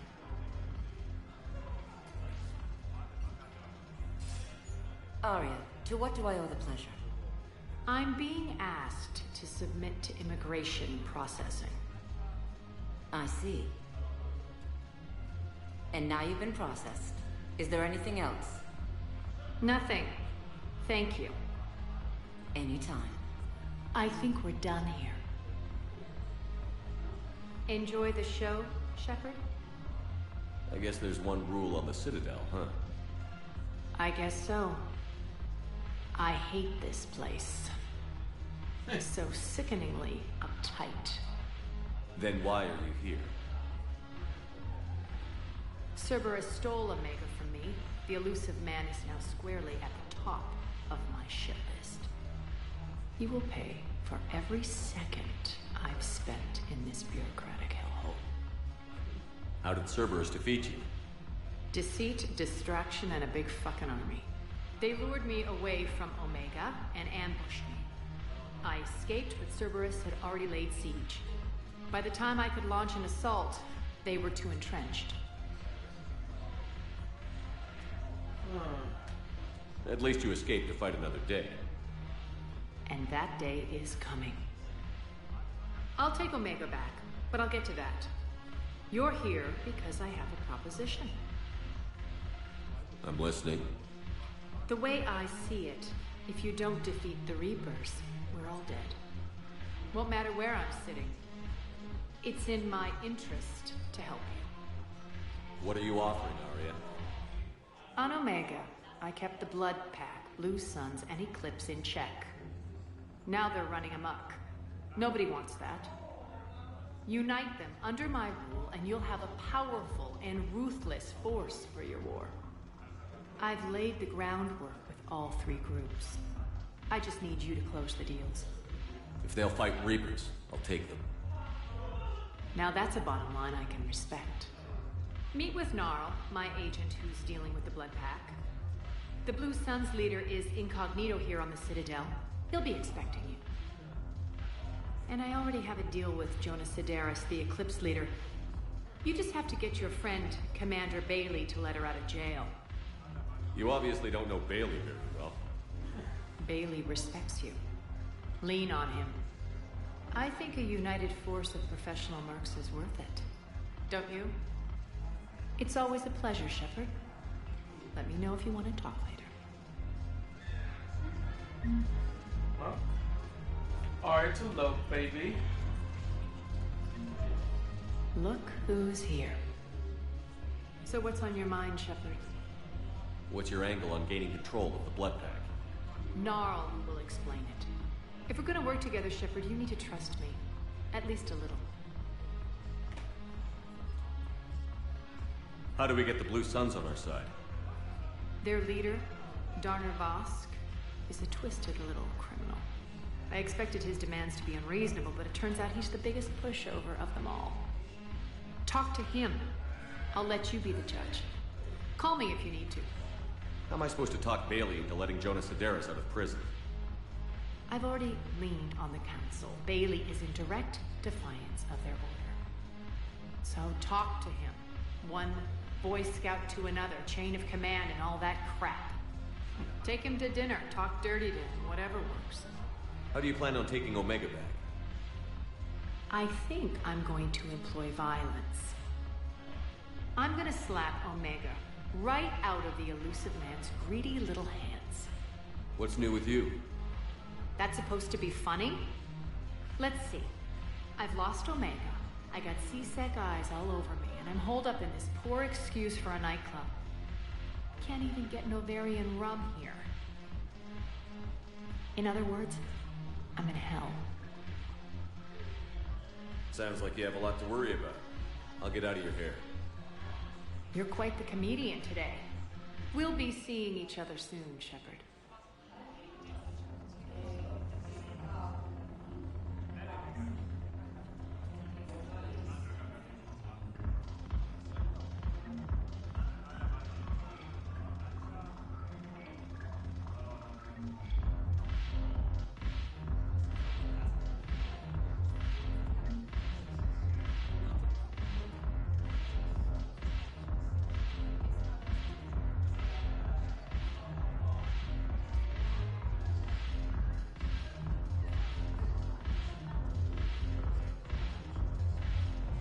Arya, to what do I owe the pleasure? I'm being asked to submit to immigration processing. I see. And now you've been processed. Is there anything else? Nothing. Thank you. Anytime. I think we're done here. Enjoy the show, Shepard? I guess there's one rule on the Citadel, huh? I guess so. I hate this place. It's so sickeningly uptight. Then why are you here? Cerberus stole Omega from me. The elusive man is now squarely at the top of my shit list. He will pay for every second I've spent in this bureaucratic hellhole. How did Cerberus defeat you? Deceit, distraction, and a big fucking army. They lured me away from Omega and ambushed me. I escaped, but Cerberus had already laid siege. By the time I could launch an assault, they were too entrenched. At least you escaped to fight another day. And that day is coming. I'll take Omega back, but I'll get to that. You're here because I have a proposition. I'm listening. The way I see it, if you don't defeat the Reapers, we're all dead. Won't matter where I'm sitting. It's in my interest to help you. What are you offering, Aria? On Omega, I kept the Blood Pack, Blue Suns, and Eclipse in check. Now they're running amok. Nobody wants that. Unite them under my rule, and you'll have a powerful and ruthless force for your war. I've laid the groundwork with all three groups. I just need you to close the deals. If they'll fight Reapers, I'll take them. Now that's a bottom line I can respect. Meet with Gnarl, my agent who's dealing with the Blood Pack. The Blue Suns leader is incognito here on the Citadel. He'll be expecting you. And I already have a deal with Jonas Sidaris, the Eclipse leader. You just have to get your friend, Commander Bailey, to let her out of jail. You obviously don't know Bailey very well. Bailey respects you. Lean on him. I think a united force of professional mercs is worth it. Don't you? It's always a pleasure, Shepard. Let me know if you want to talk later. Well, alright to low, baby. Look who's here. So what's on your mind, Shepard? What's your angle on gaining control of the Blood Pack? Gnarl will explain it. If we're gonna work together, Shepard, you need to trust me. At least a little. How do we get the Blue Suns on our side? Their leader, Darner Vosk, is a twisted little criminal. I expected his demands to be unreasonable, but it turns out he's the biggest pushover of them all. Talk to him. I'll let you be the judge. Call me if you need to. How am I supposed to talk Bailey into letting Jonas Sidaris out of prison? I've already leaned on the council. Bailey is in direct defiance of their order. So talk to him. One Boy Scout to another, chain of command and all that crap. Take him to dinner, talk dirty to him, whatever works. How do you plan on taking Omega back? I think I'm going to employ violence. I'm gonna slap Omega right out of the elusive man's greedy little hands. What's new with you? That's supposed to be funny? Let's see. I've lost Omega. I got C-Sec eyes all over me, and I'm holed up in this poor excuse for a nightclub. Can't even get Novarian rum here. In other words, I'm in hell. Sounds like you have a lot to worry about. I'll get out of your hair. You're quite the comedian today. We'll be seeing each other soon, Shepard.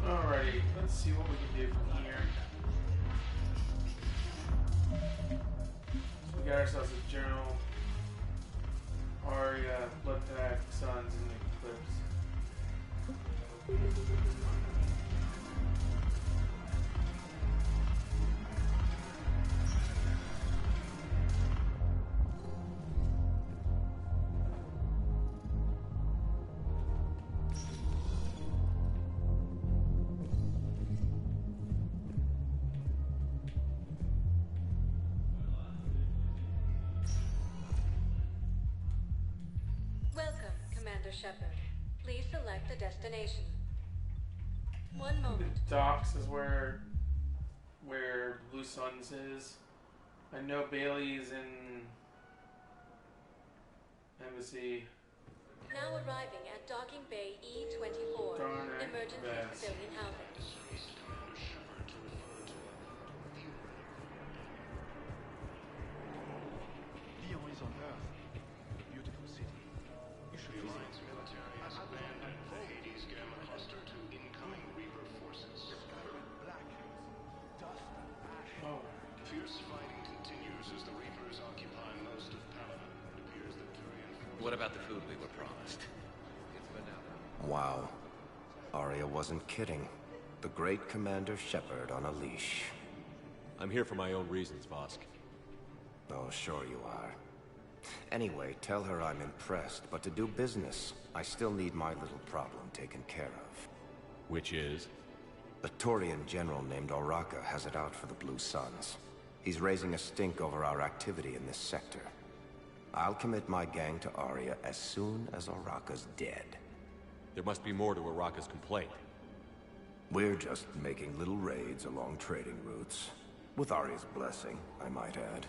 Alrighty, let's see what we can do from here. So we got ourselves a journal. Aria, Blood Pack, Suns, and Eclipse. Welcome, Commander Shepard. Please select a destination. One moment. The docks is where Blue Suns is. I know Bailey is in Embassy. Now arriving at Docking Bay E-24. Darn it. Emergency Yes. civilian housing. Lyon is on Earth. A beautiful city. The Alliance military has abandoned the Hades Gamma What about the food we were promised? It's vanilla. Wow. Arya wasn't kidding. The great Commander Shepard on a leash. I'm here for my own reasons, Vosk. Oh, sure you are. Anyway, tell her I'm impressed, but to do business, I still need my little problem taken care of. Which is? A Turian general named Oraka has it out for the Blue Suns. He's raising a stink over our activity in this sector. I'll commit my gang to Arya as soon as Oraka's dead. There must be more to Oraka's complaint. We're just making little raids along trading routes. With Arya's blessing, I might add.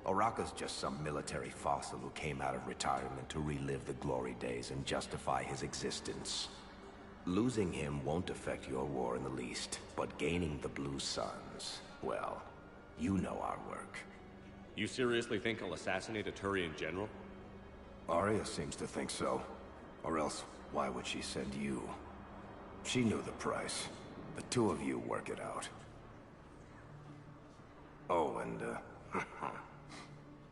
Oraka's just some military fossil who came out of retirement to relive the glory days and justify his existence. Losing him won't affect your war in the least, but gaining the Blue Suns, well, you know our work. You seriously think I'll assassinate a Turian general? Arya seems to think so. Or else, why would she send you? She knew the price. The two of you work it out. Oh, and,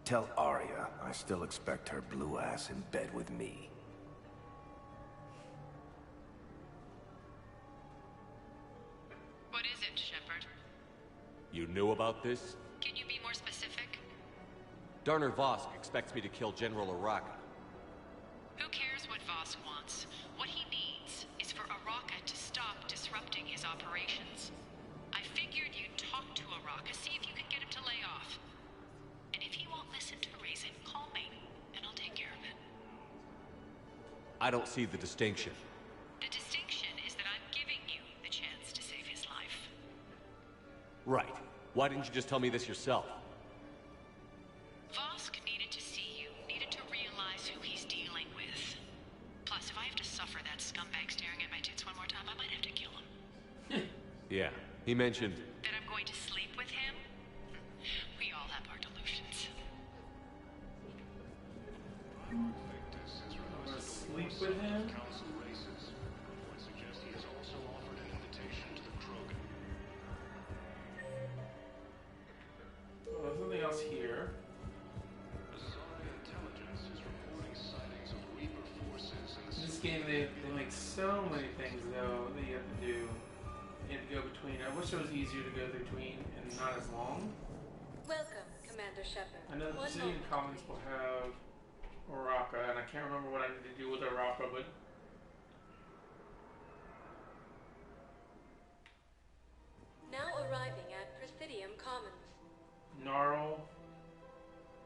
tell Arya I still expect her blue ass in bed with me. What is it, Shepard? You knew about this? Can you be more specific? Darner Vosk expects me to kill General Oraka. Who cares what Vosk wants? What he needs is for Oraka to stop disrupting his operations. I figured you'd talk to Oraka, see if you could get him to lay off. And if he won't listen to reason, call me, and I'll take care of it. I don't see the distinction. The distinction is that I'm giving you the chance to save his life. Right. Why didn't you just tell me this yourself? Vosk needed to see you, needed to realize who he's dealing with. Plus, if I have to suffer that scumbag staring at my tits one more time, I might have to kill him. Yeah, he mentioned... That I'm going to sleep with him? We all have our delusions. Sleep with him? Council races. Would suggest he has also offered an invitation to the Krogan. Oh, there's something else here. Azari intelligence is reporting sightings of Reaper forces in the This game, they make so many things, though, that you have to do. You have to go between. I wish it was easier to go between and not as long. Welcome, Commander Shepard. I know the One Brazilian moment. Commons will have Oraka, and I can't remember what I need to do with Oraka, but... Now arriving at Presidium Commons. Gnarl,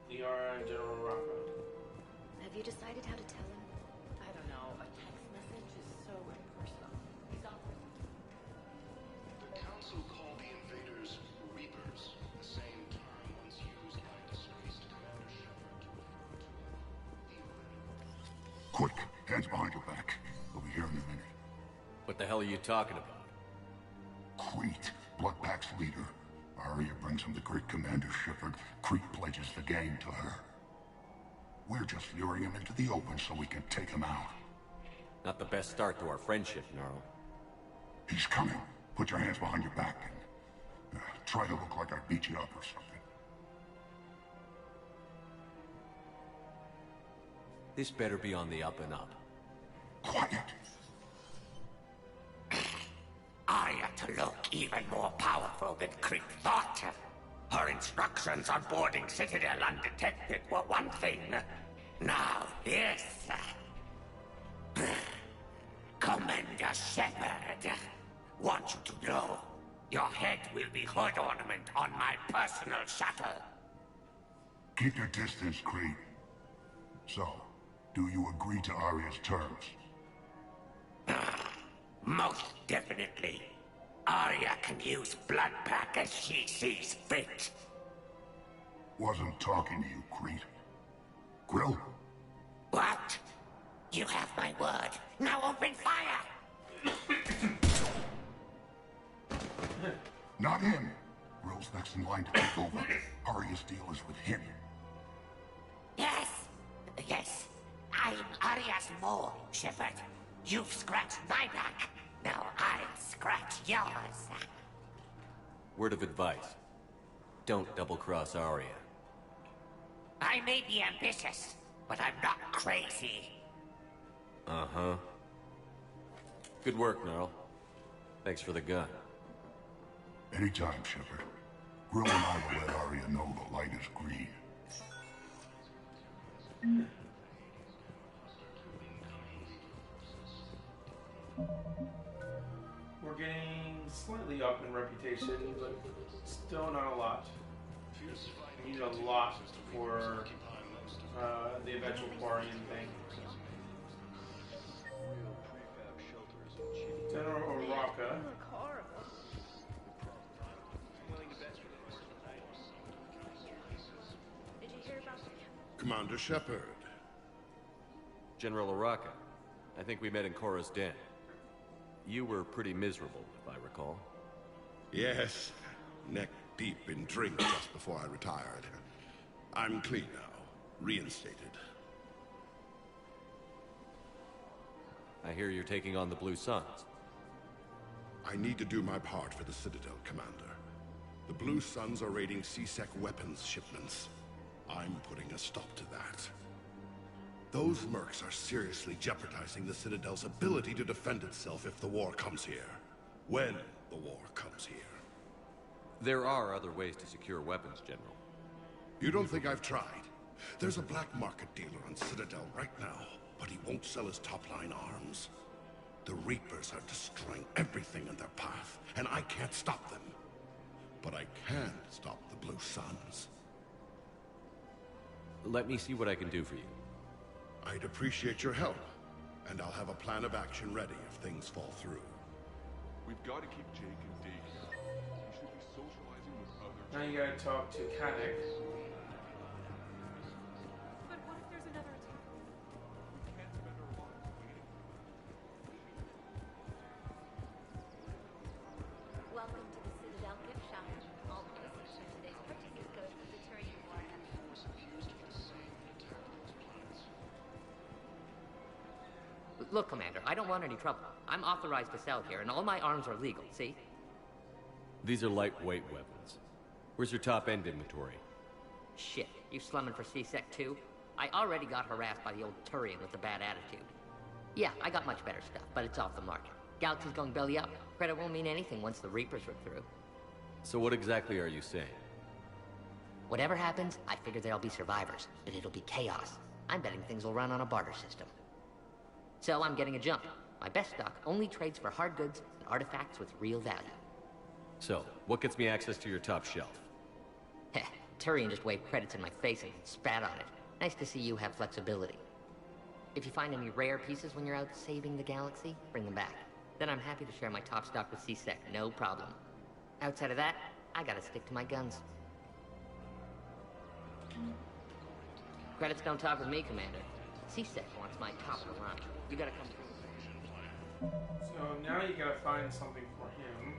Liara, and General Oraka. Have you decided how to tell him? I don't know. A text message is so impersonal. He's awkward. The Council called the invaders Reapers, the same term once used by disgraced Commander Shepard to refer to theoretical. Quick, hands behind your back. We'll be here in a minute. What the hell are you talking about? Crete, Bloodpack's leader. Arya brings him the great Commander Shepard. Crete pledges the gang to her. We're just luring him into the open so we can take him out. Not the best start to our friendship, Gnarl. He's coming. Put your hands behind your back and try to look like I beat you up or something. This better be on the up and up. Quiet. Arya to look even more powerful than Crete thought. Her instructions on boarding Citadel undetected were one thing. Now this. Commander Shepard. Want you to know, your head will be hood ornament on my personal shuttle. Keep your distance, Crete. So, do you agree to Arya's terms? Most definitely. Arya can use Bloodpack as she sees fit. Wasn't talking to you, Crete. Grill? What? You have my word. Now open fire! Not him. Grill's next in line to take over. Arya's deal is with him. Yes. Yes. I'm Arya's mole, Shepard. You've scratched my back. Now I'll scratch yours. Word of advice. Don't double-cross Arya. I may be ambitious, but I'm not crazy. Uh-huh. Good work, Gnarl. Thanks for the gun. Anytime, Shepard. Grill and I will let Arya know the light is green. We're getting slightly up in reputation, but still not a lot. We need a lot for the eventual Quarian thing. General Oraka. Did you hear about Commander Shepard. General Oraka, I think we met in Korra's den. You were pretty miserable, if I recall. Yes, neck deep in drink just before I retired. I'm clean now, reinstated. I hear you're taking on the Blue Suns. I need to do my part for the Citadel, Commander. The Blue Suns are raiding C-Sec weapons shipments. I'm putting a stop to that. Those mercs are seriously jeopardizing the Citadel's ability to defend itself if the war comes here. When the war comes here. There are other ways to secure weapons, General. You don't think I've tried? There's a black market dealer on Citadel right now, but he won't sell his top-line arms. The Reapers are destroying everything in their path, and I can't stop them. But I can stop the Blue Suns. Let me see what I can do for you. I'd appreciate your help, and I'll have a plan of action ready if things fall through. We've got to keep Jake and Dave here. He should be socializing with others. Now you gotta talk to Kanek. But what if there's another attack? We can't spend our lives waiting. Welcome to the Citadel gift shop. All proceeds from today's purchases go to the Turian War effort. Look, Commander, I don't want any trouble. I'm authorized to sell here, and all my arms are legal, see? These are lightweight weapons. Where's your top-end inventory? Shit, you slumming for C-Sec too? I already got harassed by the old Turian with the bad attitude. Yeah, I got much better stuff, but it's off the market. Galaxy's going belly up. Credit won't mean anything once the Reapers rip through. So what exactly are you saying? Whatever happens, I figure there'll be survivors, but it'll be chaos. I'm betting things will run on a barter system. So I'm getting a jump. My best stock only trades for hard goods and artifacts with real value. So, what gets me access to your top shelf? Heh, Turian just waved credits in my face and spat on it. Nice to see you have flexibility. If you find any rare pieces when you're out saving the galaxy, bring them back. Then I'm happy to share my top stock with C-Sec, no problem. Outside of that, I gotta stick to my guns. Credits don't talk with me, Commander. C-Sec wants my top of the line. You gotta come through. So now you gotta find something for him.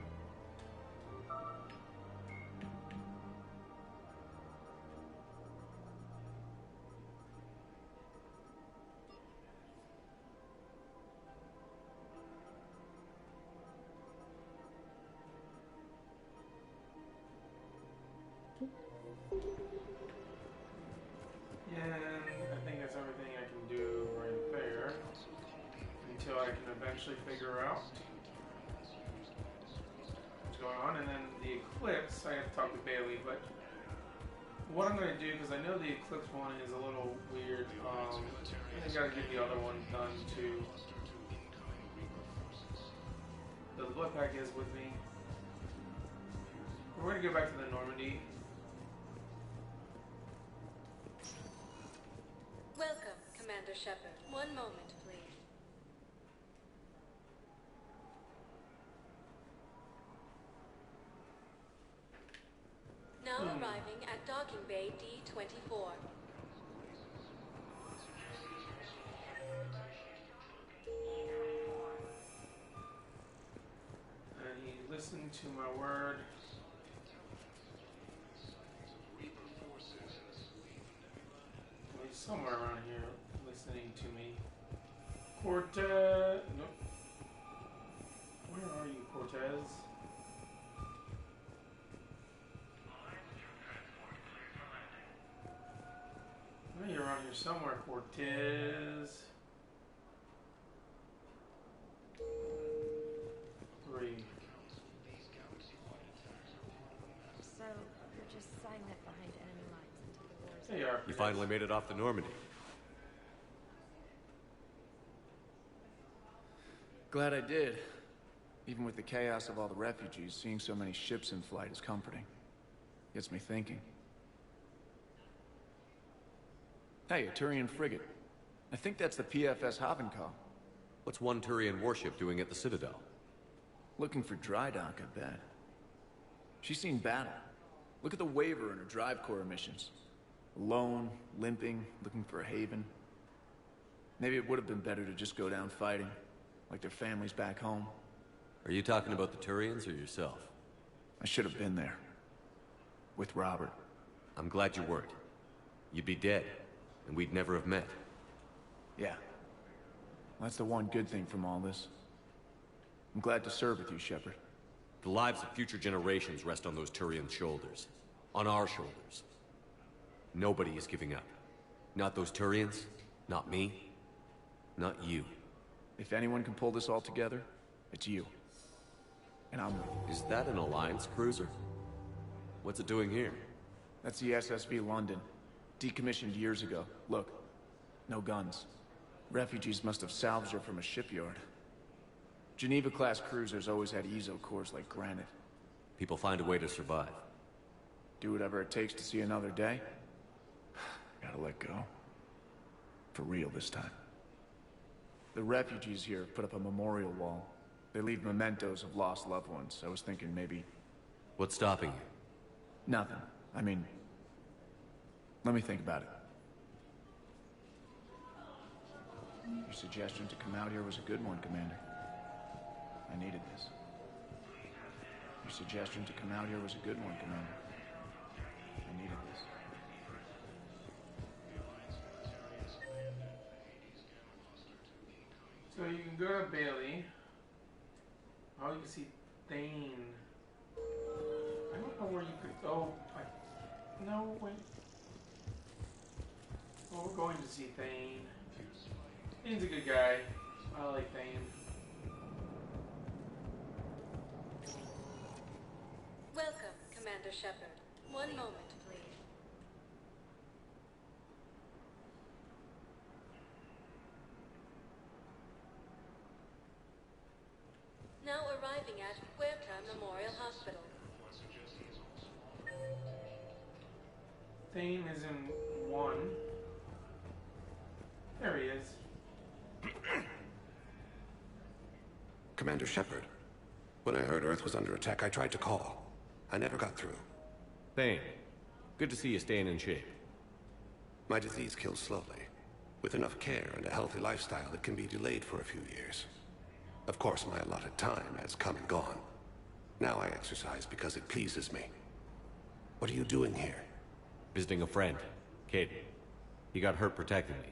Yeah, I think that's everything I can do right there until I can eventually figure out what's going on. And then the Eclipse, I have to talk to Bailey, but what I'm going to do, because I know the Eclipse one is a little weird, I got to get the other one done too. The Bloodpack is with me. We're going to go back to the Normandy. Welcome, Commander Shepard. One moment, please. Now arriving at Docking Bay D-24. And he listened to my word. He's somewhere around here listening to me. Cortez. Nope. Where are you, Cortez? Oh, you're around here somewhere. Fortiz. 3. So, you're just silent behind enemy lines until the war is There you are. You finally made it off the Normandy. Glad I did. Even with the chaos of all the refugees, seeing so many ships in flight is comforting. Gets me thinking. Hey, a Turian frigate. I think that's the PFS Havenkow. What's one Turian warship doing at the Citadel? Looking for dry dock, I bet. She's seen battle. Look at the Waver in her drive core emissions. Alone, limping, looking for a haven. Maybe it would have been better to just go down fighting, like their families back home. Are you talking about the Turians or yourself? I should have been there. With Robert. I'm glad you weren't. You'd be dead, and we'd never have met. Yeah. That's the one good thing from all this. I'm glad to serve with you, Shepard. The lives of future generations rest on those Turian shoulders. On our shoulders. Nobody is giving up. Not those Turians, not me, not you. If anyone can pull this all together, it's you. And I'm with you. Is that an Alliance cruiser? What's it doing here? That's the SSV London. Decommissioned years ago. Look, no guns. Refugees must have salvaged her from a shipyard. Geneva-class cruisers always had eezo cores like granite. People find a way to survive. Do whatever it takes to see another day. Gotta let go. For real this time. The refugees here put up a memorial wall. They leave mementos of lost loved ones. I was thinking maybe... What's stopping you? Nothing. I mean... Let me think about it. Your suggestion to come out here was a good one, Commander. I needed this. Your suggestion to come out here was a good one, Commander. I needed this. So you can go to Bailey. Oh, you can see Thane. I don't know where you could go. No, wait. Well, we're going to see Thane. Thane's a good guy. I like Thane. Welcome, Commander Shepard. One moment, please. Now arriving at Huerta Memorial Hospital. Thane is in 1. There he is. Commander Shepard, when I heard Earth was under attack, I tried to call. I never got through. Thane, good to see you staying in shape. My disease kills slowly. With enough care and a healthy lifestyle, it can be delayed for a few years. Of course, my allotted time has come and gone. Now I exercise because it pleases me. What are you doing here? Visiting a friend, Caden. He got hurt protecting me.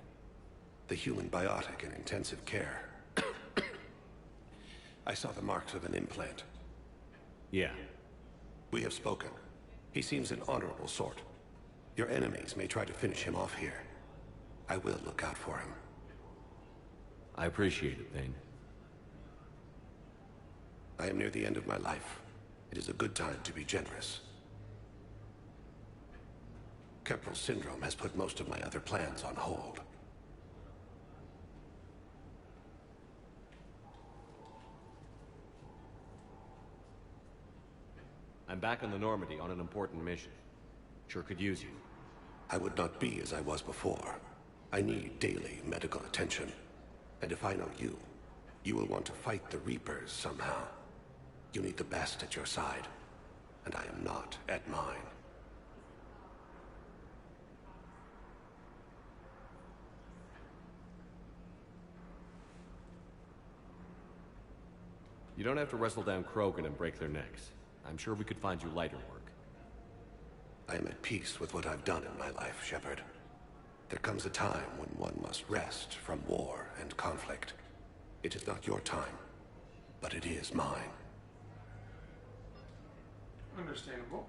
The human biotic in intensive care. I saw the marks of an implant. Yeah. We have spoken. He seems an honorable sort. Your enemies may try to finish him off here. I will look out for him. I appreciate it, Thane. I am near the end of my life. It is a good time to be generous. Kemperl syndrome has put most of my other plans on hold. I'm back on the Normandy on an important mission. Sure could use you. I would not be as I was before. I need daily medical attention. And if I know you, you will want to fight the Reapers somehow. You need the best at your side, and I am not at mine. You don't have to wrestle down Krogan and break their necks. I'm sure we could find you lighter work. I am at peace with what I've done in my life, Shepard. There comes a time when one must rest from war and conflict. It is not your time, but it is mine. Understandable.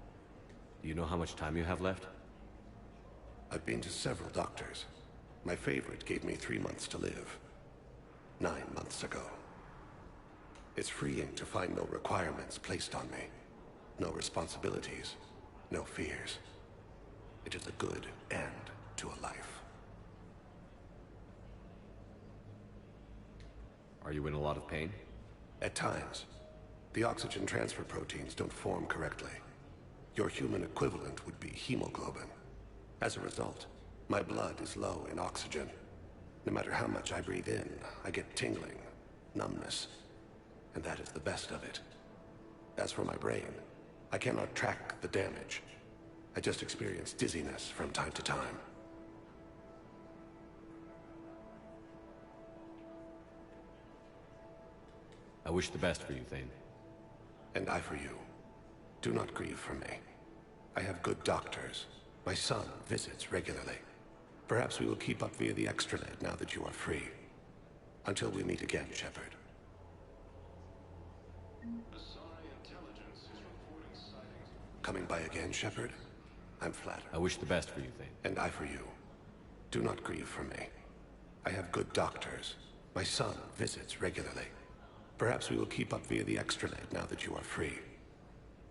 Do you know how much time you have left? I've been to several doctors. My favorite gave me 3 months to live. 9 months ago. It's freeing to find no requirements placed on me. No responsibilities. No fears. It is a good end to a life. Are you in a lot of pain? At times. The oxygen transfer proteins don't form correctly. Your human equivalent would be hemoglobin. As a result, my blood is low in oxygen. No matter how much I breathe in, I get tingling, numbness, and that is the best of it. As for my brain, I cannot track the damage. I just experience dizziness from time to time. I wish the best for you, Thane. And I for you. Do not grieve for me. I have good doctors. My son visits regularly. Perhaps we will keep up via the extranet now that you are free. Until we meet again, Shepard. Coming by again, Shepard? I'm flattered. I wish the best for you, Thane. And I for you. Do not grieve for me. I have good doctors. My son visits regularly. Perhaps we will keep up via the extranet now that you are free.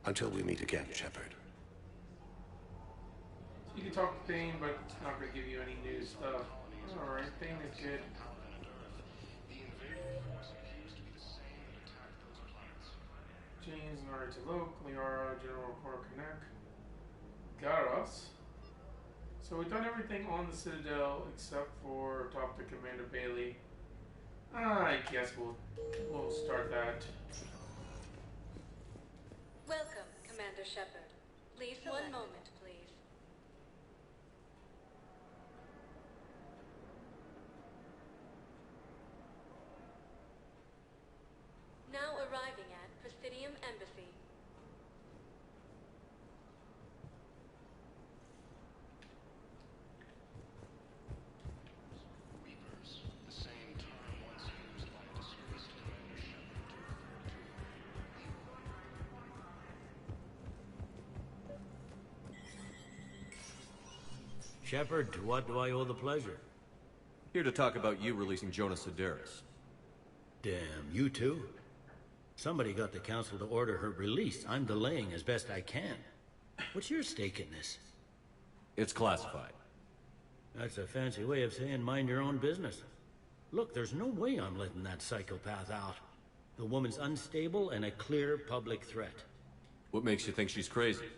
Until we meet again, Shepard. You can talk to Thane, but it's not going to give you any new stuff. Alright, Thane is good. James, Naruto Loke, Liara, General Reporter Connect. Garros. So we've done everything on the Citadel except for talk to Commander Bailey. I guess we'll start that. Welcome, Commander Shepard. Please, one moment, please. Now arriving at Presidium Embassy. Reapers, the same term once used by disgraced Commander Shepard to Shepard, to what do I owe the pleasure? Here to talk about you releasing Jonas Sedaris. Damn, you too? Somebody got the council to order her release. I'm delaying as best I can. What's your stake in this? It's classified. That's a fancy way of saying mind your own business. Look, there's no way I'm letting that psychopath out. The woman's unstable and a clear public threat. What makes you think she's crazy?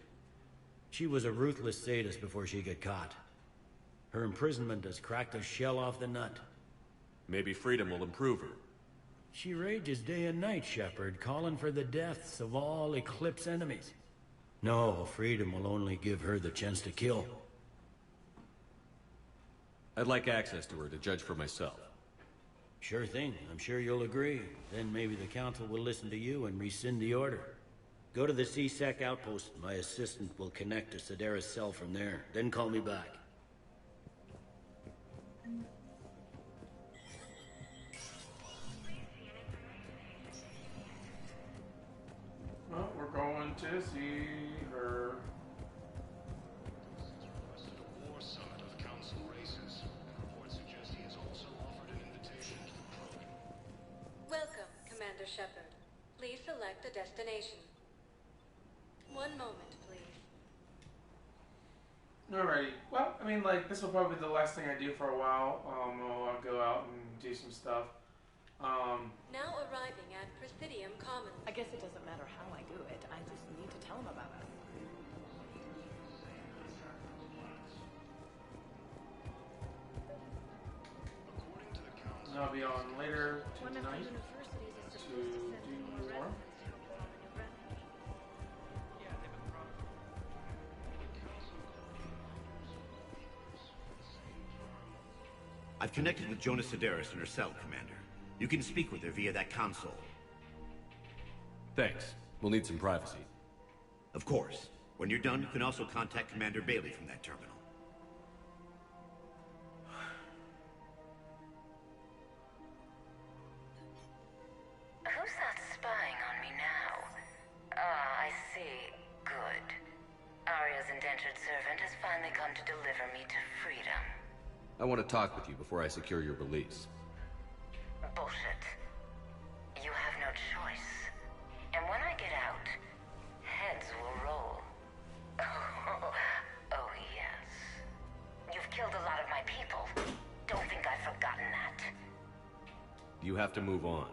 She was a ruthless sadist before she got caught. Her imprisonment has cracked a shell off the nut. Maybe freedom will improve her. She rages day and night, Shepard, calling for the deaths of all Eclipse enemies. No, freedom will only give her the chance to kill. I'd like access to her to judge for myself. Sure thing. I'm sure you'll agree. Then maybe the council will listen to you and rescind the order. Go to the C-Sec outpost. My assistant will connect to Sedaris' cell from there. Then call me back. Well, we're going to see her. requested a war summit of council races. Reports suggest he has also offered an invitation to the probe. Welcome, Commander Shepard. Please select a destination. One moment, please. Alrighty. Well, I mean, like, this will probably be the last thing I do for a while. I'll go out and do some stuff. Now arriving at Presidium Commons. I guess it doesn't matter how I do it. I just need to tell him about it. I'll be on later tonight to do more. I've connected with Jonas Sedaris in her cell, Commander. You can speak with her via that console. Thanks. We'll need some privacy. Of course. When you're done, you can also contact Commander Bailey from that terminal. Who's that spying on me now? Ah, I see. Good. Arya's indentured servant has finally come to deliver me to freedom. I want to talk with you before I secure your release. Bullshit. You have no choice. And when I get out, heads will roll. Oh, yes. You've killed a lot of my people. Don't think I've forgotten that. You have to move on.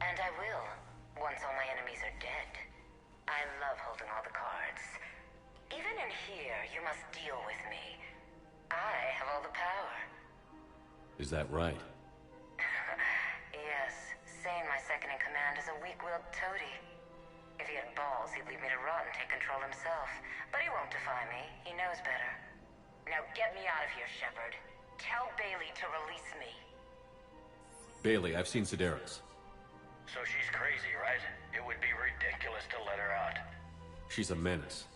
And I will, once all my enemies are dead. I love holding all the cards. Even in here, you must deal with me. I have all the power. Is that right? Yes, Sane, my second in command, is a weak-willed toady. If he had balls, he'd leave me to rot and take control himself. But he won't defy me. He knows better. Now get me out of here, Shepard. Tell Bailey to release me. Bailey, I've seen Sedaris. So she's crazy, right? It would be ridiculous to let her out. She's a menace.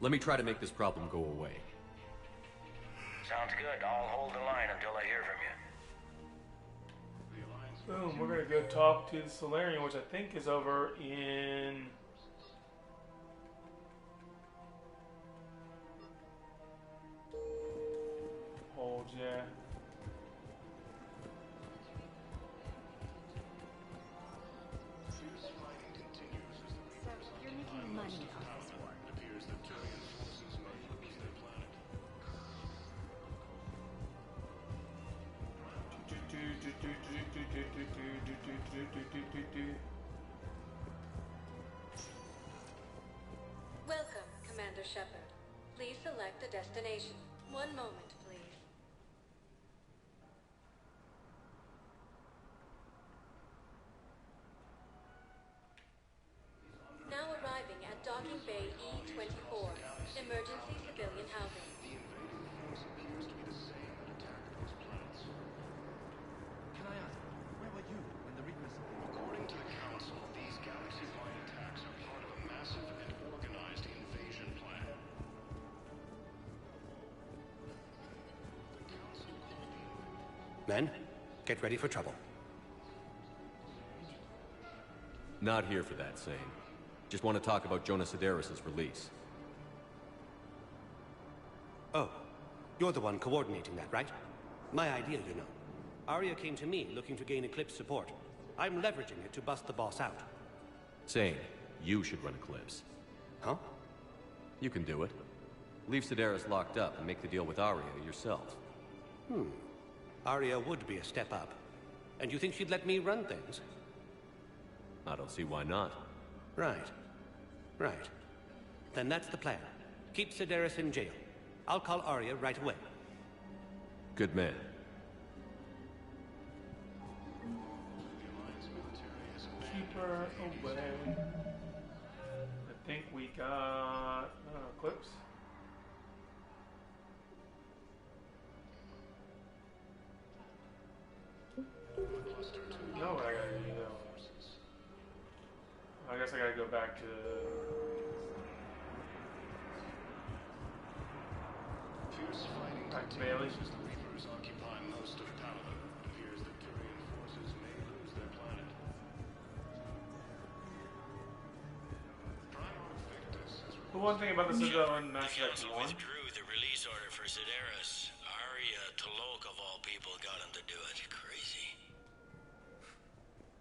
Let me try to make this problem go away. Sounds good. I'll hold the line until I hear from you. Boom, we're gonna go talk to the Solarian, which I think is over in... Hold, yeah. So, you're making money off this war. Welcome, Commander Shepard. Please select a destination. One moment, please. Now arriving at Docking Bay E-24, emergency civilian housing. Can I ask, where were you when the Reapers... According to the Council, these galaxy-wide attacks are part of a massive and organized invasion plan. Men, get ready for trouble. Not here for that, Sane. Just want to talk about Jonas Sedaris' release. Oh, you're the one coordinating that, right? My idea, you know. Arya came to me looking to gain Eclipse support. I'm leveraging it to bust the boss out. Sane, you should run Eclipse. Huh? You can do it. Leave Sedaris locked up and make the deal with Arya yourself. Arya would be a step up. And you think she'd let me run things? I don't see why not. Right. Right. Then that's the plan. Keep Sedaris in jail. I'll call Arya right away. Good man. Keep her away. I think we got Eclipse. No, I gotta do though. I guess I gotta go back to Bailey. The Reapers occupy most of Palaven. It appears that Turian forces may lose their planet. The one thing about the Citadel in Mass Effect 1. Withdrew the release order for Sedaris. Arya T'Loak, of all people, got him to do it. Crazy.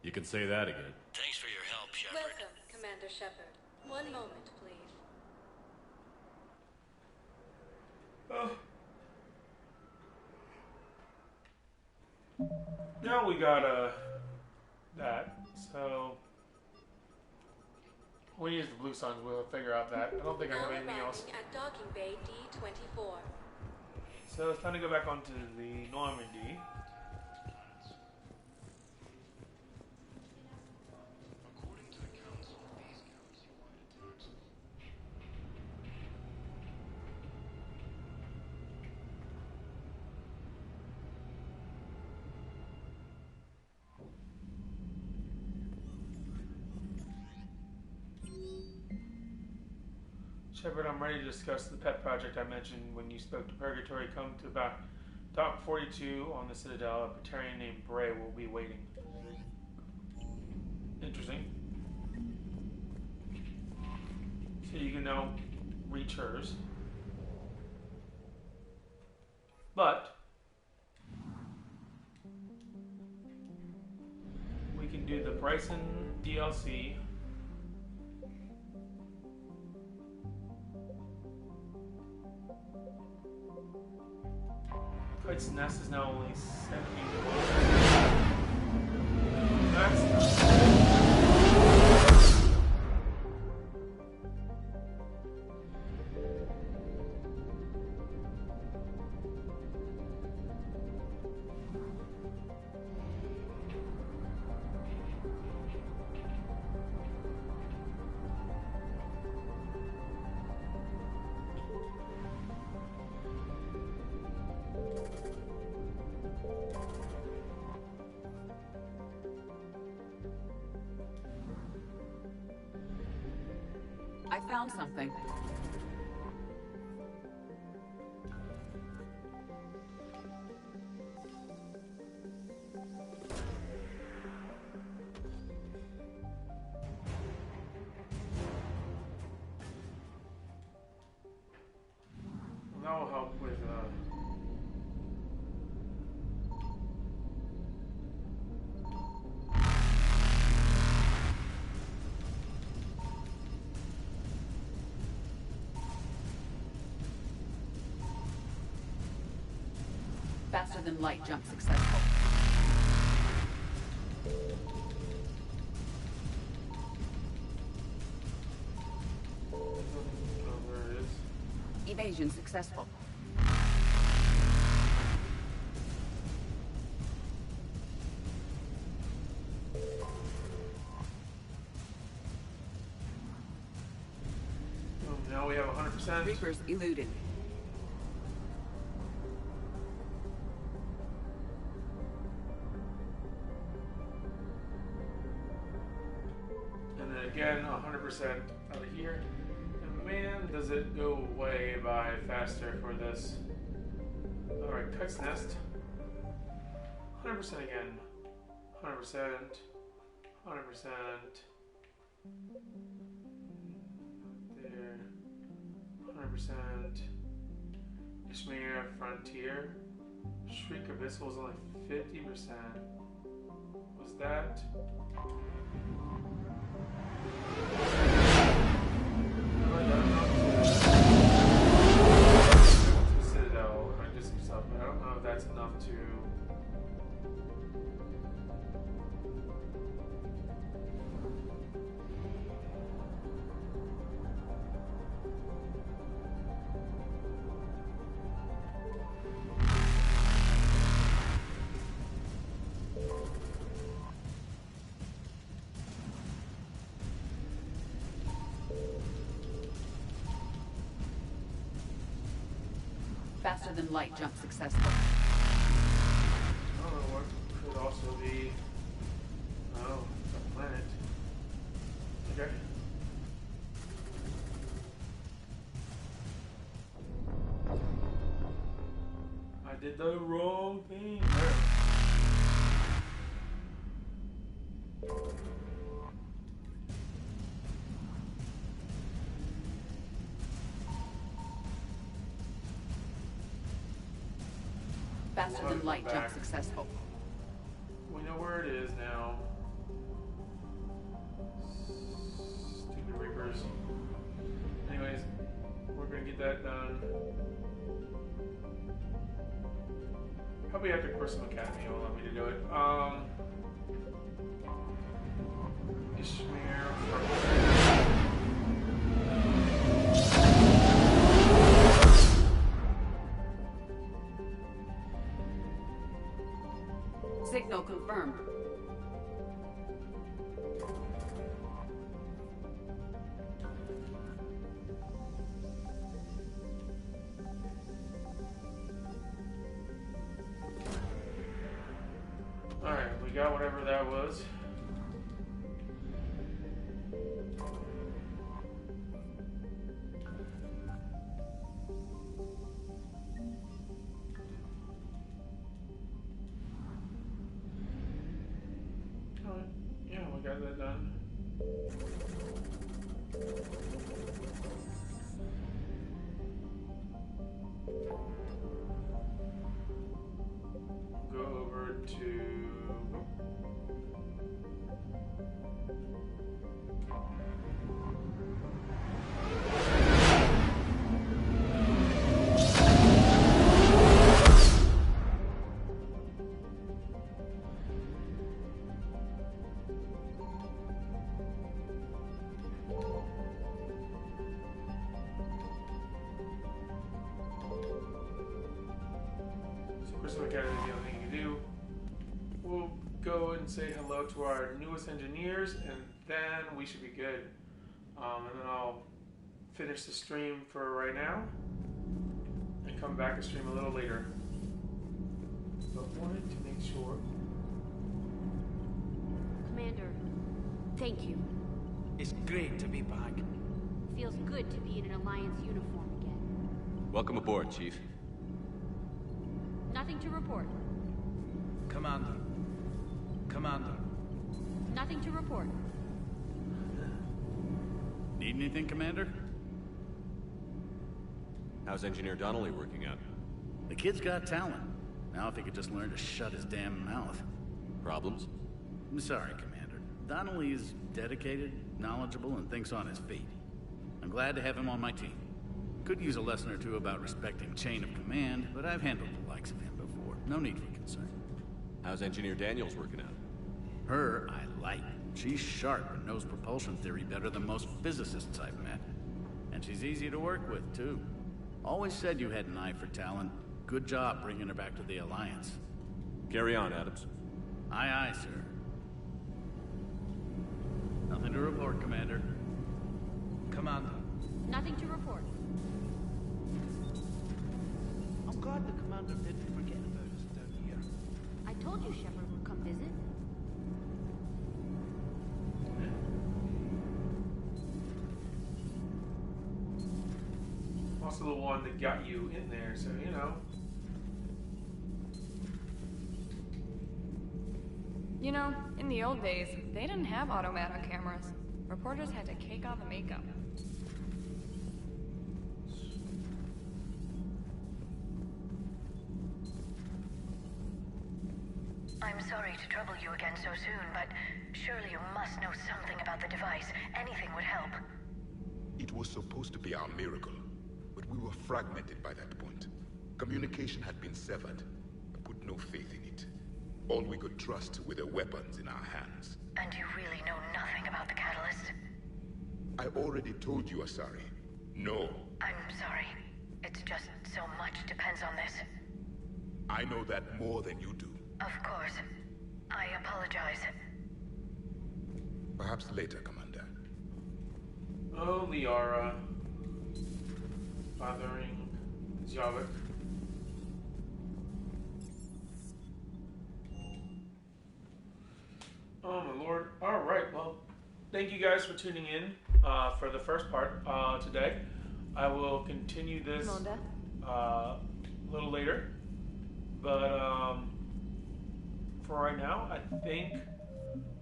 You can say that again. Thanks for your help, Shepard. Welcome, Commander Shepard. One moment, please. Now we got that. So when we use the blue suns, we'll figure out that. I don't think I have anything else. At Docking Bay D-24. So it's time to go back onto the Normandy. Shepard, I'm ready to discuss the pet project I mentioned when you spoke to Purgatory. Come to about Dock 42 on the Citadel. A Batarian named Bray will be waiting. Interesting. So you can now reach hers. But Bryson DLC. Kite's Nest is now only 71%. That's not good. I found something. That will help with Faster than light jump successful. there it is. Evasion successful. Now we have 100%. Reapers eluded. And then again, 100% out of here. And man, does it go way by faster for this. Alright, Kite's Nest. 100% again. 100%. 100%. There. 100%. Ishmir Frontier. Shriek Abyss was only 50%. Was that? Have I done enough to Citadel? I just myself, but I don't know if that's enough to. Faster than light jump successful. I don't know what could also be. Oh, a planet. Okay. I did the wrong thing. Faster than light jump successful. We know where it is now. Stupid Reapers. Anyways, we're gonna get that done. Probably after Coursum Academy will allow me to do it. Ishmir. Signal confirmed. Alright, we got whatever that was. Yeah, we got that done. Go over to Crystal Academy is the only thing you can do. We'll go and say hello to our newest engineers, and then we should be good. And then I'll finish the stream for right now, and come back and stream a little later. But wanted to make sure. Commander, thank you. It's great to be back. Feels good to be in an Alliance uniform again. Welcome aboard, Chief. Nothing to report. Commander. Commander. Nothing to report. Need anything, Commander? How's Engineer Donnelly working out? The kid's got talent. Now if he could just learn to shut his damn mouth. Problems? I'm sorry, Commander. Donnelly is dedicated, knowledgeable, and thinks on his feet. I'm glad to have him on my team. Could use a lesson or two about respecting chain of command, but I've handled the likes of him before. No need for concern. How's Engineer Daniels working out? Her, I like. She's sharp and knows propulsion theory better than most physicists I've met. And she's easy to work with, too. Always said you had an eye for talent. Good job bringing her back to the Alliance. Carry on, Adams. Aye, aye, sir. Nothing to report, Commander. Commander. Nothing to report. I'm glad the Commander didn't forget about us down here. I told you Shepard would come visit. Also the one that got you in there, so you know. You know, in the old days, they didn't have automatic cameras. Reporters had to cake all the makeup. I'm sorry to trouble you again so soon, but surely you must know something about the device. Anything would help. It was supposed to be our miracle, but we were fragmented by that point. Communication had been severed. I put no faith in it. All we could trust were the weapons in our hands. And you really know nothing about the catalyst? I already told you, Asari. No. I'm sorry. It's just so much depends on this. I know that more than you do. Of course. I apologize. Perhaps later, Commander. Oh, Liara. Bothering Javik. Oh my lord. Alright, well, thank you guys for tuning in for the first part today. I will continue this a little later. But for right now, I think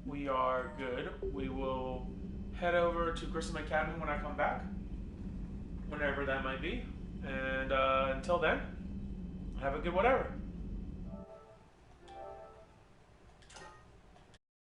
we are good. We will head over to Grissom Academy when I come back. Whenever that might be. And until then, have a good whatever.